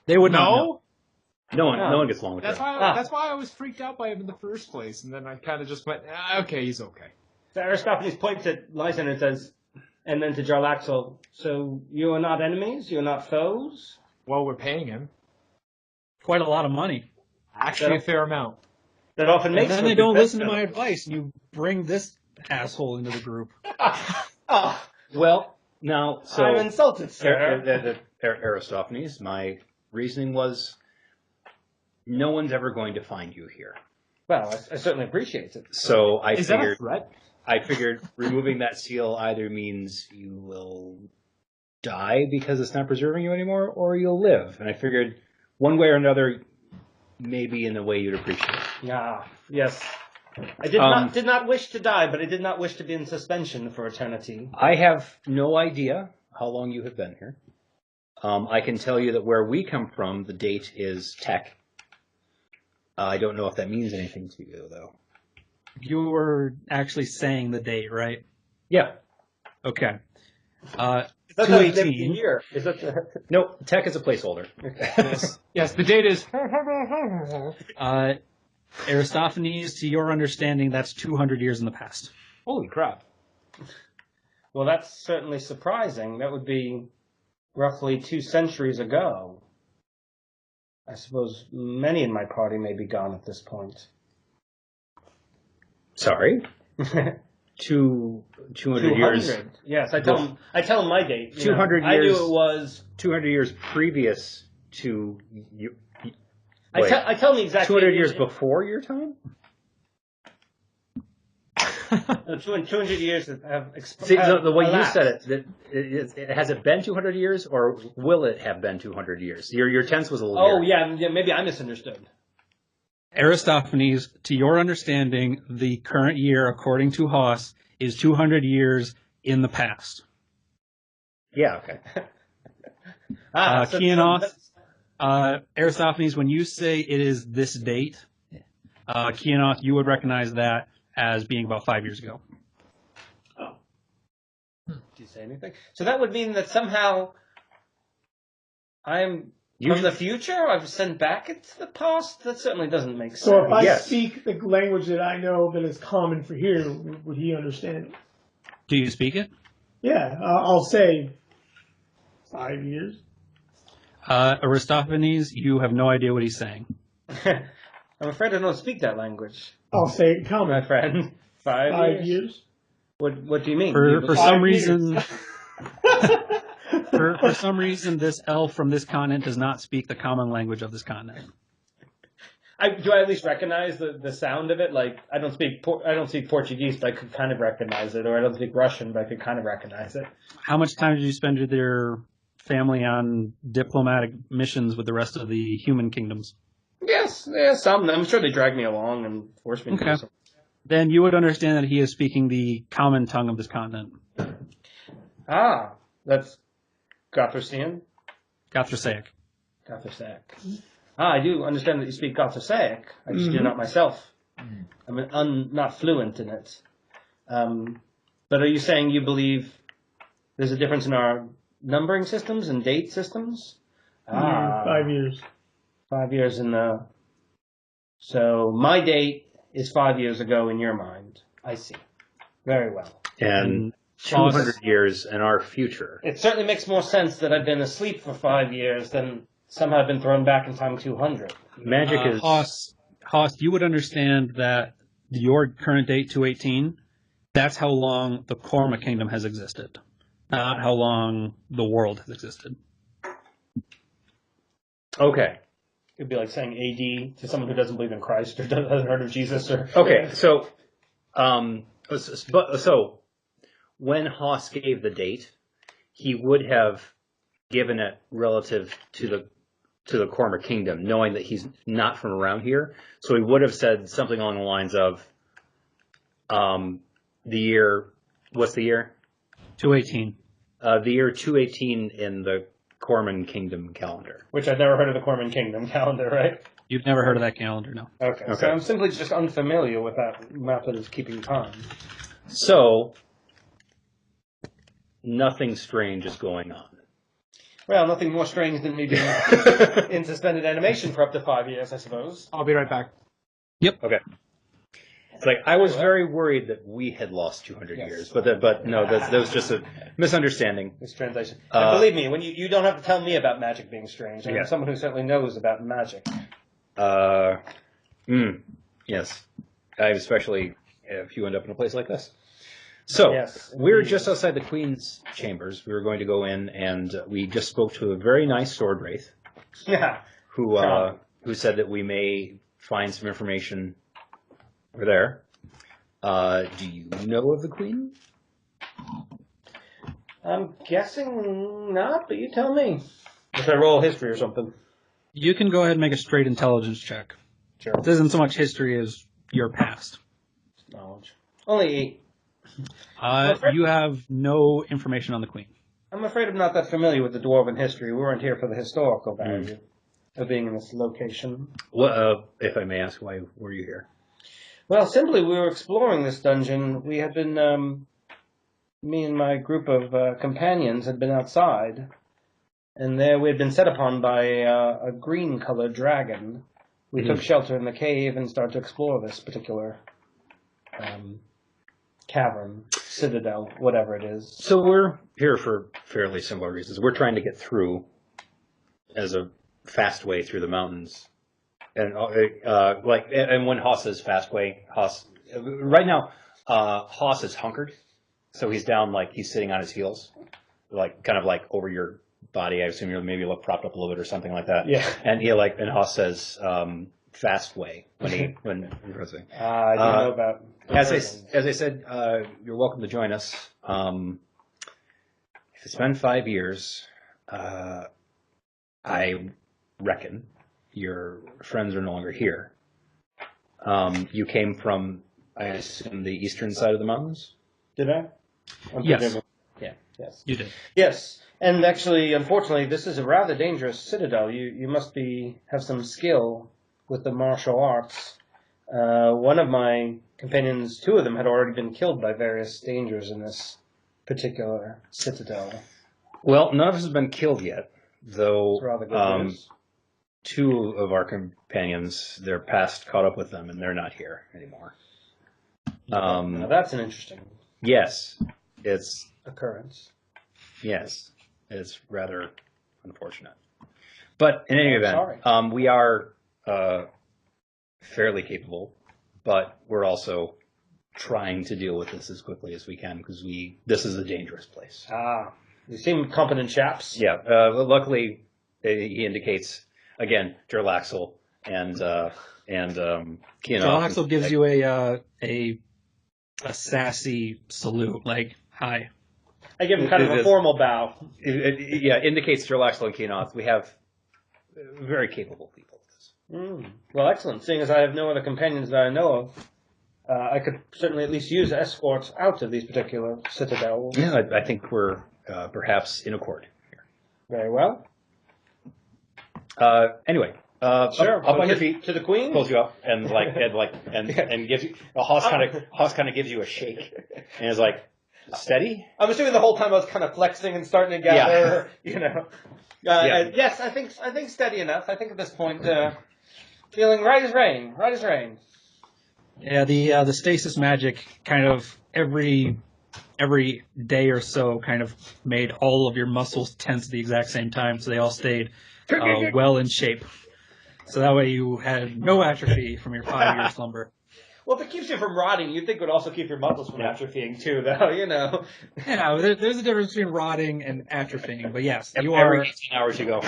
[SPEAKER 3] They would not.
[SPEAKER 1] No.
[SPEAKER 2] No one gets along with
[SPEAKER 1] that's
[SPEAKER 2] drow.
[SPEAKER 1] That's why I was freaked out by him in the first place, and then I kind of just went, okay, he's okay.
[SPEAKER 4] So Aristophanes points at Lysander and says, and then to Jarlaxle, so you are not enemies? You're not foes?
[SPEAKER 1] Well, we're paying him.
[SPEAKER 3] Quite a lot of money.
[SPEAKER 1] Actually, a fair amount.
[SPEAKER 4] That often makes
[SPEAKER 3] And then they don't listen to my advice, and you bring this asshole into the group.
[SPEAKER 2] Well, now, so...
[SPEAKER 4] I'm insulted, sir.
[SPEAKER 2] Aristophanes, my reasoning was, no one's ever going to find you here.
[SPEAKER 4] Well, I certainly appreciate it.
[SPEAKER 2] So
[SPEAKER 1] Is that a threat?
[SPEAKER 2] I figured removing that seal either means you will die because it's not preserving you anymore, or you'll live. And I figured one way or another, maybe in the way you'd appreciate it.
[SPEAKER 4] Yeah, yes. I did not wish to die, but I did not wish to be in suspension for eternity.
[SPEAKER 2] I have no idea how long you have been here. I can tell you that where we come from, the date is Tech. I don't know if that means anything to you, though.
[SPEAKER 3] You were actually saying the date, right?
[SPEAKER 2] Yeah.
[SPEAKER 3] Okay.
[SPEAKER 4] Is that the year?
[SPEAKER 2] No, Tech is a placeholder.
[SPEAKER 1] Yes, the date is...
[SPEAKER 3] Aristophanes, to your understanding, that's 200 years in the past.
[SPEAKER 1] Holy crap.
[SPEAKER 4] Well, that's certainly surprising. That would be roughly 2 centuries ago. I suppose many in my party may be gone at this point.
[SPEAKER 2] Sorry? 200 years.
[SPEAKER 4] Yes, I tell him my date.
[SPEAKER 2] 200 years.
[SPEAKER 4] I knew it was
[SPEAKER 2] 200 years previous to you.
[SPEAKER 4] I tell me exactly
[SPEAKER 2] 200 years before your time?
[SPEAKER 4] 200 years have expired.
[SPEAKER 2] See, the way you said it, has it been 200 years, or will it have been 200 years? Your tense was a little weird.
[SPEAKER 4] Yeah, maybe I misunderstood.
[SPEAKER 3] Aristophanes, to your understanding, the current year, according to Hoss, is 200 years in the past.
[SPEAKER 2] Yeah, okay.
[SPEAKER 3] Keonoth, Aristophanes, when you say it is this date, Keonoth, you would recognize that as being about 5 years ago.
[SPEAKER 4] Oh. Did you say anything? So that would mean that somehow I'm from the future? I've sent back into the past? That certainly doesn't make sense.
[SPEAKER 5] So if I speak the language that I know that is common for here, would he understand it?
[SPEAKER 3] Do you speak it?
[SPEAKER 5] Yeah, I'll say 5 years.
[SPEAKER 3] Aristophanes, you have no idea what he's saying.
[SPEAKER 4] I'm afraid I don't speak that language.
[SPEAKER 5] I'll say it common.
[SPEAKER 4] My friend. 5 years? What do you mean?
[SPEAKER 3] For some reason... For some reason, this elf from this continent does not speak the common language of this continent.
[SPEAKER 4] Do I at least recognize the sound of it? Like, I don't speak Portuguese, but I could kind of recognize it. Or I don't speak Russian, but I could kind of recognize it.
[SPEAKER 3] How much time did you spend with your family on diplomatic missions with the rest of the human kingdoms?
[SPEAKER 4] Yes, some. I'm sure they dragged me along and forced me to do something.
[SPEAKER 3] Then you would understand that he is speaking the common tongue of this continent.
[SPEAKER 4] Ah, that's Gothrasian?
[SPEAKER 3] Gothrasaic.
[SPEAKER 4] I do understand that you speak Gothrasaic. I just do not myself. I'm not fluent in it. But are you saying you believe there's a difference in our numbering systems and date systems?
[SPEAKER 5] 5 years.
[SPEAKER 4] 5 years in the... So my date is 5 years ago in your mind. I see. Very well.
[SPEAKER 2] And 200 years in our future.
[SPEAKER 4] It certainly makes more sense that I've been asleep for 5 years than somehow I've been thrown back in time 200.
[SPEAKER 2] Magic is...
[SPEAKER 3] Hoss, you would understand that your current date, 218, that's how long the Korma Kingdom has existed, not how long the world has existed.
[SPEAKER 2] Okay.
[SPEAKER 4] It'd be like saying AD to someone who doesn't believe in Christ or hasn't heard of Jesus. Or
[SPEAKER 2] Okay, so when Hoss gave the date, he would have given it relative to the Korma Kingdom, knowing that he's not from around here. So he would have said something along the lines of the year. What's the year?
[SPEAKER 3] 218.
[SPEAKER 2] The year 218 in the Korman Kingdom calendar.
[SPEAKER 4] Which I've never heard of the Corman Kingdom calendar, right?
[SPEAKER 3] You've never heard of that calendar, no?
[SPEAKER 4] Okay. So I'm simply just unfamiliar with that method of keeping time.
[SPEAKER 2] So nothing strange is going on.
[SPEAKER 4] Well, nothing more strange than me being in suspended animation for up to 5 years, I suppose.
[SPEAKER 1] I'll be right back.
[SPEAKER 3] Yep.
[SPEAKER 2] Okay. It's like I was very worried that we had lost 200 years, but no, that was just a misunderstanding.
[SPEAKER 4] Mistranslation. And believe me, when you don't have to tell me about magic being strange. I'm someone who certainly knows about magic.
[SPEAKER 2] Yes, especially if you end up in a place like this. So
[SPEAKER 4] Yes,
[SPEAKER 2] we're just outside the Queen's chambers. We were going to go in, and we just spoke to a very nice sword wraith.
[SPEAKER 4] Yeah.
[SPEAKER 2] Who said that we may find some information over there. Do you know of the Queen?
[SPEAKER 4] I'm guessing not, but you tell me. If I roll history or something.
[SPEAKER 3] You can go ahead and make a straight intelligence check.
[SPEAKER 4] Sure.
[SPEAKER 3] This isn't so much history as your past.
[SPEAKER 4] Knowledge. Only 8.
[SPEAKER 3] You have no information on the Queen.
[SPEAKER 4] I'm afraid I'm not that familiar with the Dwarven history. We weren't here for the historical value of being in this location.
[SPEAKER 2] What, if I may ask, why were you here?
[SPEAKER 4] Well, simply we were exploring this dungeon. We had been, me and my group of companions had been outside, and there we had been set upon by a green-colored dragon. We took shelter in the cave and started to explore this particular cavern, citadel, whatever it is.
[SPEAKER 2] So we're here for fairly similar reasons. We're trying to get through as a fast way through the mountains. And and when Hoss says fast way, right now, Hoss is hunkered, so he's down, like he's sitting on his heels, like kind of like over your body. I assume you're maybe propped up a little bit or something like that.
[SPEAKER 4] Yeah.
[SPEAKER 2] And and Hoss says fast way when he pressing.
[SPEAKER 4] I don't know about.
[SPEAKER 2] As I said, you're welcome to join us. If it's been 5 years, I reckon your friends are no longer here. You came from, I assume, the eastern side of the mountains?
[SPEAKER 4] Did I?
[SPEAKER 3] Yes.
[SPEAKER 4] Yeah. Yes.
[SPEAKER 3] You did.
[SPEAKER 4] Yes. And actually, unfortunately, this is a rather dangerous citadel. You must have some skill with the martial arts. One of my companions, 2 of them, had already been killed by various dangers in this particular citadel.
[SPEAKER 2] Well, none of us have been killed yet, though.
[SPEAKER 4] It's rather good news.
[SPEAKER 2] 2 of our companions, their past caught up with them, and they're not here anymore.
[SPEAKER 4] Now that's an interesting
[SPEAKER 2] Yes, it's
[SPEAKER 4] occurrence.
[SPEAKER 2] Yes, it's rather unfortunate. But in any event,
[SPEAKER 4] sorry.
[SPEAKER 2] We are fairly capable, but we're also trying to deal with this as quickly as we can because this is a dangerous place.
[SPEAKER 4] You seem competent chaps.
[SPEAKER 2] Yeah, luckily he indicates again Jarlaxle and Keonoth.
[SPEAKER 3] Jarlaxle gives you a sassy salute, like hi.
[SPEAKER 4] I give him kind of a formal bow.
[SPEAKER 2] Indicates Jarlaxle and Keonoth. We have very capable people.
[SPEAKER 4] Well, excellent. Seeing as I have no other companions that I know of, I could certainly at least use escorts out of these particular citadels.
[SPEAKER 2] Yeah, I think we're perhaps in accord here.
[SPEAKER 4] Very well.
[SPEAKER 2] Anyway,
[SPEAKER 4] Sure.
[SPEAKER 2] up on your feet.
[SPEAKER 4] To the Queen?
[SPEAKER 2] Pulls you up and gives you Hoss kind of gives you a shake and is like, steady.
[SPEAKER 4] I'm assuming the whole time I was kind of flexing and starting to gather, Yes, I think steady enough. I think at this point, feeling right as rain.
[SPEAKER 3] Yeah, the stasis magic kind of every day or so kind of made all of your muscles tense at the exact same time, so they all stayed well in shape. So that way you had no atrophy from your 5-year slumber.
[SPEAKER 4] Well, if it keeps you from rotting, you'd think it would also keep your muscles from atrophying too, though, you know.
[SPEAKER 3] Yeah, there's a difference between rotting and atrophying, but yes, you
[SPEAKER 2] Every
[SPEAKER 3] are
[SPEAKER 2] 18 hours you go.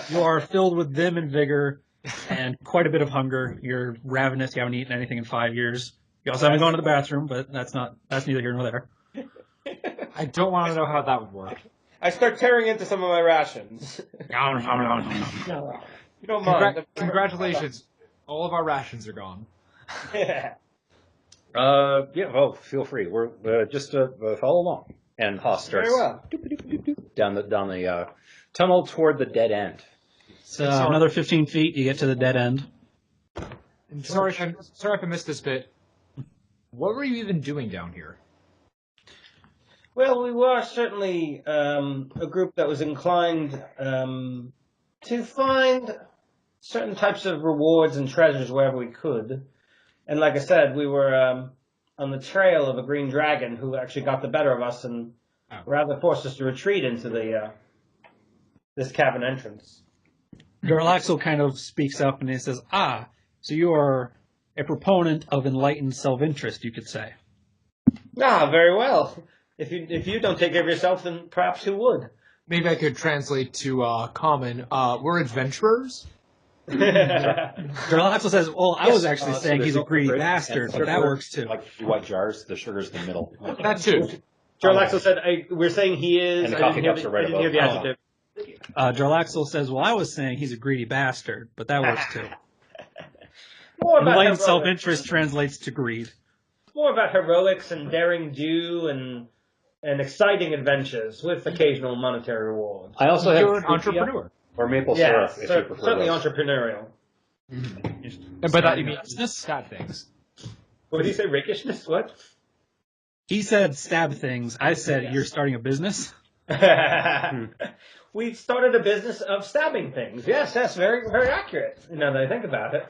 [SPEAKER 3] you are filled with vim and vigor and quite a bit of hunger. You're ravenous. You haven't eaten anything in 5 years. You also haven't gone to the bathroom, but that's neither here nor there.
[SPEAKER 1] I don't want to know how that would work.
[SPEAKER 4] I start tearing into some of my rations. You don't mind.
[SPEAKER 1] Congratulations. All of our rations are gone.
[SPEAKER 2] Yeah, well, feel free. We're just follow along. And Haas starts
[SPEAKER 4] Very well.
[SPEAKER 2] down the tunnel toward the dead end.
[SPEAKER 3] So another 15 feet, you get to the dead end.
[SPEAKER 1] Sorry if I missed this bit. What were you even doing down here?
[SPEAKER 4] Well, we were certainly a group that was inclined to find certain types of rewards and treasures wherever we could. And like I said, we were on the trail of a green dragon who actually got the better of us and rather forced us to retreat into this cavern entrance.
[SPEAKER 3] Jarlaxle kind of speaks up and he says, so you are a proponent of enlightened self-interest, you could say.
[SPEAKER 4] Ah, very well. If you don't take care of yourself, then perhaps who would?
[SPEAKER 1] Maybe I could translate to common. We're adventurers.
[SPEAKER 3] Jarlaxle says, well, I was actually saying he's a greedy bastard, but that works too.
[SPEAKER 2] Like white jars, the sugar's in the middle.
[SPEAKER 1] That too.
[SPEAKER 4] Jarlaxle said, we're saying he is.
[SPEAKER 2] And the coffee cups are right above.
[SPEAKER 4] The adjective.
[SPEAKER 3] Jarlaxle says, well, I was saying he's a greedy bastard, but that works too.
[SPEAKER 4] More about
[SPEAKER 3] Enlightened
[SPEAKER 4] heroics.
[SPEAKER 3] self-interest translates to greed.
[SPEAKER 4] More about heroics and daring do and exciting adventures with occasional monetary rewards.
[SPEAKER 2] I also
[SPEAKER 1] You're
[SPEAKER 2] have
[SPEAKER 1] an entrepreneur.
[SPEAKER 2] or maple syrup if you prefer.
[SPEAKER 4] Certainly
[SPEAKER 2] those.
[SPEAKER 4] entrepreneurial.
[SPEAKER 1] And by that you mean stab things.
[SPEAKER 4] What did you say, rakishness? What?
[SPEAKER 3] He said stab things. I said you're starting a business.
[SPEAKER 4] We started a business of stabbing things. Yes, that's very, very accurate, now that I think about it.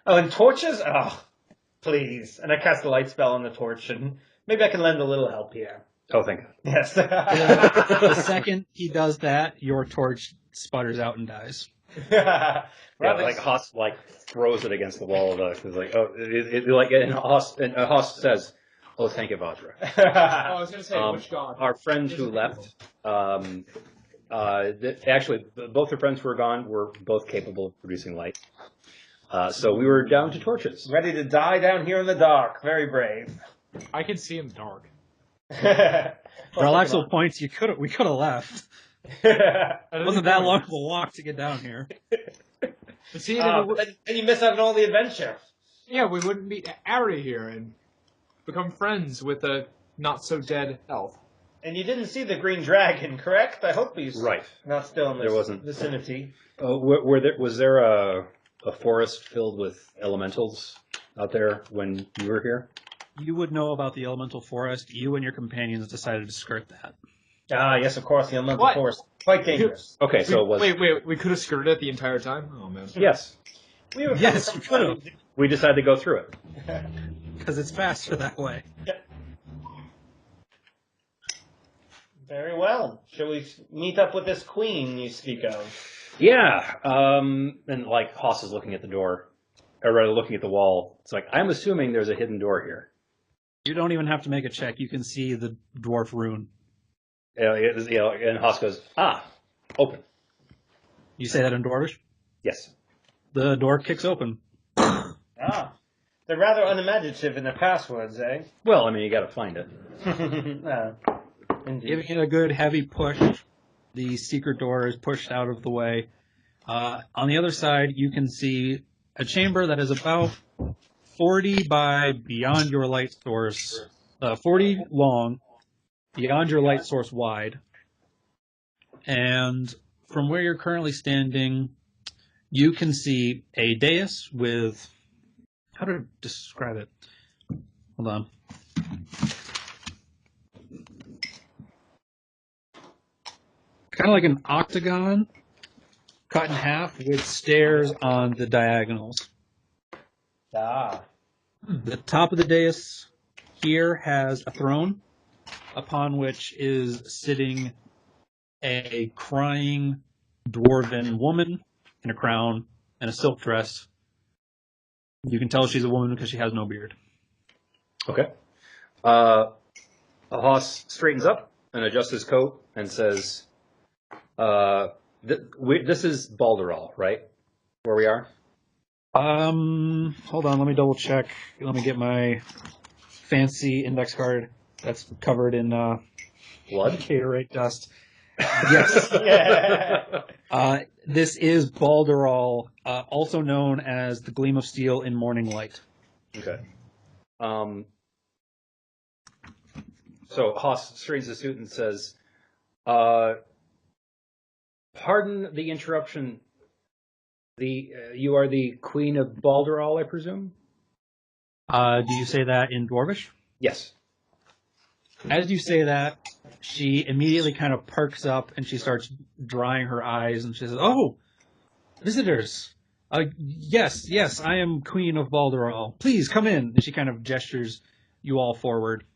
[SPEAKER 4] Oh, and torches? Oh, please. And I cast a light spell on the torch, and maybe I can lend a little help here.
[SPEAKER 2] Oh, thank God.
[SPEAKER 4] Yes.
[SPEAKER 3] The second he does that, your torch sputters out and dies.
[SPEAKER 2] Yeah, like Haas throws it against the wall of the. It's like and Haas says, "Oh, thank you, Vajra."
[SPEAKER 1] I was going to say, which god?
[SPEAKER 2] Our friend who left, actually, both the friends who were gone were both capable of producing light. So we were down to torches.
[SPEAKER 4] Ready to die down here in the dark. Very brave.
[SPEAKER 1] I can see in the dark.
[SPEAKER 3] Jarlaxle points, we could have left. It wasn't that long of a walk to get down here.
[SPEAKER 1] See,
[SPEAKER 4] and you miss out on all the adventure.
[SPEAKER 1] yeah, we wouldn't meet Ari here and become friends with a not-so-dead elf.
[SPEAKER 4] And you didn't see the green dragon, correct? I hope he's not still in this vicinity.
[SPEAKER 2] Was there a forest filled with elementals out there when you were here?
[SPEAKER 3] You would know about the elemental forest. You and your companions decided to skirt that.
[SPEAKER 4] Ah, yes, of course, the elemental forest. Quite dangerous.
[SPEAKER 2] Okay, so it was...
[SPEAKER 1] Wait, we could have skirted it the entire time? Oh, man.
[SPEAKER 2] Yes.
[SPEAKER 3] Yes, you could have.
[SPEAKER 2] We decided to go through it.
[SPEAKER 3] Because it's faster that way.
[SPEAKER 4] Very well. Shall we meet up with this queen you speak of?
[SPEAKER 2] Yeah. And Haas is looking at the door, or rather looking at the wall. It's like, I'm assuming there's a hidden door here.
[SPEAKER 3] You don't even have to make a check. You can see the dwarf rune.
[SPEAKER 2] And Haas goes, open.
[SPEAKER 3] You say that in Dwarvish?
[SPEAKER 2] Yes.
[SPEAKER 3] The door kicks open.
[SPEAKER 4] They're rather unimaginative in their passwords, eh?
[SPEAKER 2] Well, I mean, you got to find it.
[SPEAKER 4] Indeed.
[SPEAKER 3] Giving it a good heavy push, the secret door is pushed out of the way. On the other side, you can see a chamber that is about 40 by beyond your light source, 40 long, beyond your light source wide. And from where you're currently standing, you can see a dais with, how to describe it? Hold on. Kind of like an octagon cut in half with stairs on the diagonals. The top of the dais here has a throne, upon which is sitting a crying dwarven woman in a crown and a silk dress. You can tell she's a woman because she has no beard.
[SPEAKER 2] Okay. Hoss straightens up and adjusts his coat and says, this is Balderall, right? Where we are?
[SPEAKER 3] Hold on, let me double check. Let me get my fancy index card that's covered in
[SPEAKER 2] Blood?
[SPEAKER 3] Caterate dust. Yes. This is Balderall, also known as the Gleam of Steel in Morning Light.
[SPEAKER 2] Okay. So Haas straightens his suit and says, pardon the interruption. You are the Queen of Balderall, I presume?
[SPEAKER 3] Do you say that in Dwarvish?
[SPEAKER 2] Yes.
[SPEAKER 3] As you say that, she immediately kind of perks up and she starts drying her eyes and she says, "Oh, visitors! Yes, I am Queen of Balderall. Please come in." And she kind of gestures you all forward.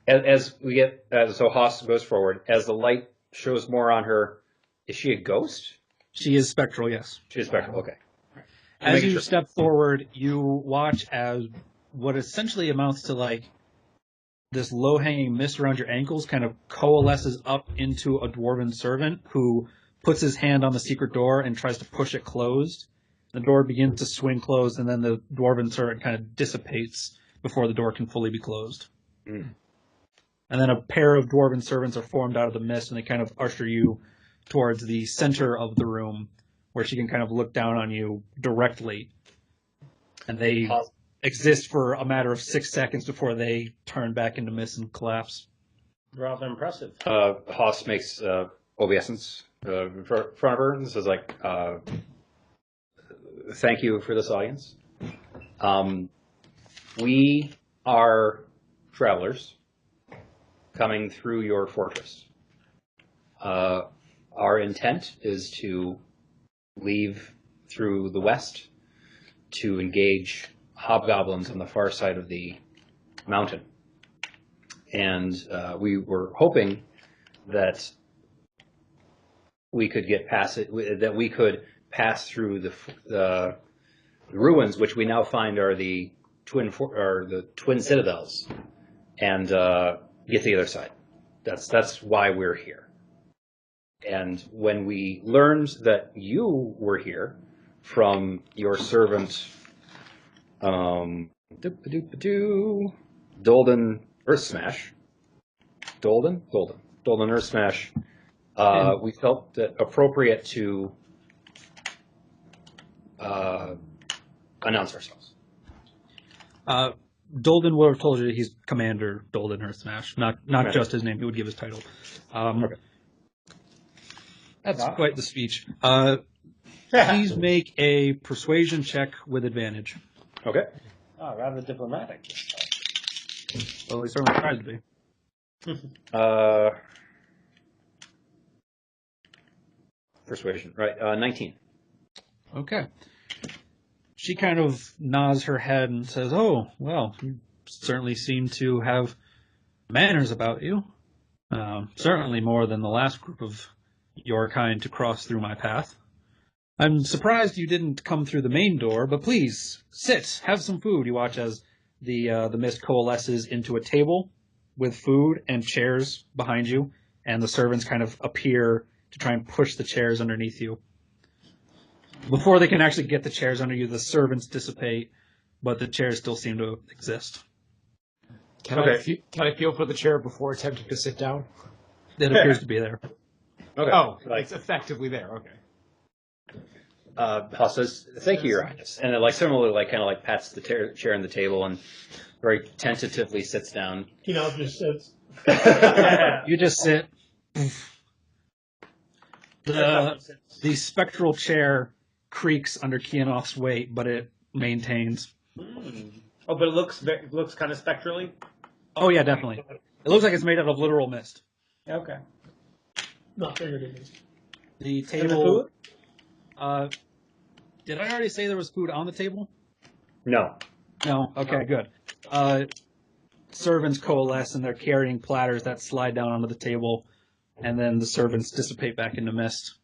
[SPEAKER 2] As we get, so Haas goes forward. As the light shows more on her, is she a ghost?
[SPEAKER 3] She is spectral, yes.
[SPEAKER 2] She is spectral, okay.
[SPEAKER 3] As you step forward, you watch as what essentially amounts to like this low-hanging mist around your ankles kind of coalesces up into a dwarven servant who puts his hand on the secret door and tries to push it closed. The door begins to swing closed, and then the dwarven servant kind of dissipates before the door can fully be closed.
[SPEAKER 2] Mm.
[SPEAKER 3] And then a pair of dwarven servants are formed out of the mist, and they kind of usher you towards the center of the room, where she can kind of look down on you directly. And they exist for a matter of 6 seconds before they turn back into mist and collapse.
[SPEAKER 4] Rather impressive.
[SPEAKER 2] Haas makes obeisance in front of her and says, like, thank you for this audience. We are travelers coming through your fortress. Our intent is to leave through the west to engage hobgoblins on the far side of the mountain. And we were hoping that we could get past it, that we could pass through the ruins, which we now find are the twin citadels, and get to the other side. That's why we're here. And when we learned that you were here from your servant, Dolden Earth Smash, Dolden Earth Smash, we felt that appropriate to announce ourselves.
[SPEAKER 3] Dolden would have told you he's Commander Dolden Earth Smash, not
[SPEAKER 2] Commander.
[SPEAKER 3] just his name. He would give his title.
[SPEAKER 2] Okay.
[SPEAKER 3] That's quite the speech. Please make a persuasion check with advantage.
[SPEAKER 2] Okay.
[SPEAKER 4] Oh, rather diplomatic.
[SPEAKER 3] Well, he certainly tries to be.
[SPEAKER 2] Persuasion, right? 19.
[SPEAKER 3] Okay. She kind of nods her head and says, "Oh, well, you certainly seem to have manners about you. Certainly more than the last group of your kind to cross through my path. I'm surprised you didn't come through the main door, but please, sit, have some food." You watch as the mist coalesces into a table with food and chairs behind you, and the servants kind of appear to try and push the chairs underneath you. Before they can actually get the chairs under you, the servants dissipate, but the chairs still seem to exist.
[SPEAKER 1] Can I feel for the chair before attempting to sit down?
[SPEAKER 3] It appears to be there.
[SPEAKER 2] Okay.
[SPEAKER 1] Oh, it's effectively there. Okay.
[SPEAKER 2] Haas says, "Thank you, Your Highness," and it similarly kind of pats the chair on the table and very tentatively sits down.
[SPEAKER 5] Keonoth just sits.
[SPEAKER 3] You just sit. The spectral chair creaks under Keonoth's weight, but it maintains.
[SPEAKER 4] Oh, but it looks kind of spectrally.
[SPEAKER 3] Oh yeah, definitely. It looks like it's made out of literal mist.
[SPEAKER 4] Okay.
[SPEAKER 5] Not figuratively.
[SPEAKER 3] The
[SPEAKER 4] And the
[SPEAKER 3] table.
[SPEAKER 4] food?
[SPEAKER 3] Did I already say there was food on the table?
[SPEAKER 2] No.
[SPEAKER 3] No? Okay, good. Servants coalesce and they're carrying platters that slide down onto the table, and then the servants dissipate back into mist.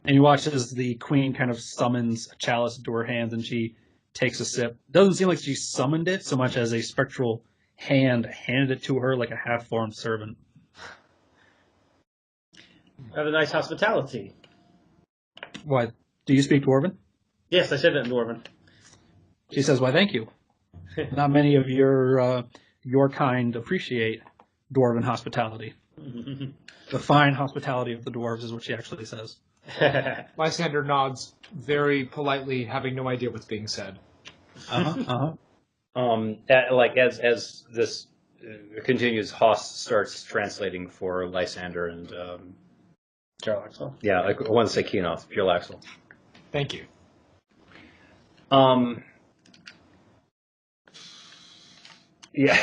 [SPEAKER 3] And you watch as the queen kind of summons a chalice into her hands and she takes a sip. Doesn't seem like she summoned it so much as a spectral hand handed it to her like a half-formed servant.
[SPEAKER 4] Have a nice hospitality.
[SPEAKER 3] What? Do you speak Dwarven?
[SPEAKER 4] Yes, I said that in Dwarven.
[SPEAKER 3] She says, why, thank you. Not many of your kind appreciate Dwarven hospitality. The fine hospitality of the dwarves is what she actually says.
[SPEAKER 1] Lysander nods very politely, having no idea what's being said.
[SPEAKER 2] As this continues, Haas starts translating for Lysander and
[SPEAKER 4] Jarlaxle.
[SPEAKER 2] yeah, I want to say Keonoth, Jarlaxle.
[SPEAKER 1] Thank you.
[SPEAKER 2] Yeah.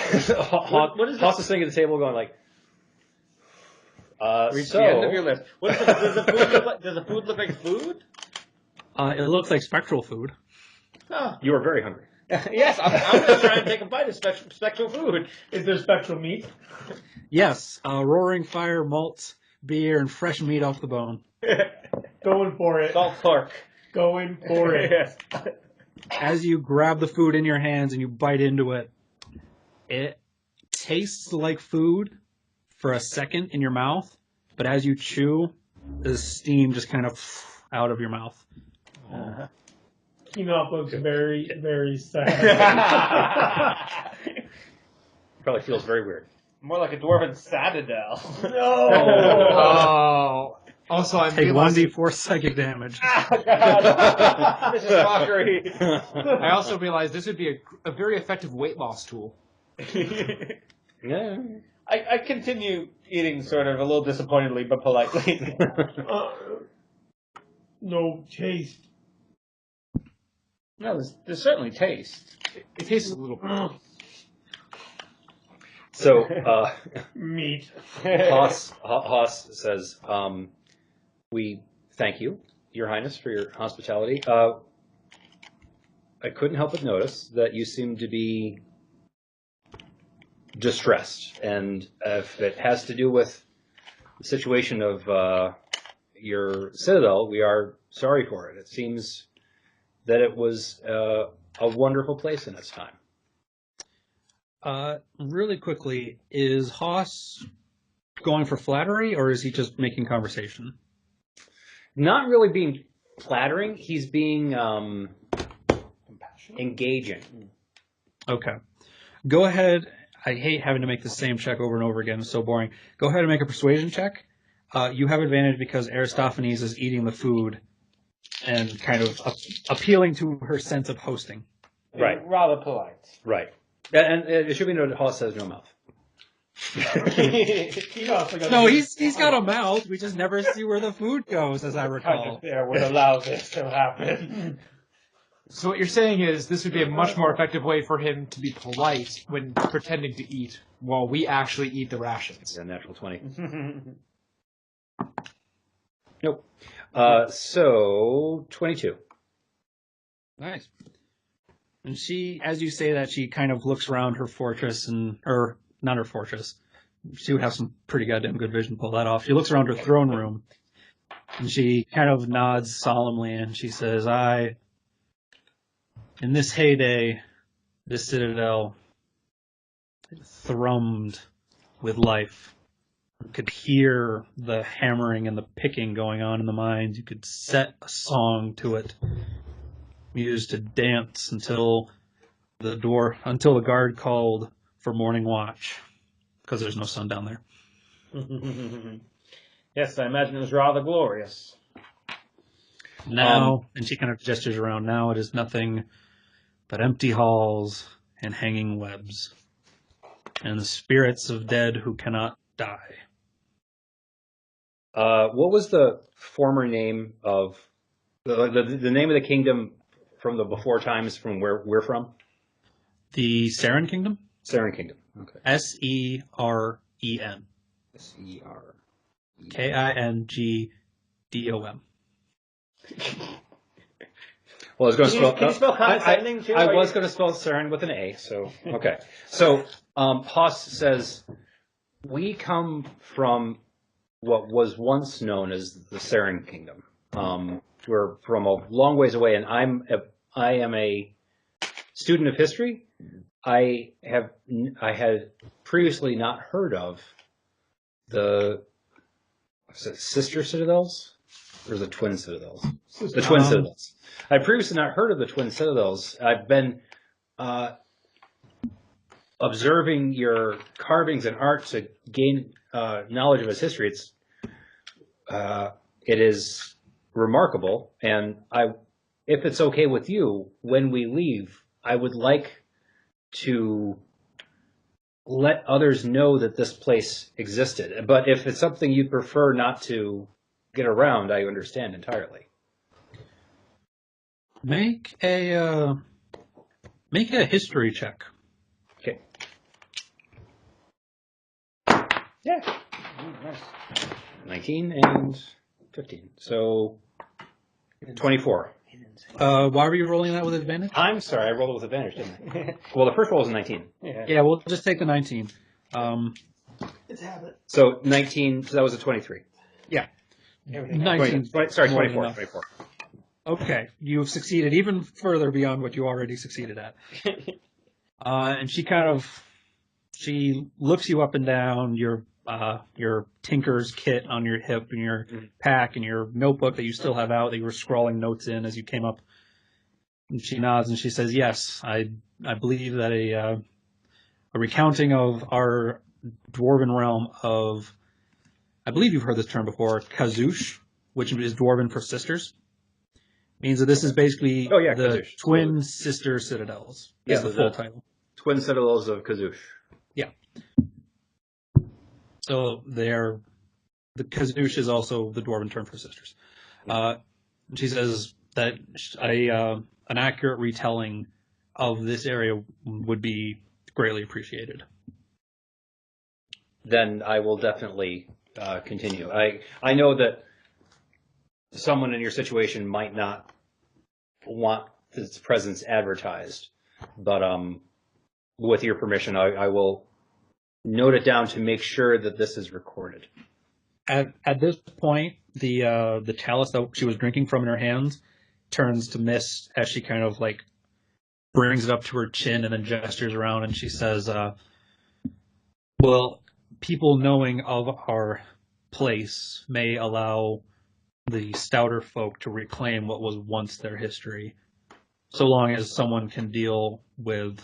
[SPEAKER 4] What is
[SPEAKER 2] Haas is sitting at the table going like,
[SPEAKER 4] reach the end of your list. Does the food look like food?
[SPEAKER 3] It looks like spectral food.
[SPEAKER 4] Oh.
[SPEAKER 2] You are very hungry.
[SPEAKER 4] Yes, I'm going to try and take a bite of spectral food.
[SPEAKER 5] Is there spectral meat?
[SPEAKER 3] Yes, roaring fire, malt, beer, and fresh meat off the bone.
[SPEAKER 5] Going for it.
[SPEAKER 4] Salt pork.
[SPEAKER 5] Going for it.
[SPEAKER 4] Yes.
[SPEAKER 3] As you grab the food in your hands and you bite into it, it tastes like food for a second in your mouth, but as you chew, the steam just kind of out of your mouth.
[SPEAKER 5] Keonoth looks very, very sad.
[SPEAKER 2] Probably feels very weird.
[SPEAKER 4] More like a dwarven citadel.
[SPEAKER 5] No!
[SPEAKER 1] Oh. Also, I'm
[SPEAKER 3] Take
[SPEAKER 1] realizing,
[SPEAKER 3] 1d4 psychic damage.
[SPEAKER 4] This is mockery.
[SPEAKER 1] I also realized this would be a very effective weight loss tool.
[SPEAKER 2] Yeah.
[SPEAKER 4] I continue eating sort of a little disappointedly, but politely.
[SPEAKER 5] No taste.
[SPEAKER 4] No, there's certainly taste.
[SPEAKER 1] It tastes a little bit.
[SPEAKER 2] So,
[SPEAKER 5] Meat.
[SPEAKER 2] Haas says, we thank you, Your Highness, for your hospitality. I couldn't help but notice that you seem to be distressed, and if it has to do with the situation of your citadel, we are sorry for it. It seems that it was a wonderful place in its time.
[SPEAKER 3] Really quickly, is Haas going for flattery, or is he just making conversation?
[SPEAKER 2] Not really being flattering, he's being engaging.
[SPEAKER 3] Okay. Go ahead. I hate having to make the same check over and over again. It's so boring. Go ahead and make a persuasion check. You have advantage because Aristophanes is eating the food and kind of appealing to her sense of hosting.
[SPEAKER 2] Right.
[SPEAKER 4] Rather polite.
[SPEAKER 2] Right. And it should be noted, Haas has no mouth.
[SPEAKER 3] No, he's got a mouth. We just never see where the food goes, as I recall.
[SPEAKER 4] There would allow this to happen.
[SPEAKER 1] So what you're saying is this would be a much more effective way for him to be polite when pretending to eat while we actually eat the rations.
[SPEAKER 2] Yeah, natural 20. Nope. So, 22.
[SPEAKER 3] Nice. And she, as you say that, she kind of looks around her fortress or not her fortress. She would have some pretty goddamn good vision to pull that off. She looks around her throne room and she kind of nods solemnly and she says, in this heyday, this citadel thrummed with life. You could hear the hammering and the picking going on in the mines. You could set a song to it. We used to dance until the guard called for morning watch, because there's no sun down there.
[SPEAKER 4] Yes, I imagine it was rather glorious.
[SPEAKER 3] Now, and she kind of gestures around, now it is nothing but empty halls and hanging webs, and the spirits of dead who cannot die.
[SPEAKER 2] What was the former name of the name of the kingdom from the before times from where we're from?
[SPEAKER 3] The Seren Kingdom?
[SPEAKER 2] Seren Kingdom. Okay.
[SPEAKER 3] Seren.
[SPEAKER 2] Seren.
[SPEAKER 3] Kingdom.
[SPEAKER 2] Well, I was going to spell.
[SPEAKER 4] Can you spell condescending too?
[SPEAKER 2] I was going to spell Saren with an A. So okay. So Haas says we come from what was once known as the Saren Kingdom. We're from a long ways away, and I am a student of history. I had previously not heard of the sister citadels or the twin citadels. The twin citadels. I previously not heard of the twin citadels. I've been observing your carvings and art to gain knowledge of its history. It is remarkable, and if it's okay with you, when we leave, I would like to let others know that this place existed. But if it's something you prefer not to get around, I understand entirely.
[SPEAKER 3] Make a history check.
[SPEAKER 2] Okay.
[SPEAKER 4] Yeah.
[SPEAKER 2] 19 and 15. So 24.
[SPEAKER 3] Why were you rolling that with advantage?
[SPEAKER 2] I'm sorry, I rolled it with advantage, didn't I? Well, the first roll was a 19.
[SPEAKER 3] Yeah, we'll just take the 19.
[SPEAKER 5] It's habit.
[SPEAKER 2] So 19, so that was a 23.
[SPEAKER 3] Yeah.
[SPEAKER 2] 19.
[SPEAKER 3] 19.
[SPEAKER 2] Sorry,
[SPEAKER 3] More than
[SPEAKER 2] 24.
[SPEAKER 3] enough.
[SPEAKER 2] 24.
[SPEAKER 3] Okay, you've succeeded even further beyond what you already succeeded at. And she looks you up and down, your tinker's kit on your hip and your pack and your notebook that you still have out that you were scrawling notes in as you came up. And she nods and she says, "Yes, I believe that a recounting of our dwarven realm of, I believe you've heard this term before, Kazush, which is dwarven for sisters, means that this is basically the
[SPEAKER 2] Kazush.
[SPEAKER 3] twin sister citadels. Is the full title.
[SPEAKER 2] Twin Citadels of Kazush.
[SPEAKER 3] Yeah. So the Kazush is also the dwarven term for sisters. She says that an accurate retelling of this area would be greatly appreciated.
[SPEAKER 2] Then I will definitely continue. I know that someone in your situation might not want its presence advertised, but with your permission, I will note it down to make sure that this is recorded.
[SPEAKER 3] At this point, the chalice that she was drinking from in her hands turns to mist as she kind of like brings it up to her chin and then gestures around, and she says, "Well, people knowing of our place may allow the stouter folk to reclaim what was once their history, so long as someone can deal with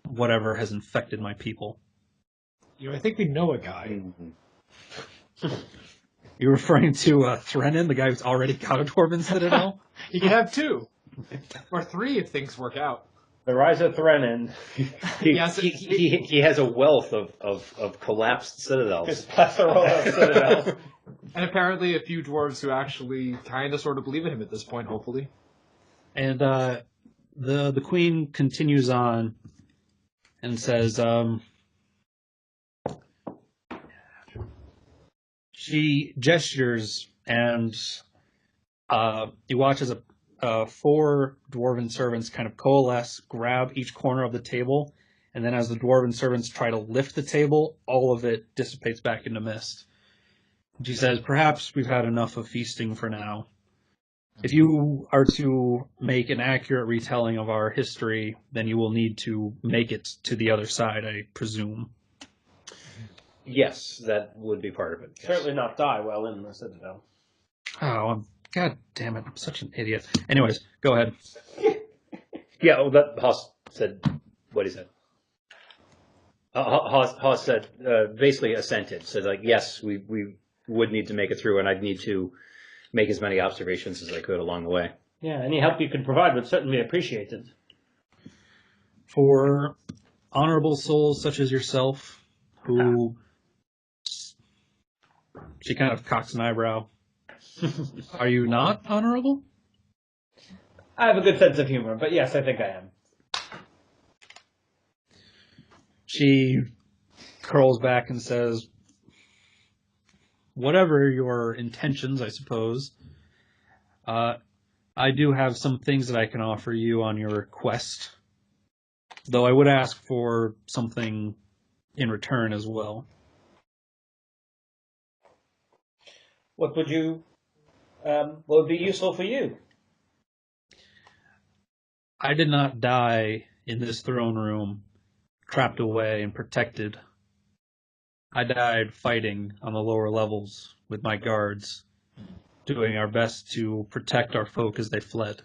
[SPEAKER 3] whatever has infected my people."
[SPEAKER 1] I think we know a guy.
[SPEAKER 2] Mm-hmm.
[SPEAKER 3] You're referring to Threnin, the guy who's already got a dwarven citadel?
[SPEAKER 1] You can have 2. Or 3 if things work out.
[SPEAKER 4] The rise of Threnin.
[SPEAKER 2] He has a wealth of collapsed citadels.
[SPEAKER 4] His plethora of citadels.
[SPEAKER 1] And apparently a few dwarves who actually kind of sort of believe in him at this point, hopefully.
[SPEAKER 3] And the queen continues on and says, she gestures, and you watch as 4 dwarven servants kind of coalesce, grab each corner of the table, and then as the dwarven servants try to lift the table, all of it dissipates back into mist. She says, "Perhaps we've had enough of feasting for now. If you are to make an accurate retelling of our history, then you will need to make it to the other side, I presume."
[SPEAKER 2] Yes, that would be part of it. Yes.
[SPEAKER 4] Certainly not die while in the citadel.
[SPEAKER 3] Oh, God damn it, I'm such an idiot. Anyways, go ahead.
[SPEAKER 2] Yeah, well, that Haas said what he said. Haas said, basically assented. Said, like, yes, we would need to make it through, and I'd need to make as many observations as I could along the way.
[SPEAKER 4] Yeah, any help you could provide would certainly be appreciated.
[SPEAKER 3] For honorable souls such as yourself, who... She kind of cocks an eyebrow. Are you not honorable?
[SPEAKER 4] I have a good sense of humor, but yes, I think I am.
[SPEAKER 3] She curls back and says, "Whatever your intentions, I suppose, I do have some things that I can offer you on your quest, though I would ask for something in return as well.
[SPEAKER 4] What would be useful for you?
[SPEAKER 3] I did not die in this throne room, trapped away and protected. I died fighting on the lower levels with my guards, doing our best to protect our folk as they fled.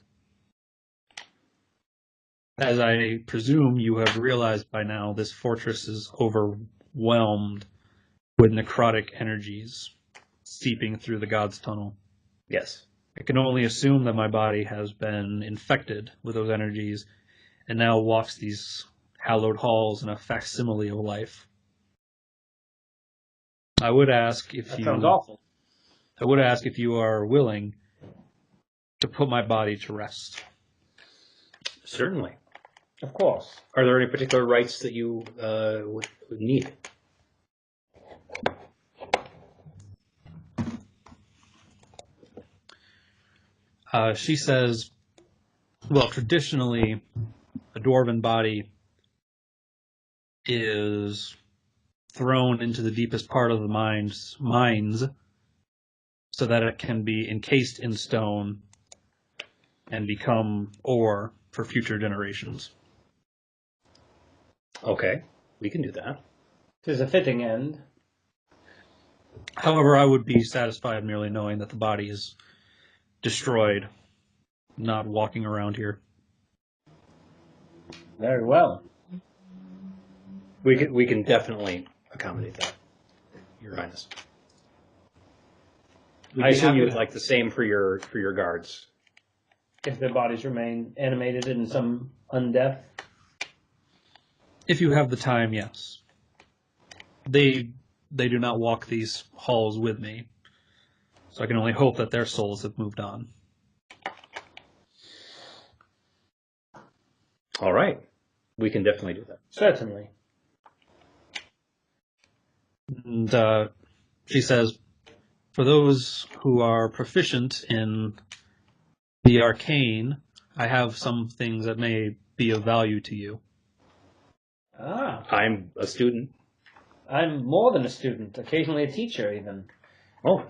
[SPEAKER 3] As I presume you have realized by now, this fortress is overwhelmed with necrotic energies seeping through the God's Tunnel.
[SPEAKER 2] Yes.
[SPEAKER 3] I can only assume that my body has been infected with those energies and now walks these hallowed halls in a facsimile of life. I would ask if
[SPEAKER 4] That sounds awful.
[SPEAKER 3] I would ask if you are willing to put my body to rest.
[SPEAKER 2] Certainly.
[SPEAKER 4] Of course.
[SPEAKER 2] Are there any particular rights that you would need?
[SPEAKER 3] She says, well, traditionally, a dwarven body is thrown into the deepest part of the mines so that it can be encased in stone and become ore for future generations.
[SPEAKER 2] Okay, we can do that.
[SPEAKER 4] Tis a fitting end.
[SPEAKER 3] However, I would be satisfied merely knowing that the body is destroyed, not walking around here.
[SPEAKER 4] Very well.
[SPEAKER 2] We can definitely accommodate that, Your Highness. I assume you would like the same for your guards.
[SPEAKER 4] If their bodies remain animated in some undeath.
[SPEAKER 3] If you have the time, yes. They do not walk these halls with me, so I can only hope that their souls have moved on.
[SPEAKER 2] All right. We can definitely do that.
[SPEAKER 4] Certainly.
[SPEAKER 3] And she says, for those who are proficient in the arcane, I have some things that may be of value to you.
[SPEAKER 4] Ah.
[SPEAKER 2] I'm a student.
[SPEAKER 4] I'm more than a student, occasionally a teacher even.
[SPEAKER 2] Oh.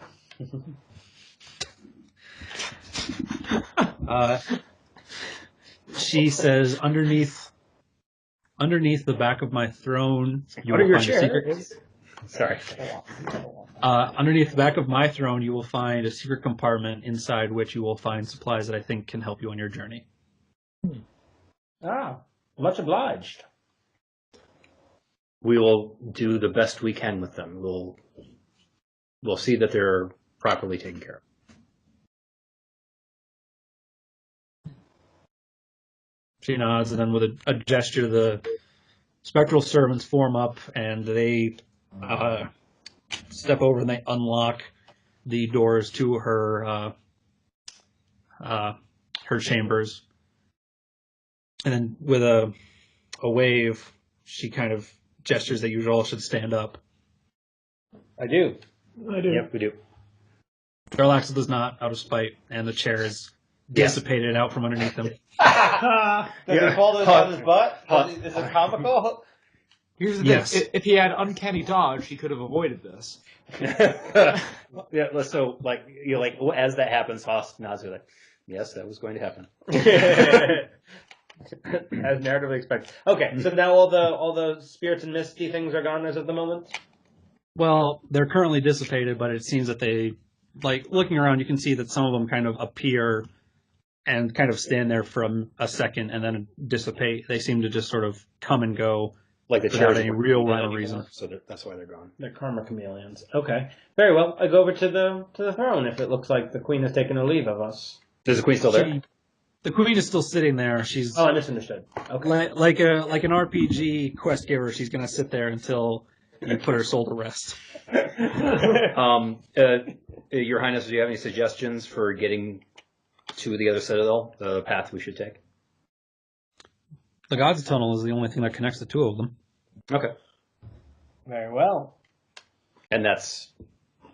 [SPEAKER 3] She says, underneath the back of my throne, you
[SPEAKER 2] Under
[SPEAKER 3] will
[SPEAKER 2] your
[SPEAKER 3] find
[SPEAKER 2] chair.
[SPEAKER 3] a secret.
[SPEAKER 2] Sorry.
[SPEAKER 3] Underneath the back of my throne, you will find a secret compartment inside which you will find supplies that I think can help you on your journey.
[SPEAKER 4] Ah, much obliged.
[SPEAKER 2] We will do the best we can with them. We'll see that they're properly taken care of.
[SPEAKER 3] She nods, and then with a gesture, the spectral servants form up, and they step over and they unlock the doors to her chambers. And then with a wave, she kind of gestures that you all should stand up.
[SPEAKER 4] I do.
[SPEAKER 2] Yep, we do.
[SPEAKER 3] Jarlaxle does not, out of spite, and the chair is dissipated out from underneath him.
[SPEAKER 4] Does he fall those on his butt? Is it comical?
[SPEAKER 1] Here's the
[SPEAKER 3] Yes.
[SPEAKER 1] thing. If he had uncanny dodge, he could have avoided this.
[SPEAKER 2] Yeah, so as that happens, Haas nods like, yes, that was going to happen.
[SPEAKER 4] As narratively expected. Okay, so now all the spirits and misty things are gone as of the moment?
[SPEAKER 3] Well, they're currently dissipated, but it seems that they, looking around, you can see that some of them kind of appear and kind of stand there for a second and then dissipate. They seem to just sort of come and go
[SPEAKER 2] Like the
[SPEAKER 3] without
[SPEAKER 2] chairs
[SPEAKER 3] any
[SPEAKER 2] weren't
[SPEAKER 3] real
[SPEAKER 2] doing that
[SPEAKER 3] rhyme or
[SPEAKER 2] anymore,
[SPEAKER 3] reason.
[SPEAKER 2] so that's why they're gone.
[SPEAKER 4] They're karma chameleons. Okay. Very well. I go over to the throne if it looks like the queen has taken her leave of us.
[SPEAKER 2] Is the queen still there?
[SPEAKER 3] The queen is still sitting there. She's
[SPEAKER 4] I misunderstood. Okay.
[SPEAKER 3] like an RPG quest giver. She's going to sit there until you put her soul to rest.
[SPEAKER 2] Your Highness, do you have any suggestions for getting to the other citadel, the path we should take?
[SPEAKER 3] The God's Tunnel is the only thing that connects the two of them.
[SPEAKER 2] Okay.
[SPEAKER 4] Very well.
[SPEAKER 2] And that's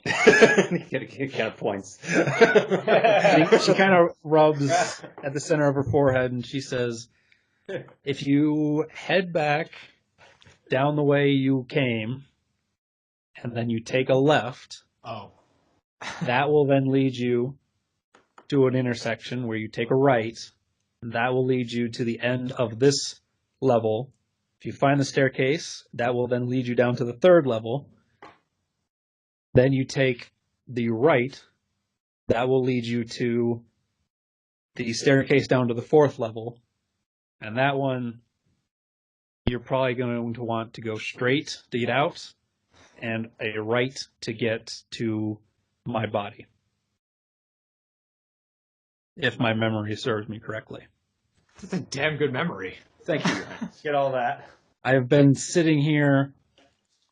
[SPEAKER 2] It kind of points.
[SPEAKER 3] She kind of rubs at the center of her forehead and she says, if you head back down the way you came and then you take a left, that will then lead you to an intersection where you take a right. That will lead you to the end of this level. If you find the staircase, that will then lead you down to the third level. Then you take the right. That will lead you to the staircase down to the fourth level. And that one, you're probably going to want to go straight to get out and a right to get to my body. If my memory serves me correctly.
[SPEAKER 1] That's a damn good memory.
[SPEAKER 2] Thank you.
[SPEAKER 4] Get all that.
[SPEAKER 3] I have been sitting here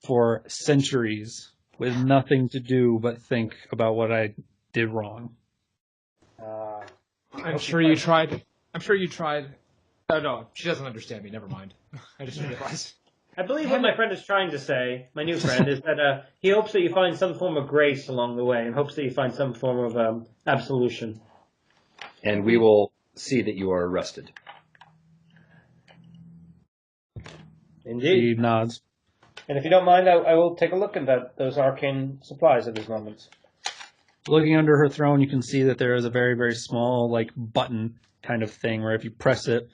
[SPEAKER 3] for centuries with nothing to do but think about what I did wrong.
[SPEAKER 1] I'm sure you tried. Oh, no, she doesn't understand me. Never mind. I just realized.
[SPEAKER 4] I believe what my friend is trying to say, my new friend, is that he hopes that you find some form of grace along the way and hopes that you find some form of absolution.
[SPEAKER 2] And we will see that you are arrested.
[SPEAKER 4] Indeed.
[SPEAKER 3] She nods.
[SPEAKER 4] And if you don't mind, I will take a look at those arcane supplies at this moment.
[SPEAKER 3] Looking under her throne, you can see that there is a very, very small, like, button kind of thing where if you press it,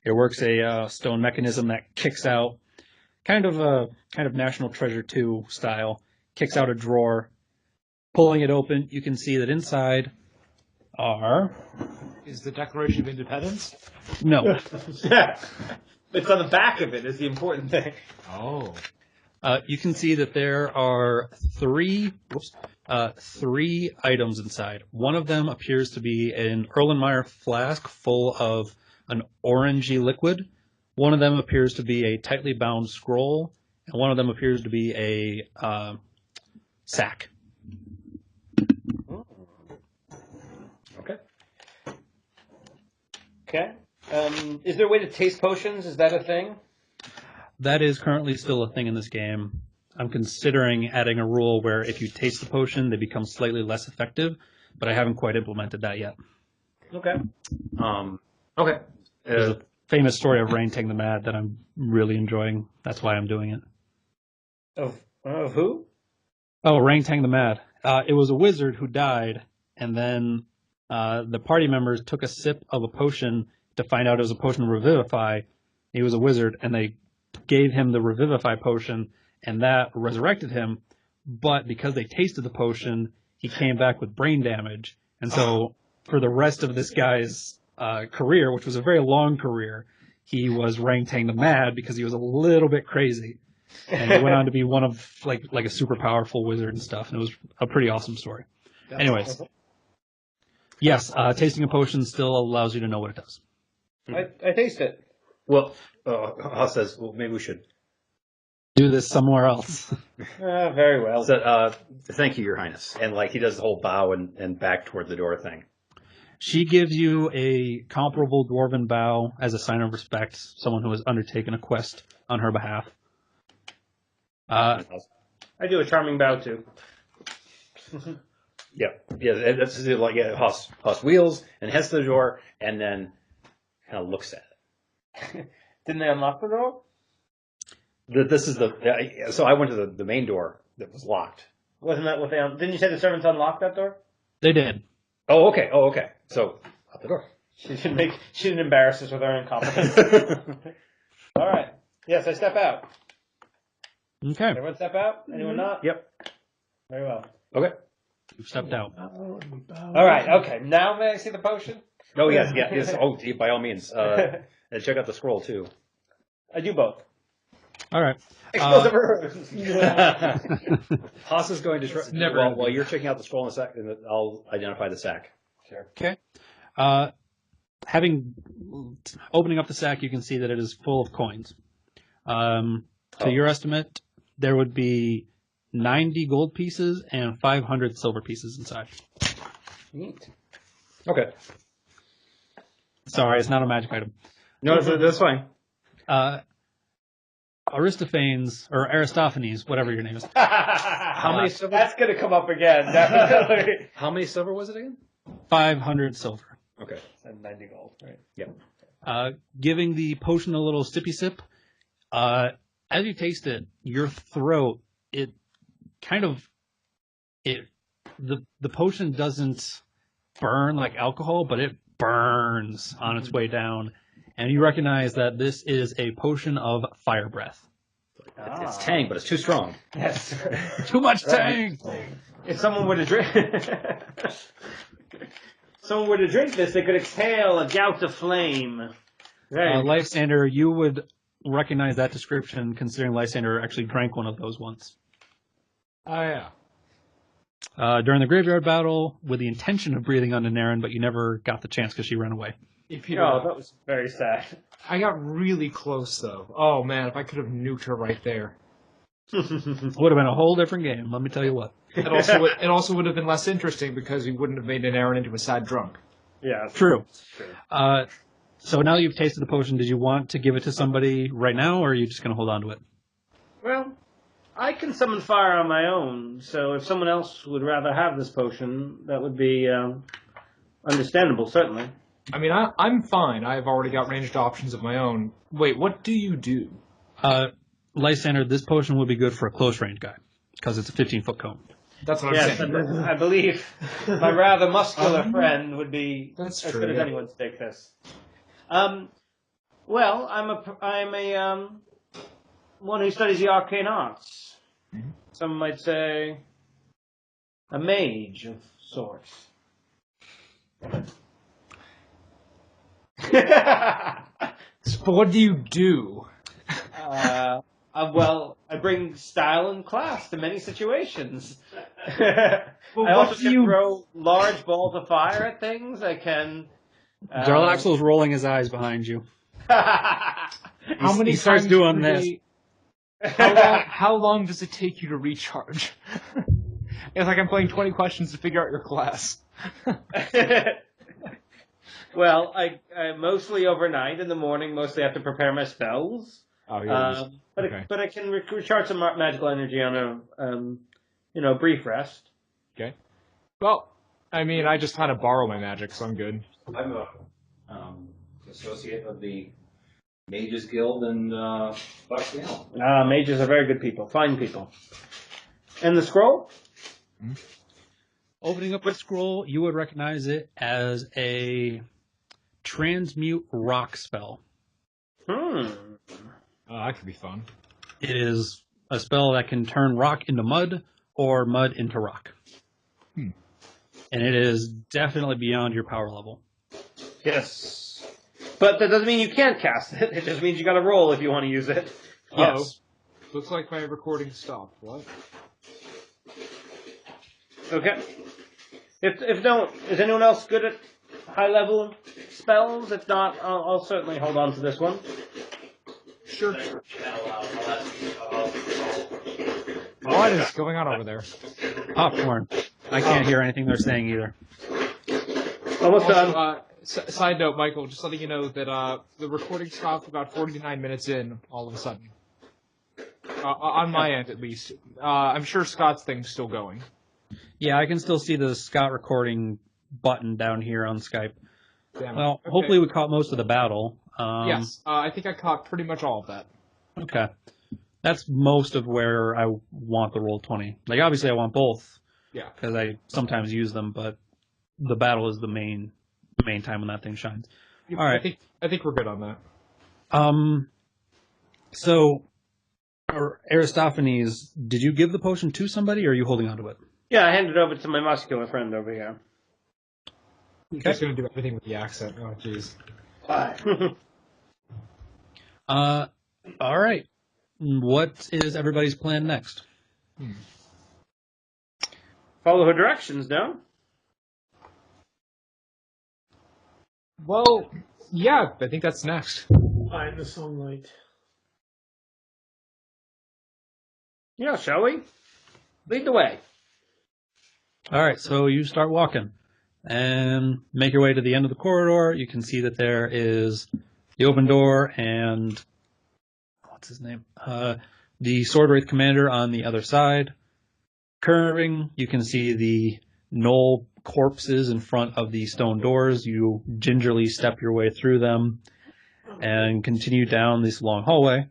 [SPEAKER 3] it works a stone mechanism that kicks out, kind of National Treasure 2 style, kicks out a drawer. Pulling it open, you can see that inside are...
[SPEAKER 1] Is the Declaration of Independence?
[SPEAKER 3] No.
[SPEAKER 4] It's on the back of it is the important thing.
[SPEAKER 1] Oh.
[SPEAKER 3] You can see that there are three items inside. One of them appears to be an Erlenmeyer flask full of an orangey liquid. One of them appears to be a tightly bound scroll, and one of them appears to be a sack.
[SPEAKER 4] Okay. Is there a way to taste potions? Is that a thing?
[SPEAKER 3] That is currently still a thing in this game. I'm considering adding a rule where if you taste the potion, they become slightly less effective, but I haven't quite implemented that yet.
[SPEAKER 4] Okay.
[SPEAKER 2] Okay.
[SPEAKER 3] There's a famous story of Rain-Tang the Mad that I'm really enjoying. That's why I'm doing it.
[SPEAKER 4] Of who?
[SPEAKER 3] Oh, Rain-Tang the Mad. It was a wizard who died, and then the party members took a sip of a potion to find out it was a potion to revivify. He was a wizard, and they gave him the revivify potion, and that resurrected him. But because they tasted the potion, he came back with brain damage. And so for the rest of this guy's career, which was a very long career, he was Rain-Tang the Mad because he was a little bit crazy. And he went on to be one of, like a super powerful wizard and stuff. And it was a pretty awesome story. Anyways. Yes, tasting a potion still allows you to know what it does.
[SPEAKER 4] I taste it.
[SPEAKER 2] Well, Haas says, well, maybe we should.
[SPEAKER 3] Do this somewhere else.
[SPEAKER 4] Very well.
[SPEAKER 2] So, thank you, Your Highness. And, he does the whole bow and back toward the door thing.
[SPEAKER 3] She gives you a comparable dwarven bow as a sign of respect, someone who has undertaken a quest on her behalf.
[SPEAKER 4] I do a charming bow, too.
[SPEAKER 2] Yeah, that's Haas wheels and heads to the door and then kind of looks at it.
[SPEAKER 4] Didn't they unlock the door?
[SPEAKER 2] This is so I went to the main door that was locked.
[SPEAKER 4] Wasn't that what they... Didn't you say the servants unlocked that door?
[SPEAKER 3] They did.
[SPEAKER 2] Oh, okay. So, out the door.
[SPEAKER 4] She didn't embarrass us with her incompetence. All right. Yes, I step out.
[SPEAKER 3] Okay.
[SPEAKER 4] Everyone step out? Anyone not?
[SPEAKER 2] Yep.
[SPEAKER 4] Very well.
[SPEAKER 2] Okay.
[SPEAKER 3] You've stepped out.
[SPEAKER 4] All right. Okay. Now may I see the potion?
[SPEAKER 2] Oh, yes. Oh, by all means. And check out the scroll, too.
[SPEAKER 4] I do both.
[SPEAKER 3] All right.
[SPEAKER 4] Explosive herbs.
[SPEAKER 2] Haas is going to try.
[SPEAKER 1] Never.
[SPEAKER 2] While you're checking out the scroll in a sec, and I'll identify the sack.
[SPEAKER 4] Sure.
[SPEAKER 3] Okay. Opening up the sack, you can see that it is full of coins. To your estimate, there would be 90 gold pieces and 500 silver pieces inside.
[SPEAKER 4] Neat.
[SPEAKER 2] Okay.
[SPEAKER 3] Sorry, it's not a magic item.
[SPEAKER 2] No, that's fine.
[SPEAKER 3] Aristophanes, or Aristophanes, whatever your name is.
[SPEAKER 2] How many silver?
[SPEAKER 4] That's going to come up again, definitely.
[SPEAKER 2] How many silver was it again?
[SPEAKER 3] 500 silver.
[SPEAKER 2] Okay.
[SPEAKER 4] And 90 gold, right?
[SPEAKER 2] Yep.
[SPEAKER 3] Giving the potion a little sippy sip. As you taste it, your throat, the potion doesn't burn like alcohol, but it burns on its way down. And you recognize that this is a potion of fire breath.
[SPEAKER 2] It's tang, but it's too strong.
[SPEAKER 4] Yes.
[SPEAKER 3] Too much tang!
[SPEAKER 4] If someone were to drink... someone were to drink this, they could exhale a gout of flame.
[SPEAKER 3] Lysander, you would recognize that description, considering Lysander actually drank one of those once.
[SPEAKER 1] Oh, yeah.
[SPEAKER 3] During the graveyard battle, with the intention of breathing on Naren, but you never got the chance because she ran away.
[SPEAKER 4] That was very sad.
[SPEAKER 1] I got really close, though. Oh, man, if I could have nuked her right there.
[SPEAKER 3] Would have been a whole different game, let me tell you what.
[SPEAKER 1] It also would have been less interesting because you wouldn't have made Naren into a sad drunk.
[SPEAKER 4] Yeah,
[SPEAKER 3] True. So now that you've tasted the potion, did you want to give it to somebody right now, or are you just going to hold on to it?
[SPEAKER 4] Well, I can summon fire on my own, so if someone else would rather have this potion, that would be understandable, certainly.
[SPEAKER 1] I mean, I'm fine. I've already got ranged options of my own. Wait, what do you do?
[SPEAKER 3] Lysander, this potion would be good for a close range guy, because it's a 15-foot cone.
[SPEAKER 1] That's what I'm saying.
[SPEAKER 4] I believe my rather muscular friend would be
[SPEAKER 1] That's
[SPEAKER 4] as
[SPEAKER 1] true,
[SPEAKER 4] good as
[SPEAKER 1] yeah.
[SPEAKER 4] anyone to take this. Well, I'm a one who studies the arcane arts.
[SPEAKER 1] Mm-hmm.
[SPEAKER 4] Some might say a mage of sorts.
[SPEAKER 1] But what do you do?
[SPEAKER 4] Well, I bring style and class to many situations.
[SPEAKER 1] Well,
[SPEAKER 4] I also
[SPEAKER 1] what do
[SPEAKER 4] can
[SPEAKER 1] you-
[SPEAKER 4] throw large balls of fire at things. I can.
[SPEAKER 3] Jarlaxle is rolling his eyes behind you.
[SPEAKER 1] How many
[SPEAKER 3] he starts
[SPEAKER 1] times
[SPEAKER 3] doing
[SPEAKER 1] per
[SPEAKER 3] this.
[SPEAKER 1] day- How long does it take you to recharge? It's like I'm playing 20 questions to figure out your class.
[SPEAKER 4] Well, I mostly overnight. In the morning, mostly I have to prepare my spells.
[SPEAKER 1] Oh,
[SPEAKER 4] But I can recharge some magical energy on a brief rest.
[SPEAKER 1] Okay. Well, I mean, I just had to borrow my magic, so I'm good.
[SPEAKER 2] I'm a associate of the Mages Guild and Bucksdale.
[SPEAKER 4] Mages are very good people, fine people. And the scroll?
[SPEAKER 3] Opening up the scroll, you would recognize it as a transmute rock spell.
[SPEAKER 1] Oh, that could be fun.
[SPEAKER 3] It is a spell that can turn rock into mud or mud into rock. And it is definitely beyond your power level.
[SPEAKER 4] Yes. But that doesn't mean you can't cast it. It just means you got to roll if you want to use it.
[SPEAKER 3] Yes.
[SPEAKER 1] Looks like my recording stopped. What?
[SPEAKER 4] Okay. If don't, is anyone else good at high level spells? If not, I'll certainly hold on to this one.
[SPEAKER 1] Sure. What is going on over there?
[SPEAKER 3] Popcorn. I can't hear anything they're saying either.
[SPEAKER 4] Almost done.
[SPEAKER 1] Also, side note, Michael, just letting you know that the recording stopped about 49 minutes in, all of a sudden. On my end, at least. I'm sure Scott's thing's still going.
[SPEAKER 3] Yeah, I can still see the Scott recording button down here on Skype.
[SPEAKER 1] Damn it.
[SPEAKER 3] Well,
[SPEAKER 1] Okay.
[SPEAKER 3] hopefully we caught most of the battle.
[SPEAKER 1] Yes, I think I caught pretty much all of that.
[SPEAKER 3] Okay. That's most of where I want the roll 20. Like, obviously I want both.
[SPEAKER 1] Yeah.
[SPEAKER 3] Because I sometimes use them, but the battle is the main time when that thing shines. All right.
[SPEAKER 1] I think we're good on that.
[SPEAKER 3] So, Aristophanes, did you give the potion to somebody, or are you holding on to it?
[SPEAKER 4] Yeah, I handed it over to my muscular friend over here.
[SPEAKER 1] I'm just going to do everything with the accent. Oh, jeez.
[SPEAKER 3] All right. What is everybody's plan next?
[SPEAKER 4] Follow her directions, no?
[SPEAKER 1] Well, yeah, I think that's next.
[SPEAKER 5] Find the sunlight.
[SPEAKER 4] Yeah, shall we? Lead the way.
[SPEAKER 3] All right, so you start walking and make your way to the end of the corridor. You can see that there is the open door and what's his name? The Sword Wraith Commander on the other side. Curving, you can see the gnoll corpses in front of the stone doors. You gingerly step your way through them and continue down this long hallway.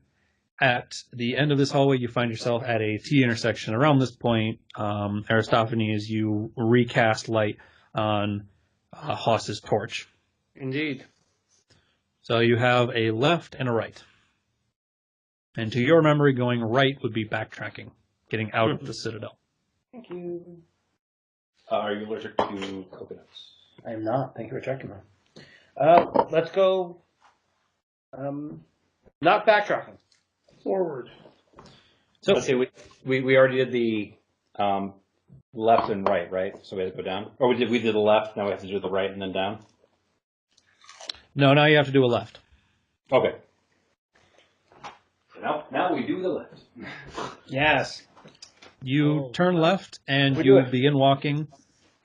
[SPEAKER 3] At the end of this hallway, you find yourself at a T intersection. Around this point, Aristophanes, you recast light on Haas's torch.
[SPEAKER 4] Indeed.
[SPEAKER 3] So you have a left and a right. And to your memory, going right would be backtracking, getting out of the citadel.
[SPEAKER 4] Thank you.
[SPEAKER 2] Are you allergic to coconuts?
[SPEAKER 4] I am not. Thank you for checking that. Let's go. Not backtracking.
[SPEAKER 5] Forward.
[SPEAKER 2] So let's see. We already did the left and right? So we had to go down, or we did the left. Now we have to do the right and then down.
[SPEAKER 3] No, now you have to do a left.
[SPEAKER 2] Okay. Now we do the left.
[SPEAKER 4] Yes.
[SPEAKER 3] You turn left and
[SPEAKER 2] We
[SPEAKER 3] you
[SPEAKER 2] do it.
[SPEAKER 3] begin walking.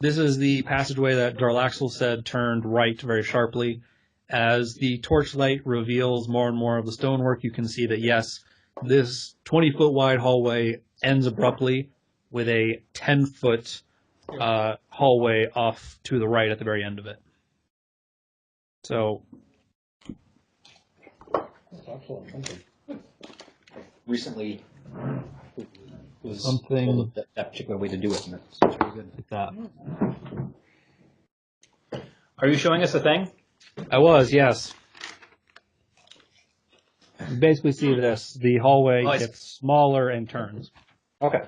[SPEAKER 3] This is the passageway that Jarlaxle said turned right very sharply. As the torchlight reveals more and more of the stonework, you can see that, yes, this 20-foot wide hallway ends abruptly with a 10-foot hallway off to the right at the very end of it. So,
[SPEAKER 2] Recently was
[SPEAKER 3] Something-
[SPEAKER 2] told that particular way to do it, and it's very good.
[SPEAKER 3] like that.
[SPEAKER 2] Are you showing us a thing?
[SPEAKER 3] I was, yes. You basically see this. The hallway
[SPEAKER 2] Oh, I see.
[SPEAKER 3] gets smaller and turns.
[SPEAKER 2] Okay.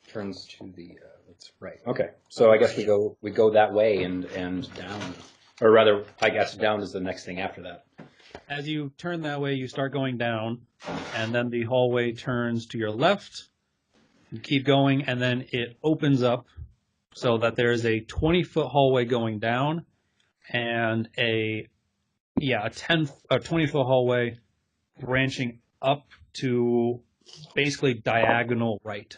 [SPEAKER 2] Turns to the that's right. Okay. So I guess we go that way and down, or rather, I guess down is the next thing after that.
[SPEAKER 3] As you turn that way, you start going down, and then the hallway turns to your left. You keep going, and then it opens up so that there is a 20-foot hallway going down, and a 20-foot hallway branching up to basically diagonal right.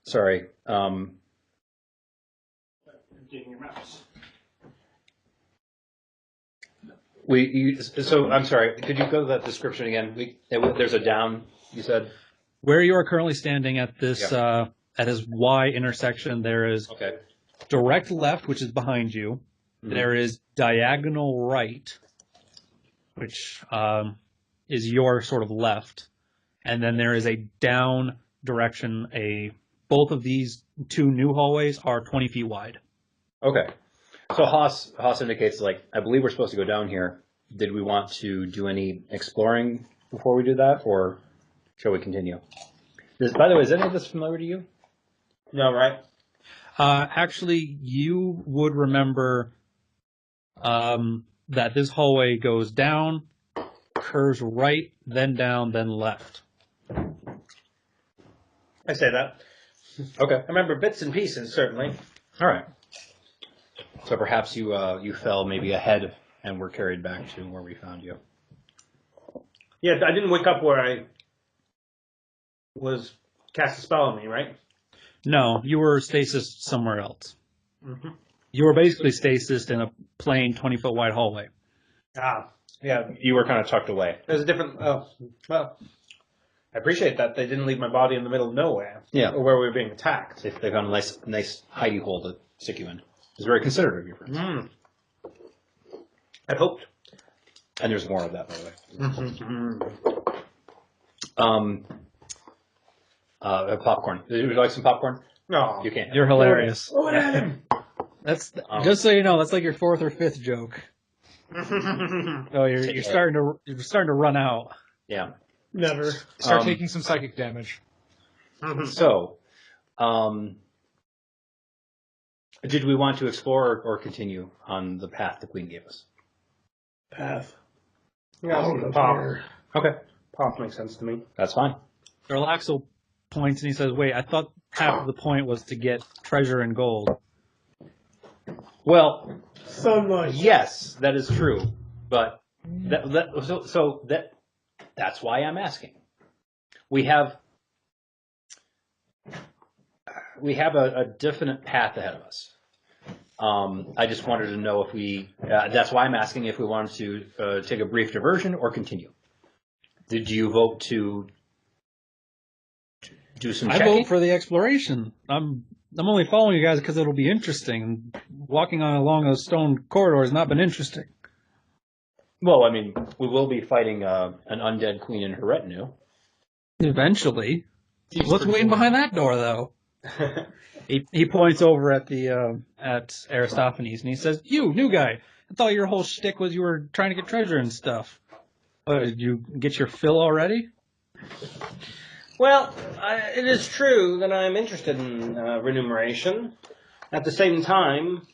[SPEAKER 2] Sorry. So I'm sorry. Could you go to that description again? There's a down. You said.
[SPEAKER 3] Where you are currently standing at this at his Y intersection, there is
[SPEAKER 2] Okay.
[SPEAKER 3] direct left, which is behind you.
[SPEAKER 2] Mm-hmm.
[SPEAKER 3] There is diagonal right, which is your sort of left, and then there is a down direction. Both of these two new hallways are 20 feet wide.
[SPEAKER 2] Okay. So Haas indicates, like, I believe we're supposed to go down here. Did we want to do any exploring before we do that, or shall we continue? By the way, is any of this familiar to you?
[SPEAKER 4] No, right?
[SPEAKER 3] Actually, you would remember that this hallway goes down, curves right, then down, then left.
[SPEAKER 4] I say that.
[SPEAKER 2] Okay.
[SPEAKER 4] I remember bits and pieces, certainly.
[SPEAKER 2] All right. So perhaps you fell maybe ahead and were carried back to where we found you.
[SPEAKER 4] Yeah, I didn't wake up where I was cast a spell on me, right?
[SPEAKER 3] No, you were stasis somewhere else.
[SPEAKER 4] Mm-hmm.
[SPEAKER 3] You were basically stasis in a plain 20-foot wide hallway.
[SPEAKER 4] Ah, yeah.
[SPEAKER 2] You were kind of tucked away.
[SPEAKER 4] There's a different. Well, I appreciate that they didn't leave my body in the middle of nowhere.
[SPEAKER 2] Yeah.
[SPEAKER 4] Or where we were being attacked.
[SPEAKER 2] They found a nice hidey hole to stick you in. It's very considerate of you, friends.
[SPEAKER 4] Mm. I hoped.
[SPEAKER 2] And there's more of that, by the way. Popcorn. Would you like some popcorn?
[SPEAKER 4] No.
[SPEAKER 2] You can't.
[SPEAKER 3] You're hilarious.
[SPEAKER 4] Throw it at him.
[SPEAKER 3] That's just so you know, that's like your fourth or fifth joke. Oh, you're starting to run out.
[SPEAKER 2] Yeah.
[SPEAKER 5] Never.
[SPEAKER 1] Start taking some psychic damage.
[SPEAKER 2] So, did we want to explore or continue on the path the Queen gave us?
[SPEAKER 5] Path.
[SPEAKER 4] Yeah, pop.
[SPEAKER 2] Okay.
[SPEAKER 4] Pop makes sense to me.
[SPEAKER 2] That's fine.
[SPEAKER 3] Jarlaxle points and he says, "Wait, I thought half of the point was to get treasure and gold."
[SPEAKER 2] Well,
[SPEAKER 5] Sunlight.
[SPEAKER 2] yes, that is true. But that's why I'm asking. We have a definite path ahead of us. I just wanted to know if we. That's why I'm asking if we wanted to take a brief diversion or continue. Did you vote to do some
[SPEAKER 3] I
[SPEAKER 2] checking?
[SPEAKER 3] vote for the exploration. I'm only following you guys because it'll be interesting. Walking along a stone corridor has not been interesting.
[SPEAKER 2] Well, I mean, we will be fighting an undead queen and her retinue.
[SPEAKER 3] Eventually.
[SPEAKER 1] Seems
[SPEAKER 3] What's
[SPEAKER 1] pretty
[SPEAKER 3] waiting
[SPEAKER 1] boring.
[SPEAKER 3] behind that door, though? He points over at the at Aristophanes and he says, "You, new guy. I thought your whole shtick was you were trying to get treasure and stuff. Did you get your fill already?"
[SPEAKER 4] Well, it is true that I'm interested in remuneration. At the same time,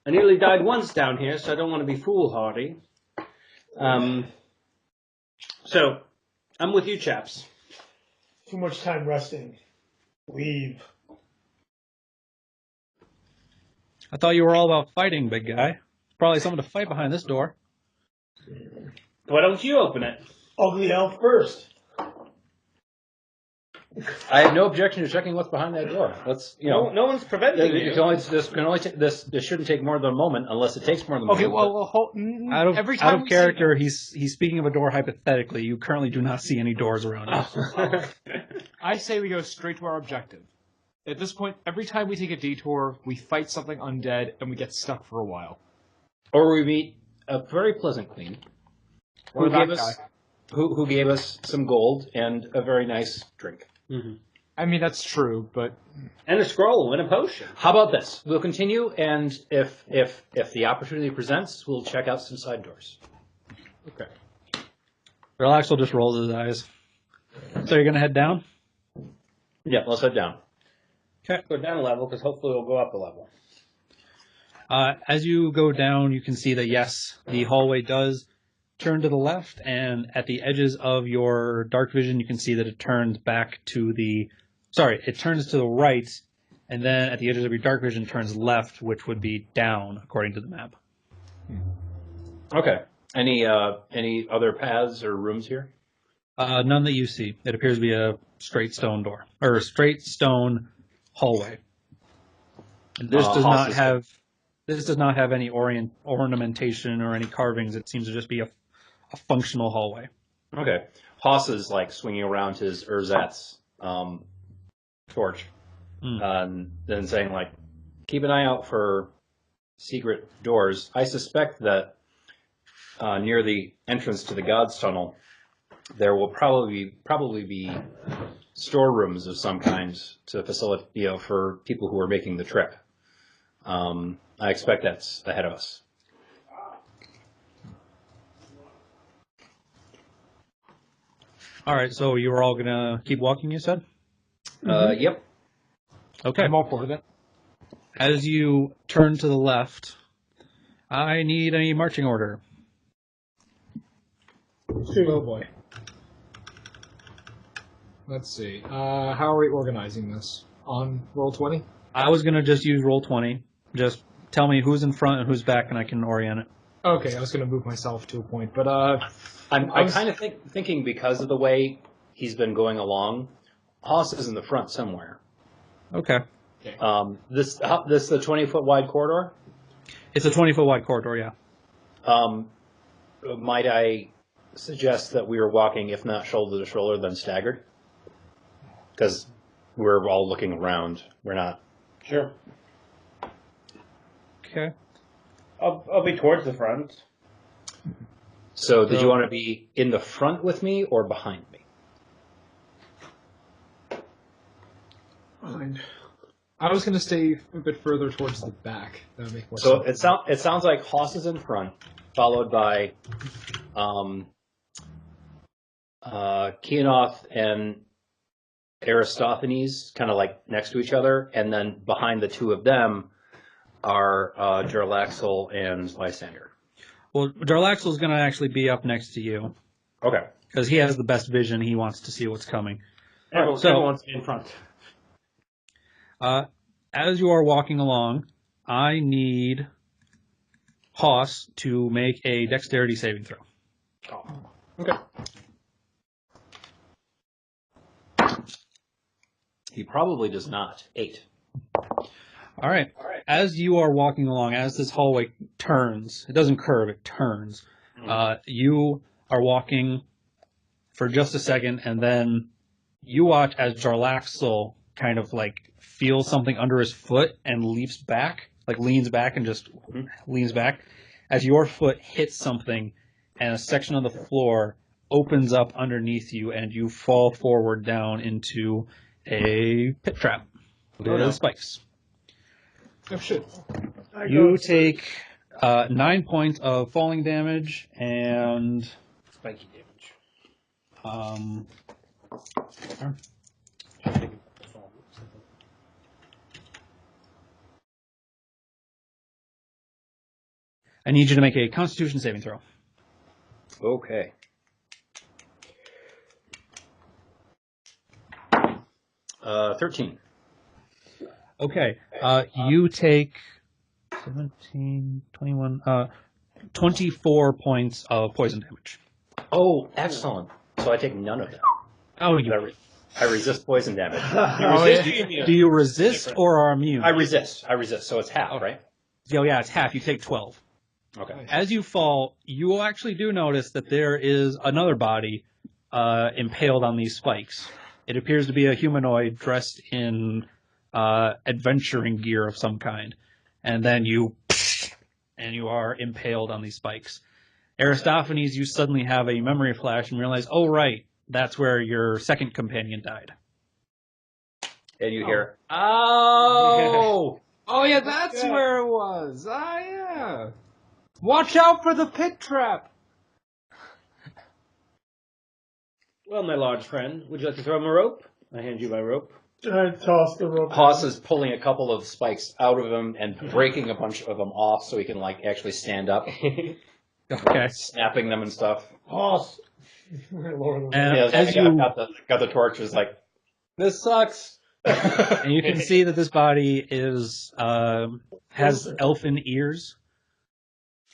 [SPEAKER 4] I nearly died once down here, so I don't want to be foolhardy. So, I'm with you chaps.
[SPEAKER 5] Too much time resting. Leave.
[SPEAKER 3] I thought you were all about fighting, big guy. Probably someone to fight behind this door.
[SPEAKER 4] Why don't you open it?
[SPEAKER 5] Ugly elf first.
[SPEAKER 2] I have no objection to checking what's behind that door. Let's,
[SPEAKER 4] No one's preventing you.
[SPEAKER 2] This shouldn't take more than a moment unless it takes more than a
[SPEAKER 1] Okay,
[SPEAKER 2] moment.
[SPEAKER 1] every time
[SPEAKER 3] Out of
[SPEAKER 1] we
[SPEAKER 3] character, he's speaking of a door hypothetically. You currently do not see any doors around you.
[SPEAKER 1] I say we go straight to our objective. At this point, every time we take a detour, we fight something undead and we get stuck for a while.
[SPEAKER 2] Or we meet a very pleasant queen
[SPEAKER 1] Or
[SPEAKER 2] who
[SPEAKER 1] that
[SPEAKER 2] gave us
[SPEAKER 1] guy.
[SPEAKER 2] who gave us some gold and a very nice drink.
[SPEAKER 4] Mm-hmm.
[SPEAKER 1] I mean, that's true, but
[SPEAKER 4] And a scroll and a potion.
[SPEAKER 2] How about this? We'll continue, and if the opportunity presents, we'll check out some side doors.
[SPEAKER 1] okay.
[SPEAKER 3] Jarlaxle just rolls his eyes. So you're going to head down?
[SPEAKER 2] Yeah, let's head down.
[SPEAKER 4] Go down a level, because hopefully we'll go up a level.
[SPEAKER 3] As you go down, you can see that, yes, the hallway does turn to the left, and at the edges of your dark vision, you can see that it turns back to the... Sorry, it turns to the right, and then at the edges of your dark vision turns left, which would be down, according to the map.
[SPEAKER 2] Okay. Any other paths or rooms here?
[SPEAKER 3] None that you see. It appears to be a straight stone door, or a straight stone hallway. And this does not have any ornamentation or any carvings. It seems to just be a functional hallway.
[SPEAKER 2] Okay. Haas is like swinging around his ersatz torch, and then saying like, "Keep an eye out for secret doors." I suspect that near the entrance to the Gods Tunnel, there will probably be storerooms of some kind to facilitate, for people who are making the trip. I expect that's ahead of us.
[SPEAKER 3] All right, so you were all going to keep walking, you said?
[SPEAKER 2] Yep.
[SPEAKER 3] Okay.
[SPEAKER 1] I'm all for it.
[SPEAKER 3] As you turn to the left, I need a marching order.
[SPEAKER 1] Oh boy. Let's see. How are we organizing this? On Roll20?
[SPEAKER 3] I was going to just use Roll20. Just tell me who's in front and who's back, and I can orient it.
[SPEAKER 1] Okay, I was going to move myself to a point, but
[SPEAKER 2] I'm kind of thinking because of the way he's been going along, Haas is in the front somewhere.
[SPEAKER 3] Okay.
[SPEAKER 2] This the 20-foot wide corridor.
[SPEAKER 3] It's a 20-foot wide corridor, yeah.
[SPEAKER 2] Might I suggest that we were walking, if not shoulder to shoulder, then staggered? Because we're all looking around. We're not.
[SPEAKER 4] Sure.
[SPEAKER 3] Okay.
[SPEAKER 4] I'll be towards the front.
[SPEAKER 2] So, did you want to be in the front with me or behind me?
[SPEAKER 1] fine. I was going to stay a bit further towards the back. That would make more sense.
[SPEAKER 2] So it sounds like Haas is in front, followed by Keonoth and Aristophanes, kind of like next to each other, and then behind the two of them are Jarlaxle and Lysander.
[SPEAKER 3] Well, Jarlaxle is going to actually be up next to you
[SPEAKER 2] Okay.
[SPEAKER 3] because he has the best vision. He wants to see what's coming.
[SPEAKER 4] Everyone's in front.
[SPEAKER 3] As you are walking along, I need Haas to make a dexterity saving throw.
[SPEAKER 2] Okay. He probably does not. 8.
[SPEAKER 3] All right. As you are walking along, as this hallway turns, it doesn't curve, it turns. You are walking for just a second, and then you watch as Jarlaxle kind of like feels something under his foot and leaps back, like leans back and just leans back. As your foot hits something, and a section of the floor opens up underneath you, and you fall forward down into a pit trap with spikes.
[SPEAKER 1] Oh shit.
[SPEAKER 3] You take 9 points of falling damage and
[SPEAKER 4] Spiky damage.
[SPEAKER 3] I need you to make a Constitution saving throw.
[SPEAKER 2] Okay. Uh, 13.
[SPEAKER 3] Okay. You take 17, 21, 24 points of poison damage.
[SPEAKER 2] Oh, excellent. So I take none of that.
[SPEAKER 3] Oh,
[SPEAKER 2] I resist poison damage.
[SPEAKER 3] do you resist or are immune?
[SPEAKER 2] I resist. So it's half, right?
[SPEAKER 3] Oh, yeah, it's half. You take 12.
[SPEAKER 2] Okay.
[SPEAKER 3] As you fall, you actually do notice that there is another body impaled on these spikes. It appears to be a humanoid dressed in adventuring gear of some kind. And then you are impaled on these spikes. Aristophanes, you suddenly have a memory flash and realize, oh, right, that's where your second companion died.
[SPEAKER 2] And you hear,
[SPEAKER 1] Oh! Oh yeah, that's where it was. Ah, yeah. Watch out for the pit trap.
[SPEAKER 4] Well, my large friend, would you like to throw him a rope? I hand you my rope.
[SPEAKER 5] I toss the rope.
[SPEAKER 2] Haas is pulling a couple of spikes out of him and breaking a bunch of them off so he can like actually stand up,
[SPEAKER 3] Okay.
[SPEAKER 2] snapping them and stuff.
[SPEAKER 5] Toss.
[SPEAKER 3] And
[SPEAKER 2] Yeah,
[SPEAKER 3] as you
[SPEAKER 2] got the torch, is like, this sucks.
[SPEAKER 3] and you can see that this body is has elfin ears.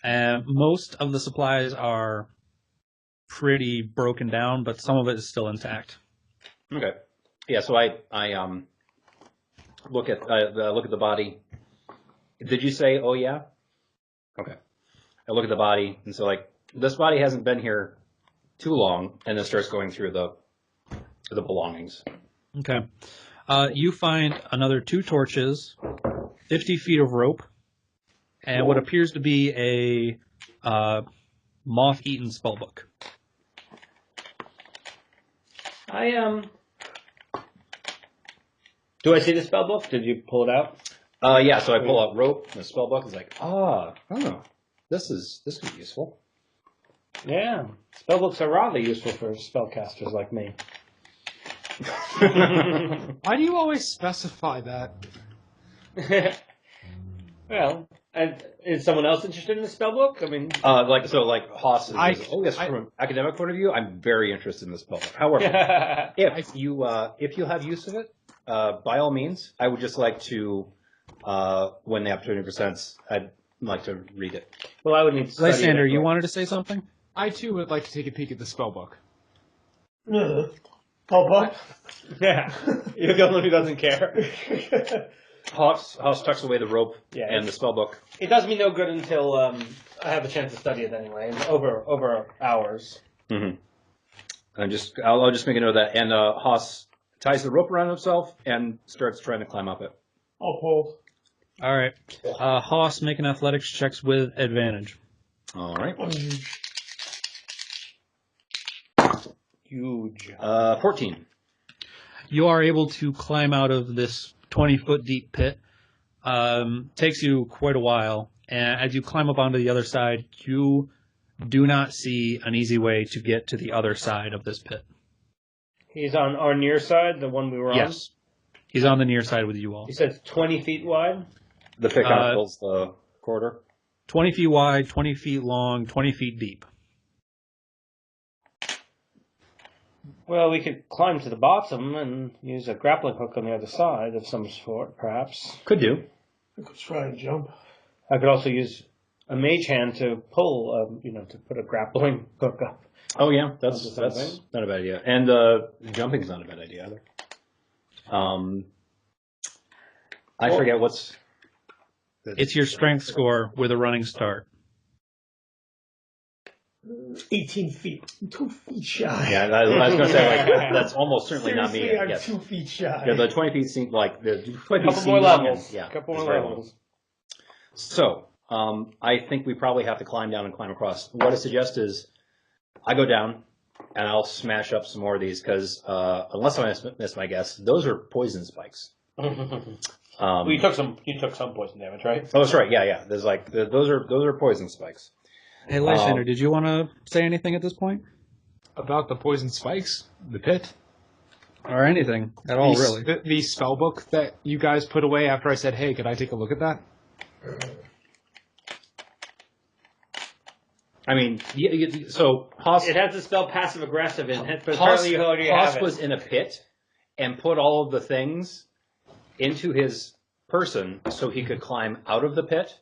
[SPEAKER 3] And most of the supplies are pretty broken down, but some of it is still intact.
[SPEAKER 2] Okay. Yeah. So I look at the body. Did you say, oh yeah? Okay. I look at the body and so like this body hasn't been here too long, and then starts going through the belongings.
[SPEAKER 3] Okay. You find another 2 torches, 50 feet of rope, and what appears to be a moth-eaten spellbook.
[SPEAKER 4] Do I see the spell book? Did you pull it out?
[SPEAKER 2] Yeah. So I pull out rope, and the spell book is like, this is useful.
[SPEAKER 4] Yeah. Spell books are rather useful for spellcasters like me.
[SPEAKER 1] Why do you always specify that?
[SPEAKER 4] Well, is someone else interested in the spell book? I mean,
[SPEAKER 2] like Haas is, from an academic point of view, I'm very interested in this spell book. However, if you have use of it, by all means, I would just like to, when the opportunity presents, I'd like to read it.
[SPEAKER 4] Well, I would need to study
[SPEAKER 3] Lysander,
[SPEAKER 4] it.
[SPEAKER 3] you wanted to say something?
[SPEAKER 1] I too would like to take a peek at the spellbook.
[SPEAKER 5] Pop.
[SPEAKER 4] Yeah. You're the one who doesn't care.
[SPEAKER 2] Haas tucks away the rope and the spell book.
[SPEAKER 4] It does me no good until I have a chance to study it anyway, over hours.
[SPEAKER 2] Mm-hmm. I'll just make a note of that. And Haas ties the rope around himself and starts trying to climb up it.
[SPEAKER 5] I'll pull.
[SPEAKER 3] All right. Haas, make an athletics checks with advantage.
[SPEAKER 2] All right.
[SPEAKER 4] Huge.
[SPEAKER 2] 14.
[SPEAKER 3] You are able to climb out of this 20-foot deep pit. Takes you quite a while. And as you climb up onto the other side, you do not see an easy way to get to the other side of this pit.
[SPEAKER 4] He's on our near side, the one we were on?
[SPEAKER 3] Yes. He's on the near side with you all.
[SPEAKER 4] You said it's 20 feet wide?
[SPEAKER 2] The pit kind of fills the corridor.
[SPEAKER 3] 20 feet wide, 20 feet long, 20 feet deep.
[SPEAKER 4] Well, we could climb to the bottom and use a grappling hook on the other side of some sort, perhaps.
[SPEAKER 2] Could do.
[SPEAKER 5] I could try and jump.
[SPEAKER 4] I could also use a mage hand to pull, to put a grappling hook up.
[SPEAKER 2] Oh yeah, that's
[SPEAKER 4] something.
[SPEAKER 2] not a bad idea. And jumping's not a bad idea either. I forget what's
[SPEAKER 3] It's your strength score with a running start.
[SPEAKER 5] 18 feet. I'm 2 feet shy.
[SPEAKER 2] Yeah, I was going to say, like, that's almost certainly not me.
[SPEAKER 5] Seriously, I'm
[SPEAKER 2] Yes.
[SPEAKER 5] 2 feet shy.
[SPEAKER 2] Yeah, the 20 feet seemed like the 20 feet
[SPEAKER 4] Couple more
[SPEAKER 2] seemed long
[SPEAKER 4] levels.
[SPEAKER 2] and- yeah,
[SPEAKER 4] Couple
[SPEAKER 2] it's
[SPEAKER 4] more
[SPEAKER 2] very long.
[SPEAKER 4] levels.
[SPEAKER 2] So, I think we probably have to climb down and climb across. What I suggest is I go down and I'll smash up some more of these because unless I miss my guess, those are poison spikes.
[SPEAKER 4] Well, you took some poison damage, right?
[SPEAKER 2] Oh, that's right. Yeah. There's like those are poison spikes.
[SPEAKER 3] Hey, Lysander, did you want to say anything at this point?
[SPEAKER 1] About the poison spikes, the pit,
[SPEAKER 3] Or anything at all, really?
[SPEAKER 1] the spell book that you guys put away after I said, "Hey, could I take a look at that?"
[SPEAKER 2] I mean, so Haas.
[SPEAKER 4] It has the spell passive aggressive in it, but
[SPEAKER 2] Haas,
[SPEAKER 4] apparently you already have
[SPEAKER 2] Haas
[SPEAKER 4] it.
[SPEAKER 2] was in a pit and put all of the things into his person so he could climb out of the pit.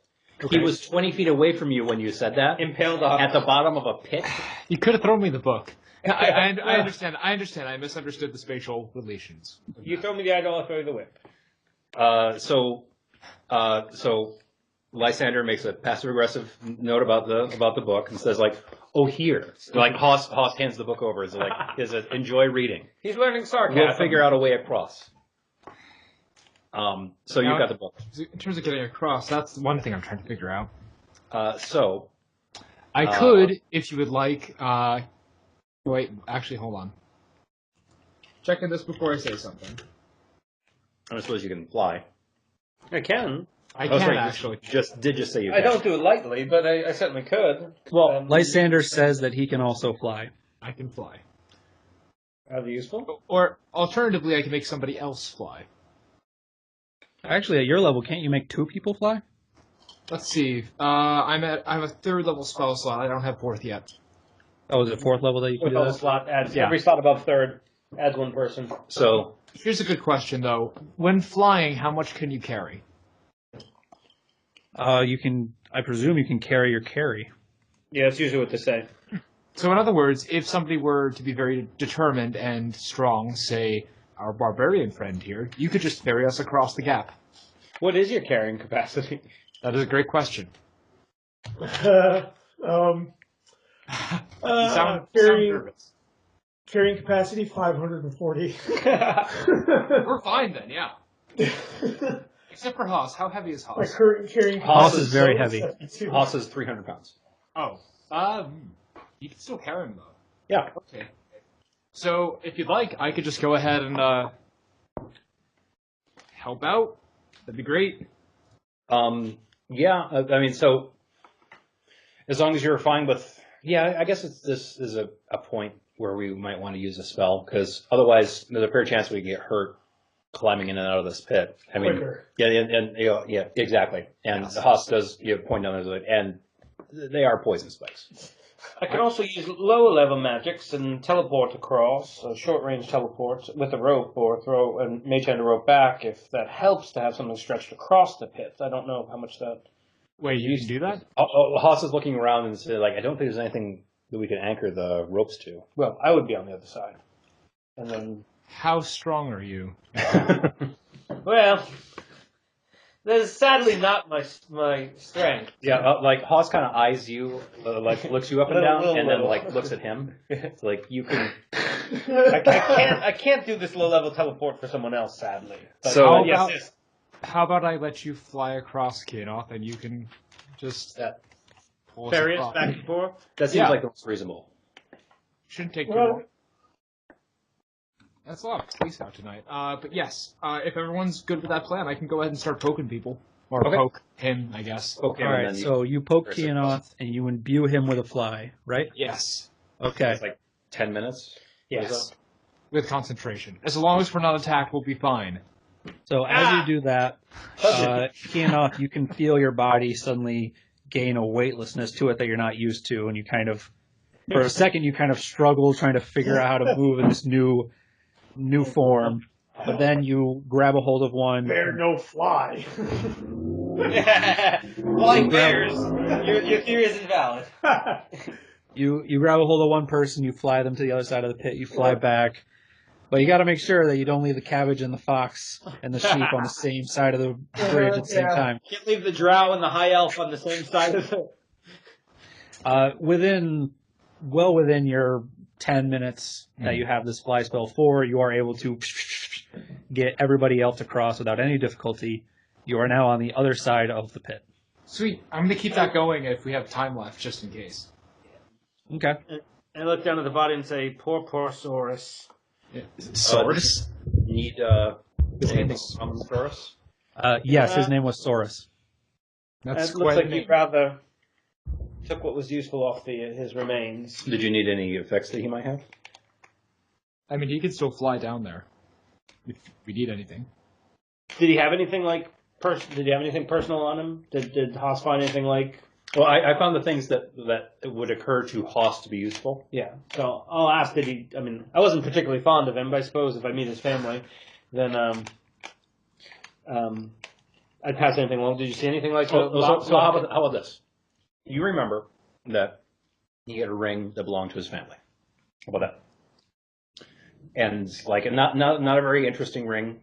[SPEAKER 1] Okay.
[SPEAKER 2] He was 20 feet away from you when you said that.
[SPEAKER 4] Impaled off.
[SPEAKER 2] At the bottom of a pit.
[SPEAKER 1] You could have thrown me the book. I understand. I understand. I misunderstood the spatial relations.
[SPEAKER 4] You throw me the idol, I'll throw you the whip.
[SPEAKER 2] So Lysander makes a passive aggressive note about the book and says like, "Oh, here." Like Haas hands the book over. Is it enjoy reading?
[SPEAKER 4] He's learning sarcasm.
[SPEAKER 2] We'll figure out a way across. So you've got the book.
[SPEAKER 1] In terms of getting across, that's one thing I'm trying to figure out. I could, if you would like. Wait, actually, hold on. Checking this before I say something.
[SPEAKER 2] I suppose you can fly.
[SPEAKER 4] I can.
[SPEAKER 1] I can
[SPEAKER 2] sorry,
[SPEAKER 1] actually.
[SPEAKER 2] Just say you
[SPEAKER 4] I
[SPEAKER 2] can.
[SPEAKER 4] don't do it lightly, but I certainly could.
[SPEAKER 2] Well,
[SPEAKER 3] Lysander says that he can also fly.
[SPEAKER 1] I can fly.
[SPEAKER 4] Are they useful?
[SPEAKER 1] Or alternatively, I can make somebody else fly.
[SPEAKER 3] Actually, at your level, can't you make 2 people fly?
[SPEAKER 1] Let's see. I'm a 3rd level spell slot. I don't have 4th yet.
[SPEAKER 3] Oh, is it 4th level that you can
[SPEAKER 4] With
[SPEAKER 3] do
[SPEAKER 4] all the
[SPEAKER 3] that?
[SPEAKER 4] slot adds
[SPEAKER 1] Yeah.
[SPEAKER 4] every slot above 3rd adds 1 person.
[SPEAKER 2] So
[SPEAKER 1] Here's a good question, though. When flying, how much can you carry?
[SPEAKER 3] You can. I presume you can carry your carry.
[SPEAKER 4] Yeah, that's usually what they say.
[SPEAKER 1] So, in other words, if somebody were to be very determined and strong, say our barbarian friend here, you could just ferry us across the gap.
[SPEAKER 4] What is your carrying capacity?
[SPEAKER 1] That is a great question. You sound nervous.
[SPEAKER 5] Carrying capacity 540.
[SPEAKER 1] We're fine then, yeah. Except for Haas. How heavy is
[SPEAKER 5] My
[SPEAKER 1] Haas?
[SPEAKER 5] current carrying
[SPEAKER 3] Haas
[SPEAKER 5] capacity
[SPEAKER 3] is very
[SPEAKER 5] is
[SPEAKER 3] heavy.
[SPEAKER 5] 72.
[SPEAKER 2] Haas is 300 pounds.
[SPEAKER 1] Oh. You can still carry him, though.
[SPEAKER 2] Yeah.
[SPEAKER 1] Okay. So, if you'd like, I could just go ahead and help out. That'd be great.
[SPEAKER 2] Yeah. I mean, so as long as you're fine with, yeah, I guess this is a point where we might want to use a spell because otherwise there's a fair chance we get hurt climbing in and out of this pit. I mean,
[SPEAKER 5] Quicker.
[SPEAKER 2] yeah, and yeah, exactly. And the Haas does point down those, and they are poison spikes.
[SPEAKER 4] I can also use lower level magics and teleport across, so short range teleport with a rope, or throw a mage hand a rope back if that helps to have something stretched across the pit. I don't know how much that.
[SPEAKER 1] Wait, you can do that?
[SPEAKER 2] Haas is looking around and says, like, I don't think there's anything that we can anchor the ropes to.
[SPEAKER 4] Well, I would be on the other side, and then.
[SPEAKER 1] How strong are you?
[SPEAKER 4] Well, that is sadly not my strength.
[SPEAKER 2] Yeah, like Haas kind of eyes you, like looks you up and down, and then
[SPEAKER 4] Little.
[SPEAKER 2] like looks at him. It's like you can.
[SPEAKER 4] I can't do this low level teleport for someone else, sadly. But,
[SPEAKER 2] So-
[SPEAKER 4] yes.
[SPEAKER 1] How about I let you fly across Keonoth and you can just pull us
[SPEAKER 4] Ferry us
[SPEAKER 1] across?
[SPEAKER 4] back and forth.
[SPEAKER 2] That seems
[SPEAKER 1] Yeah.
[SPEAKER 2] like the most reasonable.
[SPEAKER 1] Shouldn't take too
[SPEAKER 5] Well-
[SPEAKER 1] long. That's a lot of space out tonight. But yes, if everyone's good with that plan, I can go ahead and start poking people. Or
[SPEAKER 2] Okay.
[SPEAKER 1] poke him, I guess.
[SPEAKER 2] Okay,
[SPEAKER 3] All
[SPEAKER 2] and
[SPEAKER 3] right,
[SPEAKER 2] then
[SPEAKER 3] so you poke
[SPEAKER 2] Where's it?
[SPEAKER 3] Keonoth and you imbue him with a fly, right?
[SPEAKER 1] Yes.
[SPEAKER 3] Okay.
[SPEAKER 2] it's like 10 minutes.
[SPEAKER 1] Yes. With concentration. As long as we're not attacked, we'll be fine.
[SPEAKER 3] So as you do that, Keonoth, you can feel your body suddenly gain a weightlessness to it that you're not used to, and you kind of, for a second, you kind of struggle trying to figure out how to move in this new form. But then you grab a hold of one.
[SPEAKER 5] Bear no fly.
[SPEAKER 4] Flying bears. Your theory is invalid.
[SPEAKER 3] You grab a hold of one person, you fly them to the other side of the pit, you fly back. But you got to make sure that you don't leave the cabbage and the fox and the sheep on the same side of the bridge at the same time.
[SPEAKER 4] Can't leave the drow and the high elf on the same side of the...
[SPEAKER 3] Within your 10 minutes that you have this fly spell for, you are able to get everybody else across without any difficulty. You are now on the other side of the pit.
[SPEAKER 1] Sweet. I'm going to keep that going if we have time left, just in case.
[SPEAKER 3] Okay.
[SPEAKER 4] And I look down at the body and say, poor Saurus.
[SPEAKER 1] Yeah. Saurus?
[SPEAKER 2] Need summon Saurus?
[SPEAKER 3] Yes, his name was Saurus.
[SPEAKER 1] That's
[SPEAKER 4] It
[SPEAKER 1] quite
[SPEAKER 4] looks like
[SPEAKER 1] a
[SPEAKER 4] he
[SPEAKER 1] name.
[SPEAKER 4] rather took what was useful off his remains.
[SPEAKER 2] Did you need any effects that he might have?
[SPEAKER 1] I mean, he can still fly down there if we need anything.
[SPEAKER 4] Did he have anything like Did he have anything personal on him? Did Haas find anything like?
[SPEAKER 2] Well, I found the things that would occur to Haas to be useful.
[SPEAKER 4] Yeah. So I'll ask. Did he? I mean, I wasn't particularly fond of him, but I suppose if I meet his family, then I'd pass anything along. Did you see anything like?
[SPEAKER 2] So how about this? You remember that he had a ring that belonged to his family. How about that? And like not a very interesting ring,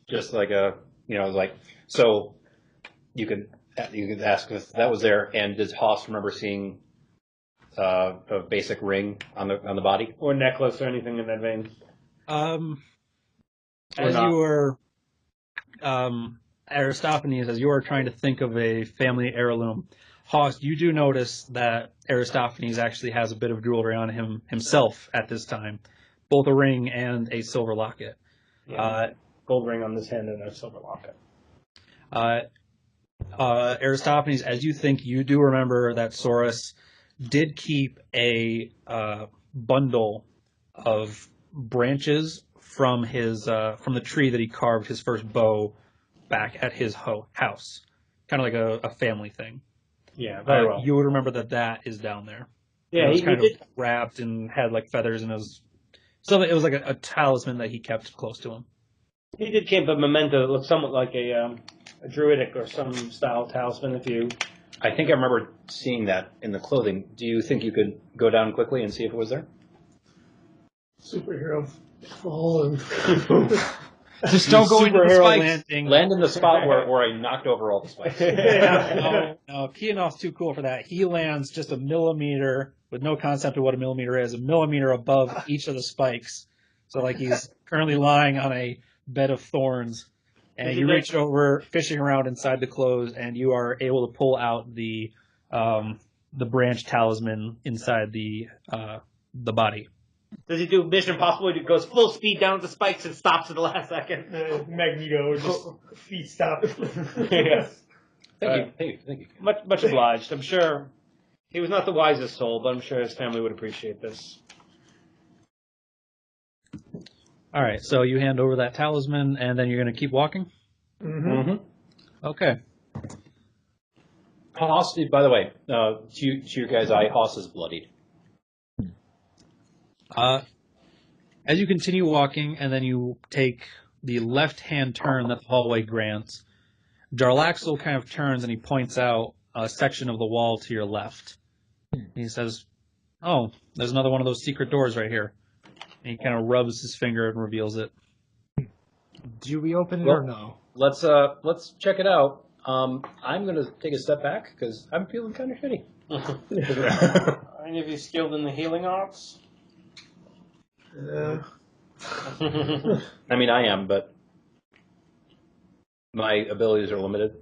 [SPEAKER 2] just like so you could ask if that was there. And does Haas remember seeing a basic ring on the body
[SPEAKER 4] or necklace or anything in that vein?
[SPEAKER 3] As you were Aristophanes, as you are trying to think of a family heirloom, Haas, you do notice that Aristophanes actually has a bit of jewelry on himself at this time, both a ring and a silver locket.
[SPEAKER 4] Yeah. Gold ring on this hand and a silver locket.
[SPEAKER 3] Aristophanes, as you think, you do remember that Saurus did keep a bundle of branches from the tree that he carved his first bow back at his house, kind of like a family thing.
[SPEAKER 4] Yeah, very well.
[SPEAKER 3] You would remember that is down there.
[SPEAKER 4] Yeah,
[SPEAKER 3] it was kind of wrapped and had like feathers, and it was like a talisman that he kept close to him.
[SPEAKER 4] He did keep a memento that looked somewhat like a druidic or some style talisman.
[SPEAKER 2] I think I remember seeing that in the clothing. Do you think you could go down quickly and see if it was there?
[SPEAKER 5] Superhero falling.
[SPEAKER 1] Just don't go into the spikes.
[SPEAKER 2] Land in the spot where I knocked over all the spikes.
[SPEAKER 3] No, Keonoth's too cool for that. He lands just a millimeter, with no concept of what a millimeter is, a millimeter above each of the spikes. So like he's currently lying on a bed of thorns. And you reach over, fishing around inside the clothes, and you are able to pull out the branch talisman inside the body.
[SPEAKER 4] Does he do Mission Impossible? He goes full speed down the spikes and stops at the last second.
[SPEAKER 5] Magneto just feet stop.
[SPEAKER 4] Yes.
[SPEAKER 2] Thank you.
[SPEAKER 4] Much obliged. I'm sure he was not the wisest soul, but I'm sure his family would appreciate this.
[SPEAKER 3] All right, so you hand over that talisman, and then you're going to keep walking?
[SPEAKER 2] Mm-hmm.
[SPEAKER 3] Okay.
[SPEAKER 2] Haas, by the way, to your guys' eye, Haas is bloodied.
[SPEAKER 3] As you continue walking, and then you take the left-hand turn that the hallway grants, Jarlaxle kind of turns and he points out a section of the wall to your left. And he says, "Oh, there's another one of those secret doors right here." And he kind of rubs his finger and reveals it.
[SPEAKER 1] Do we open it or no?
[SPEAKER 2] Let's check it out. I'm going to take a step back because I'm feeling kind of shitty.
[SPEAKER 4] Are any of you skilled in the healing arts?
[SPEAKER 5] Yeah.
[SPEAKER 2] I mean, I am, but my abilities are limited.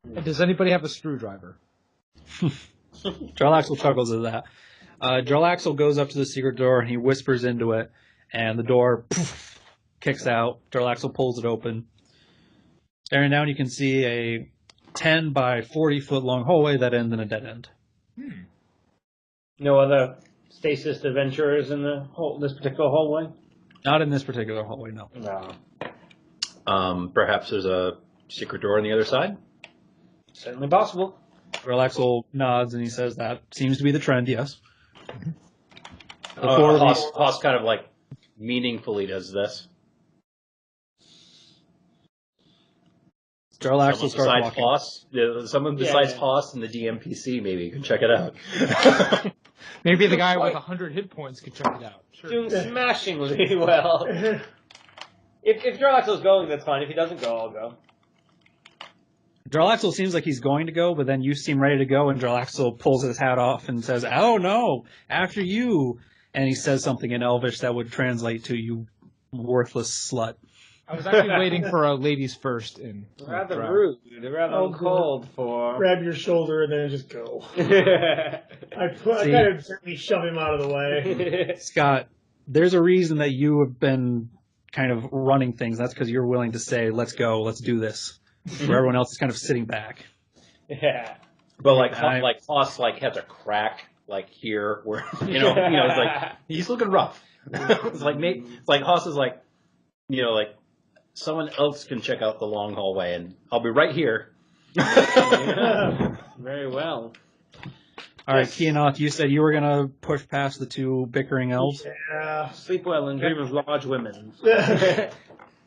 [SPEAKER 1] And does anybody have a screwdriver?
[SPEAKER 3] Jarlaxle chuckles at that. Jarlaxle goes up to the secret door and he whispers into it, and the door kicks out. Jarlaxle pulls it open. Staring down, you can see a 10 by 40 foot long hallway that ends in a dead end.
[SPEAKER 4] No other stasis adventurers in this particular hallway?
[SPEAKER 3] Not in this particular hallway, no.
[SPEAKER 4] No.
[SPEAKER 2] Perhaps there's a secret door on the other side?
[SPEAKER 4] Certainly possible.
[SPEAKER 3] Jarlaxle nods and he says that seems to be the trend, yes. The four of these...
[SPEAKER 2] Haas kind of like meaningfully does this.
[SPEAKER 3] Jarlaxle starts walking.
[SPEAKER 2] Someone besides Haas and the DMPC maybe can check it out.
[SPEAKER 1] Maybe the guy with 100 hit points could check it out. Sure.
[SPEAKER 4] Doing smashingly well. If Jarlaxle's going, that's fine. If he doesn't go, I'll go.
[SPEAKER 3] Jarlaxle seems like he's going to go, but then you seem ready to go, and Jarlaxle pulls his hat off and says, "Oh no, after you!" And he says something in Elvish that would translate to "you worthless slut."
[SPEAKER 1] I was actually waiting for a ladies first in.
[SPEAKER 4] Rather rude, rather cold for.
[SPEAKER 5] Grab your shoulder and then just go. I kind of gently shove him out of the way.
[SPEAKER 3] Scott, there's a reason that you have been kind of running things. That's because you're willing to say, "Let's go, let's do this," where everyone else is kind of sitting back.
[SPEAKER 4] Yeah.
[SPEAKER 2] But Hoss has a crack here where it's like he's looking rough. It's like Hoss is like someone else can check out the long hallway and I'll be right here.
[SPEAKER 4] Yeah. Very well.
[SPEAKER 3] All right, Keonoth, you said you were gonna push past the two bickering elves.
[SPEAKER 5] Yeah.
[SPEAKER 4] Sleep well and dream of large women.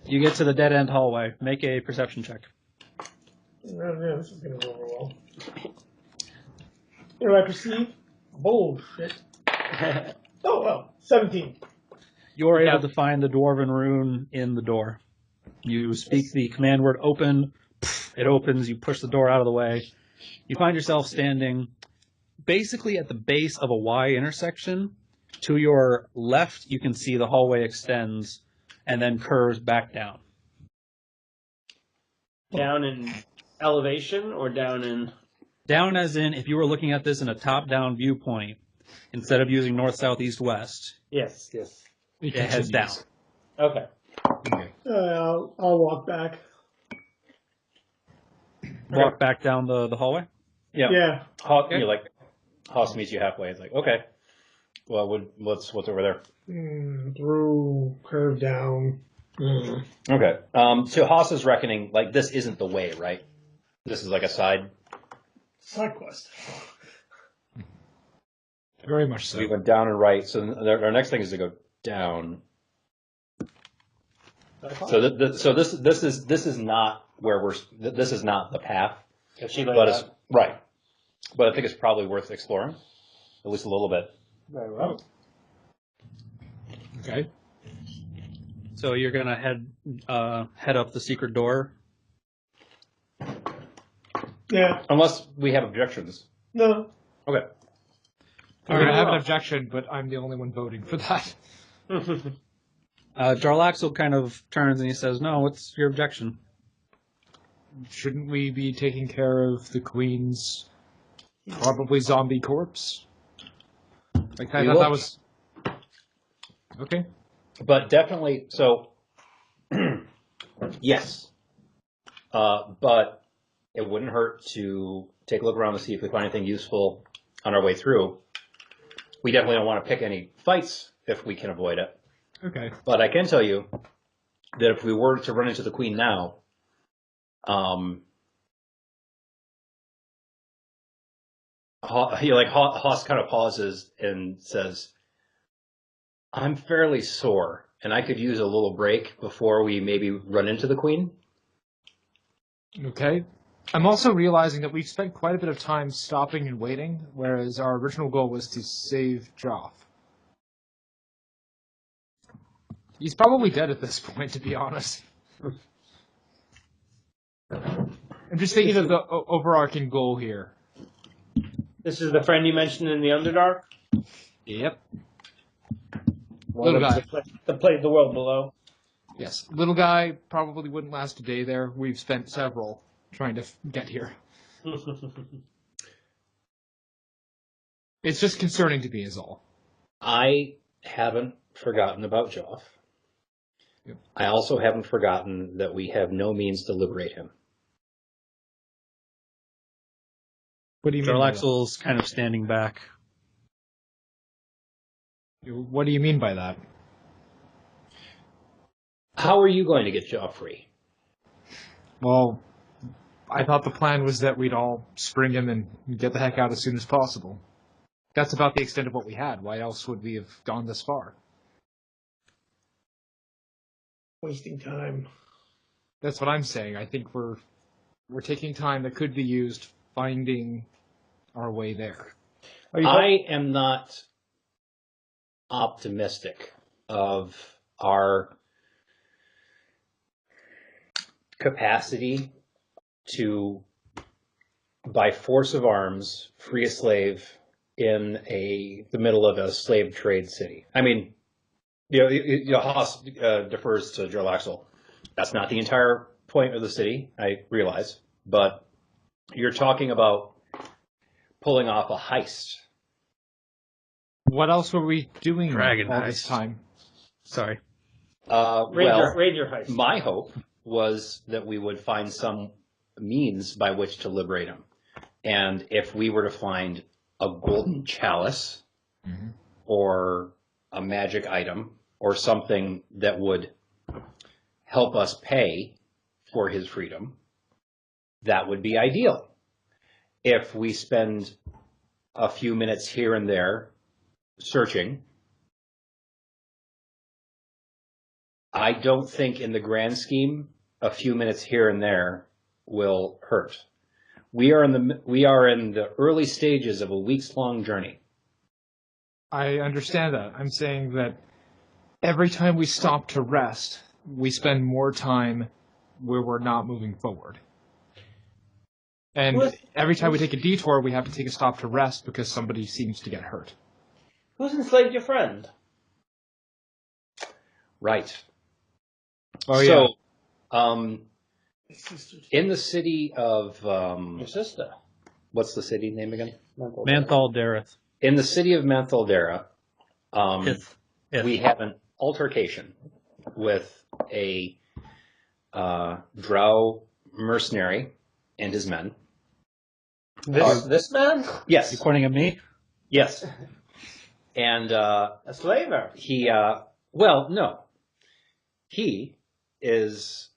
[SPEAKER 3] You get to the dead end hallway. Make a perception check.
[SPEAKER 5] Yeah, this is going to go over well. What do I perceive? Bullshit. Oh, well. 17.
[SPEAKER 3] You're able to find the dwarven rune in the door. You speak the command word open. It opens. You push the door out of the way. You find yourself standing basically at the base of a Y intersection. To your left, you can see the hallway extends and then curves back down.
[SPEAKER 4] Down in elevation or down in...
[SPEAKER 3] Down as in, if you were looking at this in a top-down viewpoint, instead of using north, south, east, west,
[SPEAKER 4] Yes.
[SPEAKER 3] it heads down.
[SPEAKER 4] Okay.
[SPEAKER 5] I'll walk back.
[SPEAKER 3] Walk back down the hallway?
[SPEAKER 5] Yeah.
[SPEAKER 2] Hoss meets you halfway. It's like, okay, well, what's over there?
[SPEAKER 5] Through, curve down.
[SPEAKER 2] Okay. So Hoss's reckoning, this isn't the way, right? This is like a side
[SPEAKER 5] quest.
[SPEAKER 1] Very much so.
[SPEAKER 2] We went down and right. So our next thing is to go down. So this is not where this is not the path.
[SPEAKER 4] But
[SPEAKER 2] it's right. But I think it's probably worth exploring, at least a little bit.
[SPEAKER 4] Very well.
[SPEAKER 1] Okay.
[SPEAKER 3] So you're gonna head up the secret door.
[SPEAKER 5] Yeah.
[SPEAKER 2] Unless we have objections.
[SPEAKER 5] No.
[SPEAKER 2] Okay.
[SPEAKER 1] I mean, I have an objection, but I'm the only one voting for that.
[SPEAKER 3] Jarlaxle kind of turns and he says, "No, what's your objection?"
[SPEAKER 1] Shouldn't we be taking care of the Queen's probably zombie corpse? I thought that was... Okay.
[SPEAKER 2] But definitely, so, yes. But it wouldn't hurt to take a look around to see if we find anything useful on our way through. We definitely don't want to pick any fights if we can avoid it.
[SPEAKER 1] Okay.
[SPEAKER 2] But I can tell you that if we were to run into the Queen now, Hoss kind of pauses and says, "I'm fairly sore, and I could use a little break before we maybe run into the Queen."
[SPEAKER 1] Okay. I'm also realizing that we've spent quite a bit of time stopping and waiting, whereas our original goal was to save Joff. He's probably dead at this point, to be honest. I'm just thinking of the overarching goal here.
[SPEAKER 4] This is the friend you mentioned in the Underdark?
[SPEAKER 1] Yep.
[SPEAKER 4] Little guy. The place, the world below.
[SPEAKER 1] Yes. Little guy probably wouldn't last a day there. We've spent several trying to get here. It's just concerning to me is all.
[SPEAKER 2] I haven't forgotten about Joff.
[SPEAKER 1] Yep.
[SPEAKER 2] I also haven't forgotten that we have no means to liberate him.
[SPEAKER 1] What do you mean?
[SPEAKER 3] Jarlaxle's kind of standing back.
[SPEAKER 1] What do you mean by that?
[SPEAKER 2] How are you going to get Joff free?
[SPEAKER 1] Well, I thought the plan was that we'd all spring him and get the heck out as soon as possible. That's about the extent of what we had. Why else would we have gone this far?
[SPEAKER 5] Wasting time.
[SPEAKER 1] That's what I'm saying. I think we're taking time that could be used finding our way there.
[SPEAKER 2] I am not optimistic of our capacity to, by force of arms, free a slave in the middle of a slave trade city. I mean, Haas defers to Jarlaxle. That's not the entire point of the city, I realize, but you're talking about pulling off a heist.
[SPEAKER 1] What else were we doing
[SPEAKER 3] Dragon
[SPEAKER 1] all
[SPEAKER 3] heist.
[SPEAKER 1] this time?
[SPEAKER 3] Sorry.
[SPEAKER 4] Ranger heist.
[SPEAKER 2] My hope was that we would find some means by which to liberate him. And if we were to find a golden chalice or a magic item or something that would help us pay for his freedom, that would be ideal. If we spend a few minutes here and there searching, I don't think in the grand scheme a few minutes here and there will hurt. We are in the early stages of a weeks-long journey.
[SPEAKER 1] I understand that. I'm saying that every time we stop to rest, we spend more time where we're not moving forward. And every time we take a detour, we have to take a stop to rest because somebody seems to get hurt.
[SPEAKER 4] Who's enslaved your friend?
[SPEAKER 2] Right.
[SPEAKER 1] Oh, yeah.
[SPEAKER 2] So, in the city of...
[SPEAKER 4] Your sister.
[SPEAKER 2] what's the city name again?
[SPEAKER 3] Manthal Dareth.
[SPEAKER 2] In the city of Manthaldera,
[SPEAKER 3] If.
[SPEAKER 2] we have an altercation with a drow mercenary and his men.
[SPEAKER 4] This man?
[SPEAKER 2] Yes.
[SPEAKER 3] You pointing at me?
[SPEAKER 2] Yes. And
[SPEAKER 4] A slaver.
[SPEAKER 2] he, well, no. He was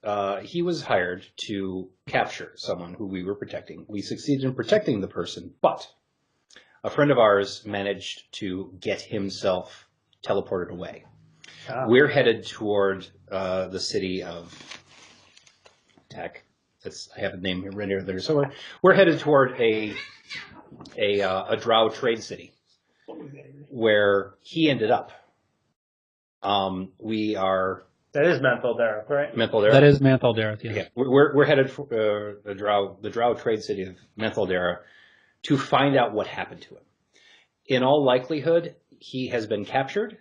[SPEAKER 2] hired to capture someone who we were protecting. We succeeded in protecting the person, but a friend of ours managed to get himself teleported away.
[SPEAKER 4] Ah.
[SPEAKER 2] We're headed toward the city of Tech. I have a name here right there somewhere. We're headed toward a drow trade city where he ended up. We are
[SPEAKER 4] That is Manthaldera, right?
[SPEAKER 2] Manthaldera.
[SPEAKER 3] That is Manthal Dareth, yes.
[SPEAKER 2] Yeah, we're headed for the drow trade city of Manthaldera to find out what happened to him. In all likelihood, he has been captured,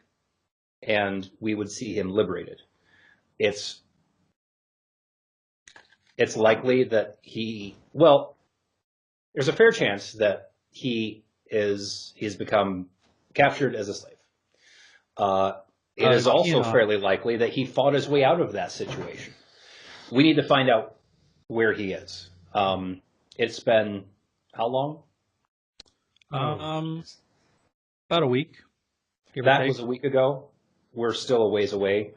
[SPEAKER 2] and we would see him liberated. It's likely that there's a fair chance that he's become captured as a slave. It is also fairly likely that he fought his way out of that situation. We need to find out where he is. It's been how long?
[SPEAKER 3] About a week.
[SPEAKER 2] That was a week ago. We're still a ways away.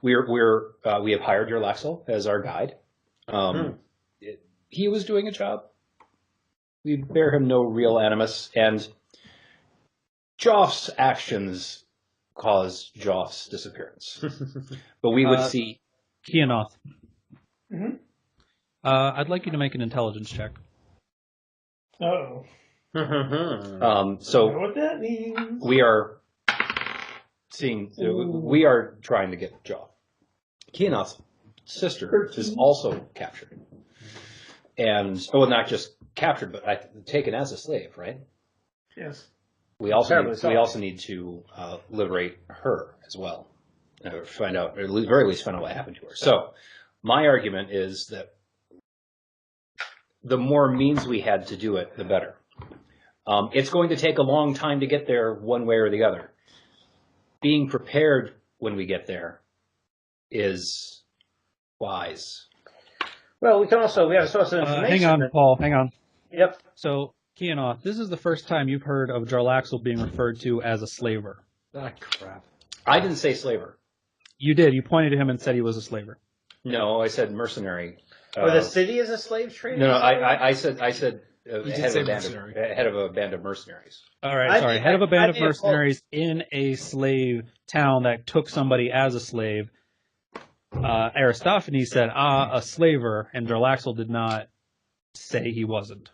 [SPEAKER 2] We have hired Jarlaxle as our guide. He was doing a job. We bear him no real animus, and Joff's actions caused Joff's disappearance. But we would see
[SPEAKER 3] Keonoth.
[SPEAKER 5] Mm-hmm.
[SPEAKER 3] I'd like you to make an intelligence check.
[SPEAKER 5] Uh-oh.
[SPEAKER 2] so
[SPEAKER 5] I know what that means.
[SPEAKER 2] we are trying to get Joff. Keonoth's sister is also captured. And not just captured, but taken as a slave, right?
[SPEAKER 5] Yes.
[SPEAKER 2] We also need to liberate her as well, find out, or at the very least, find out what happened to her. So, my argument is that the more means we had to do it, the better. It's going to take a long time to get there, one way or the other. Being prepared when we get there is wise.
[SPEAKER 4] Well, we have a source of information.
[SPEAKER 3] Hang on, Paul. Hang on.
[SPEAKER 4] Yep.
[SPEAKER 3] So, Keonoth, this is the first time you've heard of Jarlaxle being referred to as a slaver.
[SPEAKER 1] Ah, crap.
[SPEAKER 2] I didn't say slaver.
[SPEAKER 3] You did. You pointed to him and said he was a slaver.
[SPEAKER 2] No, I said mercenary.
[SPEAKER 4] The city is a slave trade?
[SPEAKER 2] No, I said
[SPEAKER 1] did
[SPEAKER 2] head
[SPEAKER 1] say
[SPEAKER 2] of
[SPEAKER 1] mercenary.
[SPEAKER 2] head of a band of mercenaries.
[SPEAKER 3] All right, sorry. Head of a band
[SPEAKER 4] I
[SPEAKER 3] of
[SPEAKER 4] think
[SPEAKER 3] mercenaries in a slave town that took somebody as a slave. Aristophanes said, a slaver, and Jarlaxle did not say he wasn't.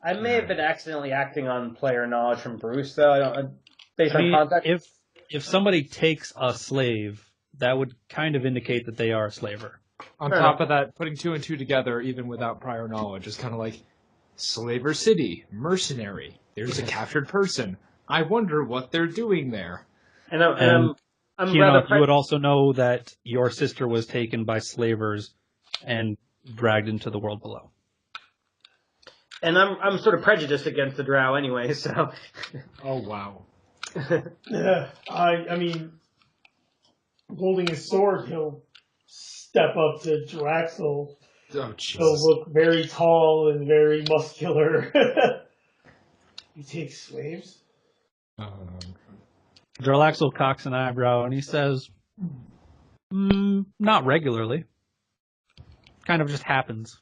[SPEAKER 4] I may have been accidentally acting on player knowledge from Bruce, though. I don't, based on context.
[SPEAKER 3] If somebody takes a slave, that would kind of indicate that they are a slaver.
[SPEAKER 1] On top of that, putting 2 and 2 together, even without prior knowledge, is kind of like Slaver City, mercenary. There's a captured person. I wonder what they're doing there.
[SPEAKER 4] And I'm
[SPEAKER 3] Keonoth, you would also know that your sister was taken by slavers and dragged into the world below.
[SPEAKER 4] And I'm sort of prejudiced against the drow anyway, so.
[SPEAKER 1] Oh wow.
[SPEAKER 5] I mean, holding his sword, he'll step up to Jarlaxle.
[SPEAKER 1] Oh Jesus.
[SPEAKER 5] He'll look very tall and very muscular. You take slaves?
[SPEAKER 3] Jarlaxle cocks an eyebrow and he says, not regularly. Kind of just happens.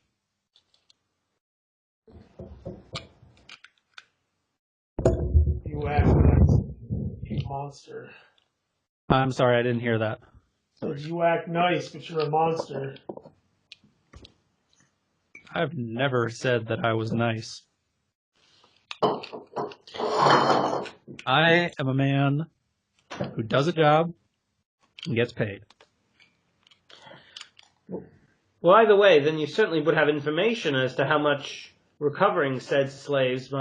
[SPEAKER 5] You act like a monster.
[SPEAKER 3] I'm sorry, I didn't hear that.
[SPEAKER 5] So you act nice, but you're a monster.
[SPEAKER 3] I've never said that I was nice. I am a man who does a job and gets paid.
[SPEAKER 4] Well, either way, then you certainly would have information as to how much recovering said slaves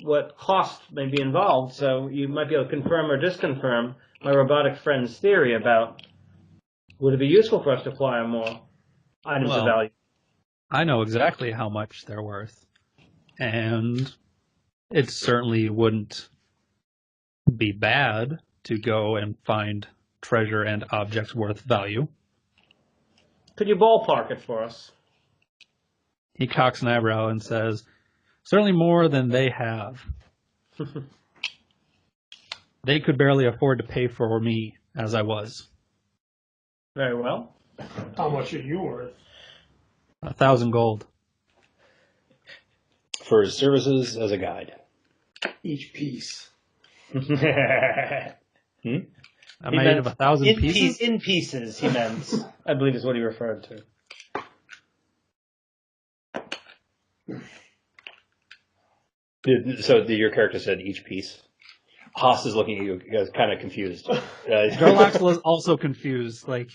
[SPEAKER 4] what cost may be involved, so you might be able to confirm or disconfirm my robotic friend's theory about would it be useful for us to acquire more items of value.
[SPEAKER 3] I know exactly how much they're worth, and it certainly wouldn't be bad to go and find treasure and objects worth value.
[SPEAKER 4] Could you ballpark it for us?
[SPEAKER 3] He cocks an eyebrow and says, certainly more than they have. They could barely afford to pay for me as I was.
[SPEAKER 4] Very well.
[SPEAKER 5] How much are you worth?
[SPEAKER 3] 1,000 gold.
[SPEAKER 2] For his services as a guide.
[SPEAKER 5] Each piece.
[SPEAKER 3] I made of 1,000 pieces?
[SPEAKER 4] In pieces, he meant. I believe is what he referred to.
[SPEAKER 2] So your character said each piece. Haas is looking at you guys kind of confused.
[SPEAKER 3] Jarlaxle is also confused. Like,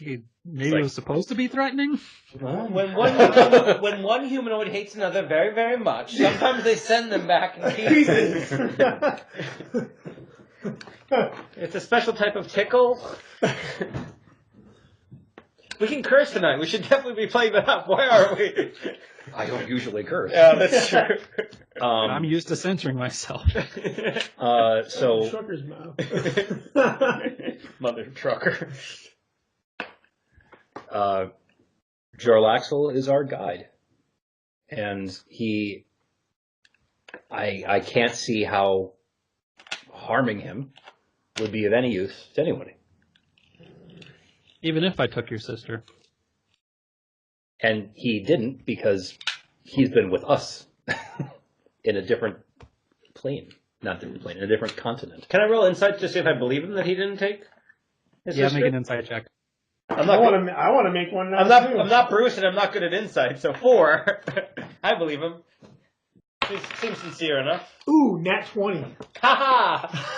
[SPEAKER 3] maybe it was supposed to be threatening?
[SPEAKER 6] When one humanoid hates another very, very much, sometimes they send them back in pieces.
[SPEAKER 4] It's a special type of tickle. We can curse tonight. We should definitely be playing that up. Why are we?
[SPEAKER 2] I don't usually curse.
[SPEAKER 4] Yeah, that's true.
[SPEAKER 3] I'm used to censoring myself.
[SPEAKER 2] So
[SPEAKER 5] Trucker's mouth.
[SPEAKER 4] Mother trucker.
[SPEAKER 2] Jarlaxle is our guide, and I can't see how harming him would be of any use to anybody.
[SPEAKER 3] Even if I took your sister.
[SPEAKER 2] And he didn't because he's been with us in a different plane. Not different plane, in a different continent.
[SPEAKER 4] Can I roll insight to see if I believe him that he didn't take his sister?
[SPEAKER 3] Make an insight check.
[SPEAKER 5] I want to make one now.
[SPEAKER 4] I'm not Bruce and I'm not good at insight, so 4. I believe him. Seems sincere enough.
[SPEAKER 5] Ooh, nat 20.
[SPEAKER 4] Ha!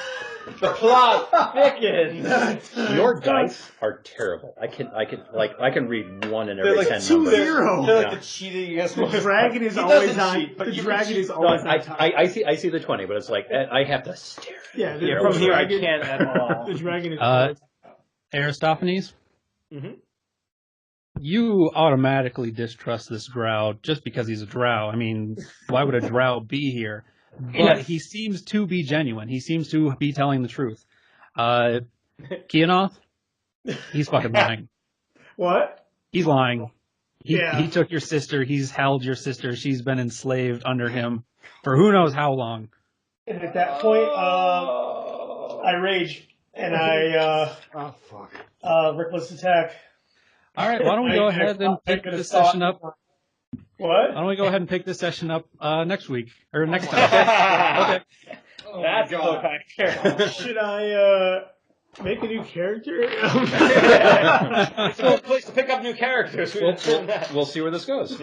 [SPEAKER 4] The plot thickens.
[SPEAKER 2] Your dice are terrible. I can read 1 in every 10
[SPEAKER 5] 2
[SPEAKER 2] numbers.
[SPEAKER 5] 0.
[SPEAKER 4] They're like the cheating.
[SPEAKER 5] The dragon is always on. The dragon is always on top.
[SPEAKER 2] I see the 20, but it's like I have to stare.
[SPEAKER 5] Yeah,
[SPEAKER 4] From here I can't at all.
[SPEAKER 5] The dragon is.
[SPEAKER 3] Aristophanes?
[SPEAKER 4] Mm-hmm.
[SPEAKER 3] You automatically distrust this drow just because he's a drow. I mean, why would a drow be here? But he seems to be genuine. He seems to be telling the truth. Keonoth? He's fucking lying.
[SPEAKER 5] What?
[SPEAKER 3] He's lying. He
[SPEAKER 5] Yeah.
[SPEAKER 3] took your sister. He's held your sister. She's been enslaved under him for who knows how long.
[SPEAKER 5] And at that point, I rage and I
[SPEAKER 1] Oh fuck.
[SPEAKER 5] reckless attack.
[SPEAKER 3] All right, why don't we go ahead and pick this session up?
[SPEAKER 5] What?
[SPEAKER 3] Why don't we go ahead and pick this session up next week or next time? Okay.
[SPEAKER 4] That's a low factor.
[SPEAKER 5] Should I make a new character?
[SPEAKER 4] It's a good place to pick up new characters.
[SPEAKER 2] We'll see where this goes.